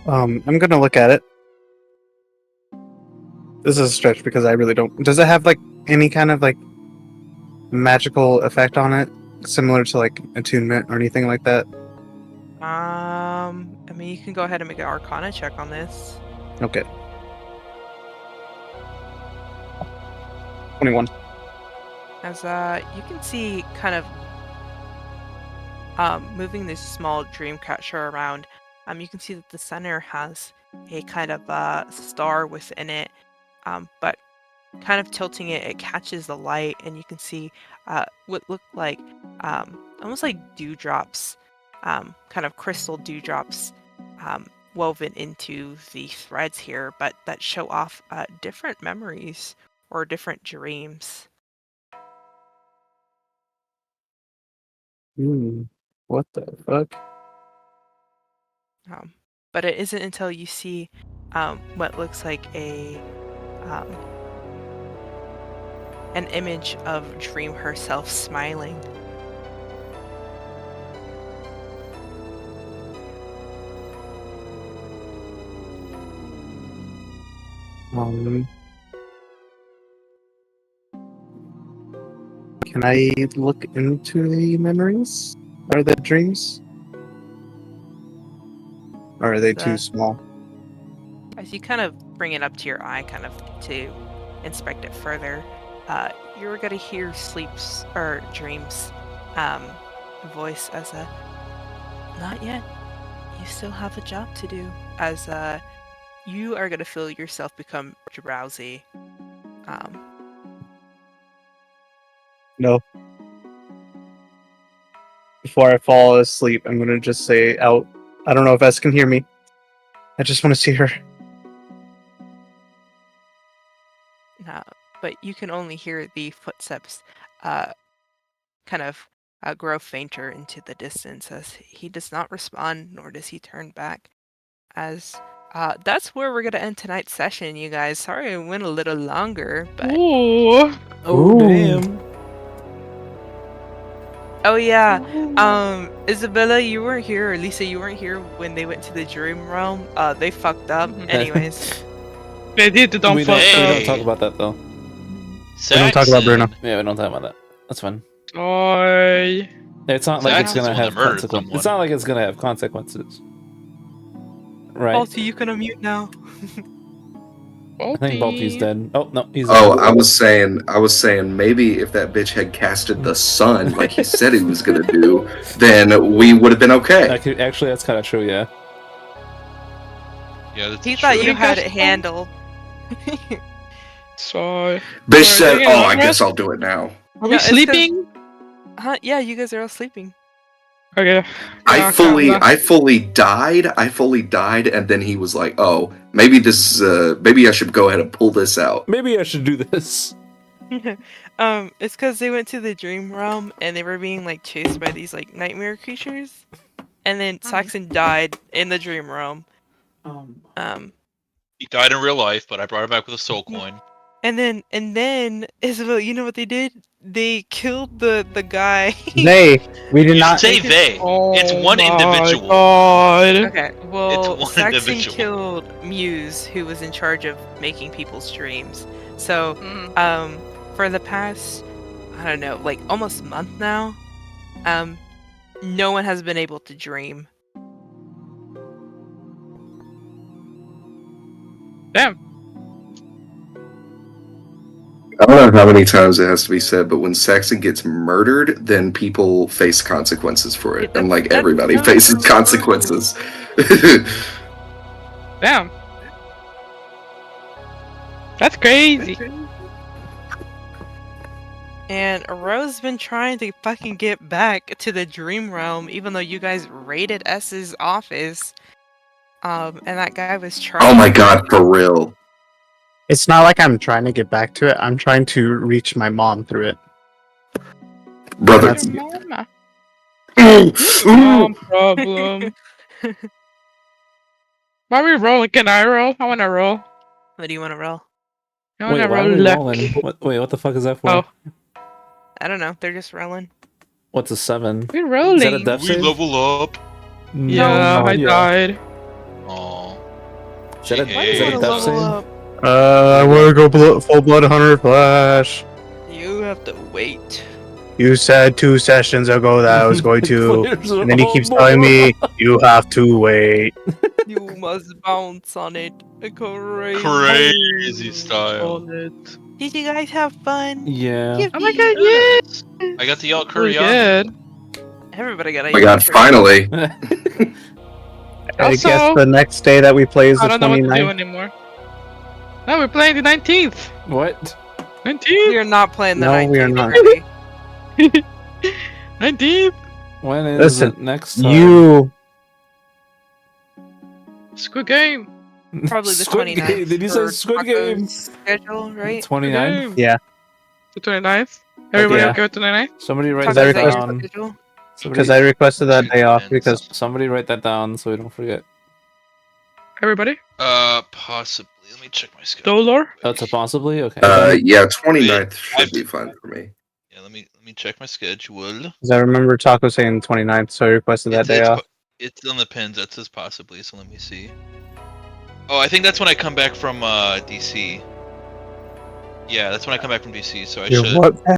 I'm gonna look at it. This is a stretch because I really don't. Does it have like any kind of like magical effect on it, similar to like attunement or anything like that? I mean, you can go ahead and make an Arcana check on this. Okay. 21. As you can see, kind of moving this small dream catcher around, you can see that the center has a kind of star within it, but kind of tilting it, it catches the light, and you can see what look like almost like dewdrops, kind of crystal dewdrops woven into the threads here, but that show off different memories or different dreams. What the fuck? But it isn't until you see what looks like an image of Dream herself smiling. Can I look into the memories or the dreams? Or are they too small? As you kind of bring it up to your eye, kind of to inspect it further, you're gonna hear sleeps or dreams voice as a not yet. You still have a job to do. As you are gonna feel yourself become drowsy. No. Before I fall asleep, I'm gonna just say out. I don't know if S can hear me. I just want to see her. But you can only hear the footsteps kind of grow fainter into the distance as he does not respond, nor does he turn back. As that's where we're going to end tonight's session, you guys. Sorry it went a little longer, but... Ooh. Oh, damn. Oh, yeah. Isabella, you weren't here, or Lisa, you weren't here when they went to the dream realm. They fucked up. Anyways. They did, don't We fuck don't up. talk about that, though. We don't talk about Bruno. Yeah, we don't talk about that. That's fine. Oi. It's not like it's Saxon's gonna the one have that murdered consequences. someone. It's not like it's gonna have consequences. Right. Also, you can unmute now. I think Balti's dead. Oh, no, he's Oh, dead. I was saying maybe if that bitch had casted the sun like he said he was gonna do, then we would have been okay. Actually, that's kind of true, yeah. Yeah, that's He true. thought you Think had that's it handled. So, Bitch said, taking a "Oh, long I guess rest? I'll do it now." are No, we it's 'cause- sleeping? Yeah, you guys are all sleeping. Okay. I Yeah, fully died, and then he was like, "Oh, maybe maybe I should go ahead and pull this out." Maybe I should do this. It's because they went to the dream realm and they were being like chased by these like nightmare creatures, and then Saxon died in the dream realm. He died in real life, but I brought him back with a soul coin. And then Isabel, you know what they did? They killed the guy. We did You not. should say they. Oh It's one my individual. God. Okay, well, one Saxon individual. killed Muse, who was in charge of making people's dreams. So, Mm. for the past, I don't know, like almost month now, no one has been able to dream. Damn. I don't know how many times it has to be said, but when Saxon gets murdered, then people face consequences for it, and like That's everybody so faces true. consequences. Damn. That's crazy. And Rose's been trying to fucking get back to the dream realm, even though you guys raided S's office. And that guy was trying. Oh my god, for real. It's not like I'm trying to get back to it. I'm trying to reach my mom through it. Brother. That's- Mama. Ooh. No problem. Why are we rolling? Can I roll? I want to roll. What do you want to roll? I want Wait, to why are roll we luck. rolling? What the fuck is that for? Oh. I don't know. They're just rolling. What's a 7? We're Is rolling. that a death We save? level up. Yeah, I yeah. died. Aw. Is that a, Why is do that you a wanna death save? up? I want to go full blood hunter Flash. You have to wait. You said 2 sessions ago that I was going to, and then he keeps telling me you have to wait. You must bounce on it. Crazy. Crazy style. On it. Did you guys have fun? Yeah. Give Oh my me- god, yeah! I got to yell Really Kuriami. good. Everybody got a Oh my god, finally. I Also- guess the next day that we play is I the don't know what to do 29th. anymore. No, we're playing the 19th. What? 19th. We are not playing the No, 19th. we are not. Already. 19th. When is Listen, it next time? You Squid Game. Probably the Squid 29th. Game. Did you say for Squid Taco's Game? Schedule, right? 29? Game. Yeah. The 29th. Everybody Yeah. okay with the 29th? Somebody write Because that I requested- down. Schedule. because I requested that day off because Somebody write that down so we don't forget. Everybody? Possibly. Let me check my schedule. Dolor? That's a possibly? Okay. Yeah, 29th should be fine for me. Yeah, let me check my schedule. I remember Taco saying the 29th, so I requested that day off. It's on the pins. That says possibly. So let me see. Oh, I think that's when I come back from DC. Yeah, that's when I come back from DC. So I You're should. what?